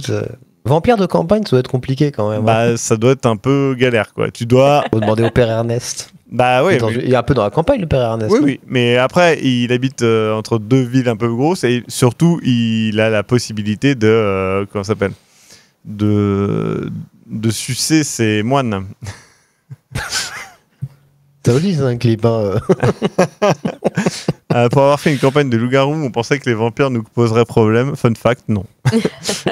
Vampire de campagne, ça doit être compliqué quand même. Hein. bah, ça doit être un peu galère, quoi. Tu dois... Faut demander au père Ernest. Bah oui, Il est un peu dans la campagne, le père Ernest. oui, non oui, mais après, il habite entre deux villes un peu grosses et surtout, il a la possibilité de... comment ça s'appelle? De sucer ses moines. T'as aussi un clip, hein. Pour avoir fait une campagne de loup-garou, on pensait que les vampires nous poseraient problème. Fun fact, non.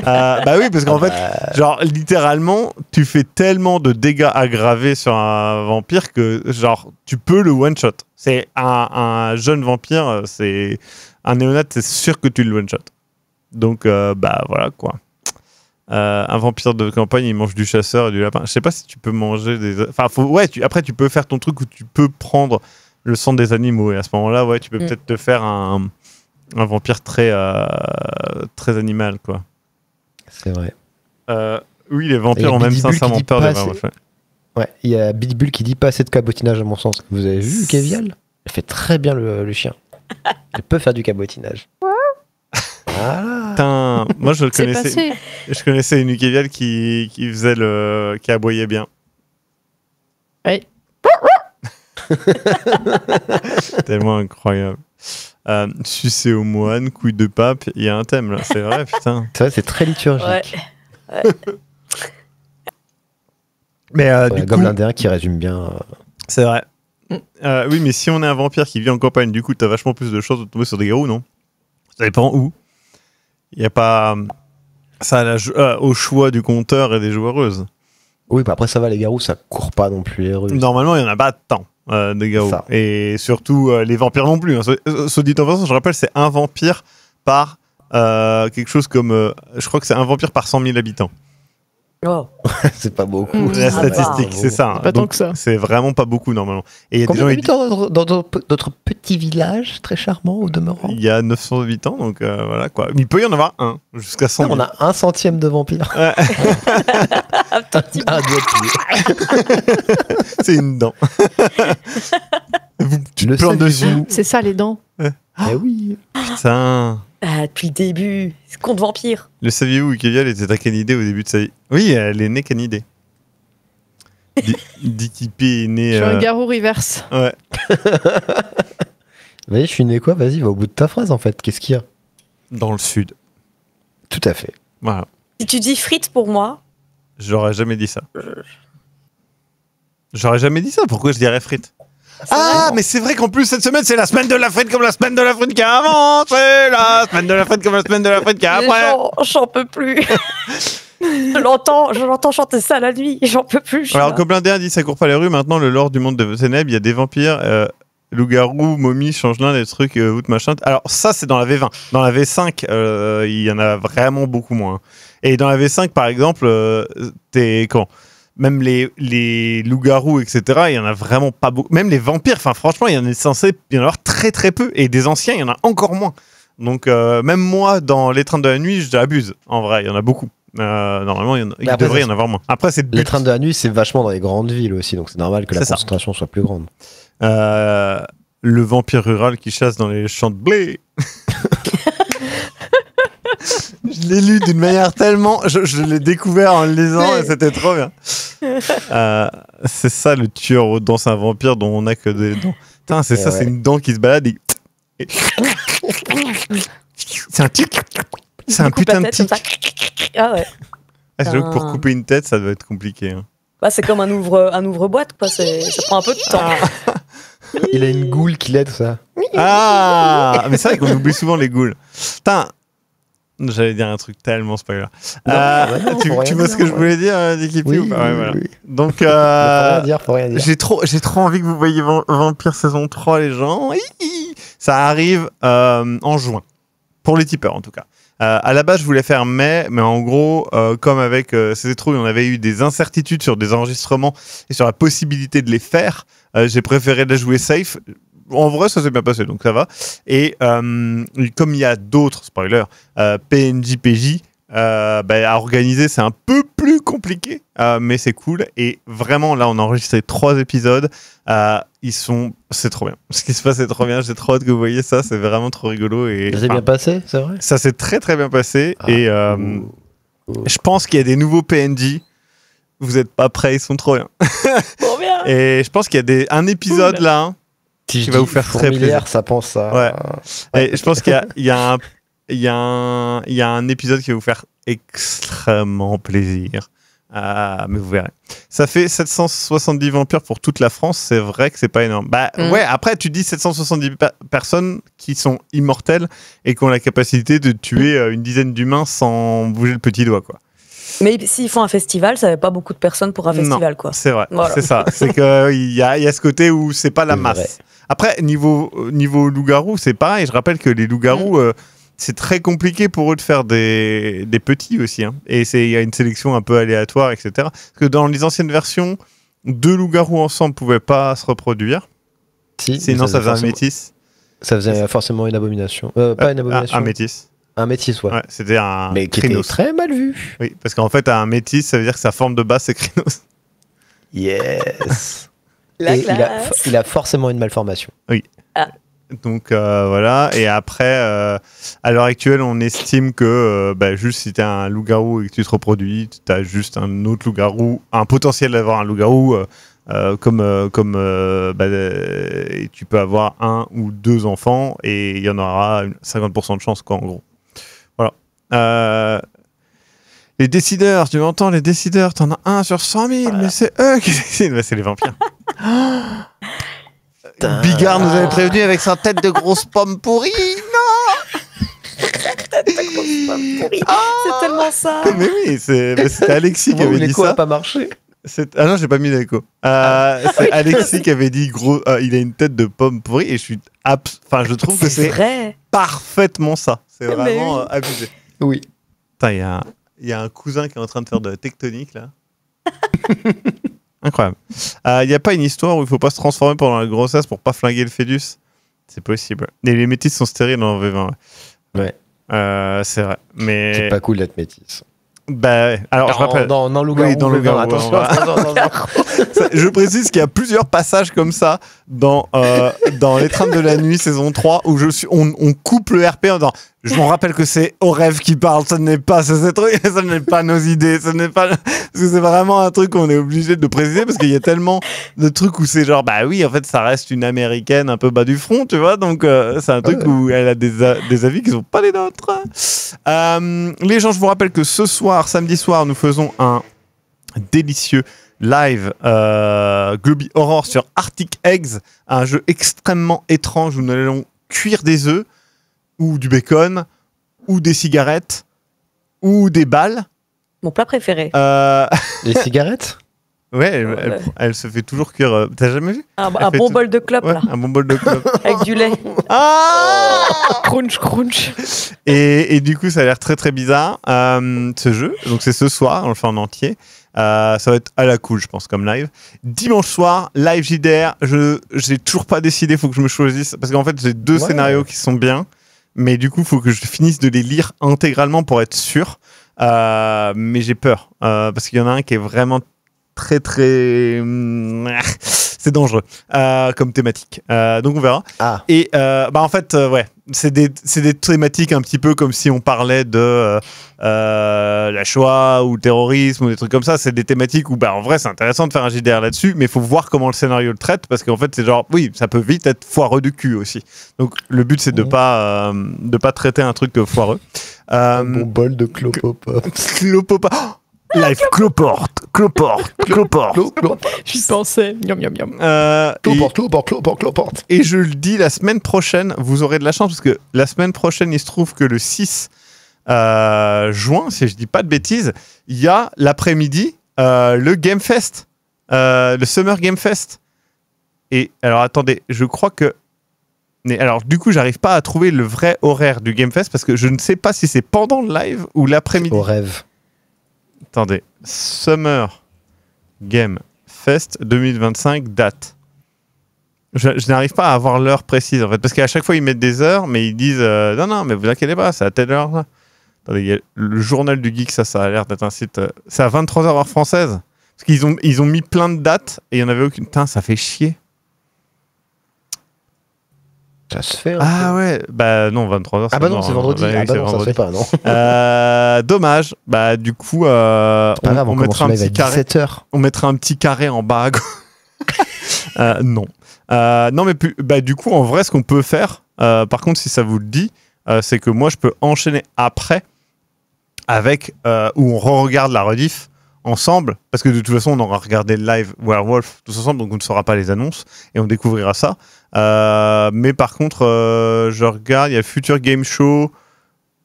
Bah oui, parce qu'en fait, genre, littéralement, tu fais tellement de dégâts aggravés sur un vampire que, genre, tu peux le one-shot. C'est un jeune vampire, c'est un néonat, c'est sûr que tu le one-shot. Donc, bah voilà, quoi. Un vampire de campagne, il mange du chasseur et du lapin. Je sais pas si tu peux manger des... Enfin, après, tu peux faire ton truc où tu peux prendre le sang des animaux. Et à ce moment-là, ouais, tu peux peut-être te faire un vampire très animal, quoi. C'est vrai. Oui, les vampires ont même sincèrement peur des vampires. Ouais, il y a Bidibul qui dit pas assez de cabotinage à mon sens. Vous avez vu Kevial? Elle fait très bien le chien. Elle peut faire du cabotinage. Voilà. Putain, moi je connaissais une Ukevial qui faisait qui aboyait bien. Ouais. Tellement incroyable. Sucer au moine, couille de pape, il y a un thème là, c'est vrai, putain. C'est vrai, c'est très liturgique. Ouais. Mais du Gobelin coup, d'Ain qui résume bien. c'est vrai. Oui, mais si on est un vampire qui vit en campagne, du coup, t'as vachement plus de chances de tomber sur des garous, non? Ça dépend où. Il n'y a pas ça au choix du compteur et des joueuses. Oui, bah après ça va, les garous, ça court pas non plus les rues. Normalement, il n'y en a pas tant de garous. Ça. Et surtout, les vampires non plus. Hein. Soit dit en passant, je rappelle, c'est un vampire par quelque chose comme... je crois que c'est un vampire par 100 000 habitants. Oh. C'est pas beaucoup. La Ah, statistique, bah. c'est ça. Pas tant Donc, que ça. c'est vraiment pas beaucoup, normalement. Et il y a des Combien gens... d'habitants dans notre petit village, très charmant au demeurant? Il y a 900 habitants, donc voilà quoi. Il peut y en avoir un, jusqu'à 100 000. On a 1/100 de vampire. Ouais. Un doigt de pied. C'est une dent. Tu Le te plantes dessus. saviez-vous? C'est ça les dents. Eh oui. Putain. Depuis le début, c'est compte vampire. Le saviez-vous, Ukevial était à Canidé au début de sa vie? Oui, elle est née Canidé. Dikipé est né... Je suis un garou reverse. Ouais. Vas-y, je suis né quoi? Vas-y, va au bout de ta phrase en fait. Qu'est-ce qu'il y a? Dans le sud. Tout à fait. Voilà. Si tu dis frites pour moi, J'aurais jamais dit ça. J'aurais jamais dit ça. Pourquoi je dirais frites? Ah, mais c'est vrai qu'en plus, cette semaine, c'est la semaine de la frite comme la semaine de la frite qui a avant. C'est la semaine de la frite comme la semaine de la frite qui a après. j'en peux plus. Je l'entends chanter ça la nuit, j'en peux plus. Alors, Gobelin d'Air dit ça court pas les rues. Maintenant, le lore du monde de ténèbres, il y a des vampires, loups-garous, momies, changelins, des trucs, out machin. Alors, ça, c'est dans la V20. Dans la V5, il y en a vraiment beaucoup moins. Et dans la V5, par exemple, même les loups-garous, etc., il y en a vraiment pas beaucoup. Même les vampires, enfin, franchement, il y en est censé y en avoir très très peu. Et des anciens, il y en a encore moins. Donc, même moi, dans les trains de la nuit, j'abuse. En vrai, il y en a beaucoup. Normalement, il devrait y en avoir moins. Après, c'est Les trains de la nuit, c'est vachement dans les grandes villes aussi, donc c'est normal que la concentration soit plus grande. Le vampire rural qui chasse dans les champs de blé. Je l'ai lu d'une manière tellement... Je l'ai découvert en le lisant et c'était trop bien. C'est ça le tueur aux dents, c'est un vampire dont on n'a que des dents. Putain, c'est ça, ouais. C'est une dent qui se balade et... C'est un tic. C'est un putain de tic. Ah ouais. J'avoue que pour couper une tête, ça doit être compliqué. Hein. Bah, c'est comme un ouvre-boîte, quoi. Ça prend un peu de temps. Il a une goule qui l'aide, ça. Ah, mais c'est vrai qu'on oublie souvent les goules. Putain, j'allais dire un truc tellement spoiler. Tu vois ce que je voulais dire, Dikipé? Oui, ouais, voilà. Oui. Donc, faut rien dire. J'ai trop envie que vous voyiez Vampire saison 3, les gens. Ça arrive en juin. Pour les tipeurs, en tout cas. À la base, je voulais faire mai, mais en gros, comme avec ces trouilles, on avait eu des incertitudes sur des enregistrements et sur la possibilité de les faire. J'ai préféré les jouer safe. En vrai, ça s'est bien passé, donc ça va. Et comme il y a d'autres, spoilers, PNJ, PJ, à organiser, c'est un peu plus compliqué, mais c'est cool. Et vraiment, là, on a enregistré 3 épisodes. C'est trop bien. Ce qui se passe, c'est trop bien. J'ai trop hâte que vous voyez ça. C'est vraiment trop rigolo. Et, ça s'est bien passé, c'est vrai? Ça s'est très, très bien passé. Et je pense qu'il y a des nouveaux PNJ. Vous n'êtes pas prêts, ils sont trop bien. Trop bien. Et je pense qu'il y a un épisode là, hein, qui va vous faire très plaisir. Ça pense à... Ouais. Et je pense qu'il y a un épisode qui va vous faire extrêmement plaisir. Mais vous verrez. Ça fait 770 vampires pour toute la France. C'est vrai que c'est pas énorme. Ouais, après, tu dis 770 personnes qui sont immortelles et qui ont la capacité de tuer une dizaine d'humains sans bouger le petit doigt, quoi. Mais s'ils font un festival, ça n'avait pas beaucoup de personnes pour un festival, quoi. C'est vrai, Voilà. c'est ça. C'est qu'il y a ce côté où c'est pas la masse. Vrai. Après, niveau loup-garou, c'est pareil. Je rappelle que les loups-garous, c'est très compliqué pour eux de faire des petits aussi. Hein. Et il y a une sélection un peu aléatoire, etc. Parce que dans les anciennes versions, 2 loups-garous ensemble ne pouvaient pas se reproduire. Sinon, ça faisait un métis. Ça faisait forcément une abomination. Pas une abomination. Un métis. Un métis, ouais. Ouais, c'était un Mais qui était Crinos. très mal vu. Oui, parce qu'en fait, un métis, ça veut dire que sa forme de base, c'est Crinos. Yes. La Et classe. il a forcément une malformation. Donc voilà, et après, à l'heure actuelle, on estime que juste si tu as un loup-garou et que tu te reproduis, tu as juste un autre loup-garou, un potentiel d'avoir un loup-garou, et tu peux avoir 1 ou 2 enfants, et il y en aura 50% de chance, quoi, en gros. Voilà. Les décideurs, tu m'entends, les décideurs, t'en as 1 sur 100 000, mais c'est eux qui décident. C'est les vampires. Bigard nous avait prévenu avec sa tête de grosse pomme pourrie. C'est tellement ça. Mais oui, c'était Alexis qui avait dit L'écho ça. n'a pas marché. Ah non, j'ai pas mis l'écho. C'est Alexis qui avait dit il a une tête de pomme pourrie et je trouve que c'est vrai. parfaitement ça. C'est Mais vraiment oui. abusé. Oui. Putain, il y a un cousin qui est en train de faire de la tectonique là. Incroyable. Il n'y a pas une histoire où il faut pas se transformer pendant la grossesse pour pas flinguer le fœtus? C'est possible. Et les métis sont stériles dans V20. Ouais. C'est vrai. Mais C'est pas cool d'être métis. Alors je rappelle. Dans Loup-garou. Oui, dans Loup-garou, Attention, on va- attention. Je précise qu'il y a plusieurs passages comme ça dans L'étreinte de la nuit saison 3 où on coupe le RP en disant je m'en rappelle que c'est au rêve qui parle, ce n'est pas ce truc, ce n'est pas nos idées, ce n'est pas parce que c'est vraiment un truc qu'on est obligé de préciser parce qu'il y a tellement de trucs où c'est genre bah oui en fait ça reste une américaine un peu bas du front tu vois donc c'est un truc où elle a des avis qui sont pas les nôtres. Les gens, je vous rappelle que ce soir, samedi soir, nous faisons un délicieux live Globy Horror sur Arctic Eggs, un jeu extrêmement étrange où nous allons cuire des œufs ou du bacon ou des cigarettes ou des balles. Mon plat préféré. Les cigarettes? Ouais, elle se fait toujours cuire. T'as jamais vu? Un fait bon tout- bol de clope, Ouais, là. un bon bol de clope. Avec du lait. Ah Crunch, crunch. Et du coup, ça a l'air très très bizarre ce jeu. Donc c'est ce soir, on le fait en entier. Ça va être à la cool, je pense, comme live. Dimanche soir, live JDR. J'ai toujours pas décidé, faut que je me choisisse parce qu'en fait j'ai 2 scénarios qui sont bien, mais du coup, faut que je finisse de les lire intégralement pour être sûr. Mais j'ai peur parce qu'il y en a un qui est vraiment très très c'est dangereux comme thématique. Donc on verra. Ah. Et en fait, ouais, c'est des thématiques un petit peu comme si on parlait de la Shoah ou le terrorisme ou des trucs comme ça. C'est des thématiques où, en vrai, c'est intéressant de faire un JDR là-dessus, mais il faut voir comment le scénario le traite parce qu'en fait, c'est genre, oui, ça peut vite être foireux du cul aussi. Donc le but, c'est de pas traiter un truc foireux. Un bon bol de clopopop. Clopopa. Live cloporte. J'y pensais. Yum, yum, yum. Cloporte. Et je le dis, la semaine prochaine, vous aurez de la chance parce que la semaine prochaine, il se trouve que le 6 juin, si je dis pas de bêtises, il y a l'après-midi le Game Fest, le Summer Game Fest. Et alors attendez, je crois que... Mais alors du coup, j'arrive pas à trouver le vrai horaire du Game Fest parce que je ne sais pas si c'est pendant le live ou l'après-midi. Au rêve. Attendez, Summer Game Fest 2025, date. Je n'arrive pas à avoir l'heure précise en fait, parce qu'à chaque fois ils mettent des heures, mais ils disent non, mais vous inquiétez pas, c'est à telle heure là. Attendez, il y a le journal du geek, ça a l'air d'être un site. C'est à 23h heure française. Parce qu'ils ont mis plein de dates et il n'y en avait aucune. Putain, ça fait chier. Ça se fait. Ah ouais, non, 23h. Ah bah non, c'est vendredi. Ah bah non, ça se fait pas, non. Dommage. Du coup, Pas grave, on mettra un commence le petit live à carré. 17h. On mettra un petit carré en bas à gauche. Non. Non, mais du coup, en vrai, ce qu'on peut faire, par contre, si ça vous le dit, c'est que moi, je peux enchaîner après avec où on re-regarde la rediff ensemble, parce que de toute façon on aura regardé le live Werewolf tous ensemble, donc on ne saura pas les annonces et on découvrira ça. Mais par contre, je regarde, il y a le Future Game Show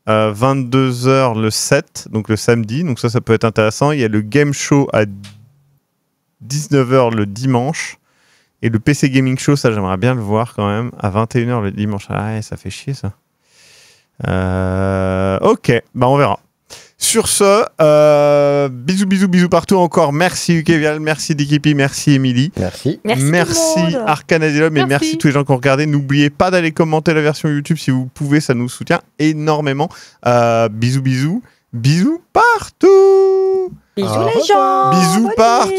22h le 7, donc le samedi, donc ça peut être intéressant. Il y a le Game Show à 19h le dimanche et le PC Gaming Show, ça j'aimerais bien le voir quand même, à 21h le dimanche. Ah ouais, ça fait chier ça. Ok, bah on verra. Sur ce, bisous partout encore. Merci Ukevial, merci Dikipi, merci Émilie. Merci. Merci Arcane Asylum et merci tous les gens qui ont regardé. N'oubliez pas d'aller commenter la version YouTube si vous pouvez, ça nous soutient énormément. Bisous partout. Bisous les gens. Bisous Bonne nuit. partout.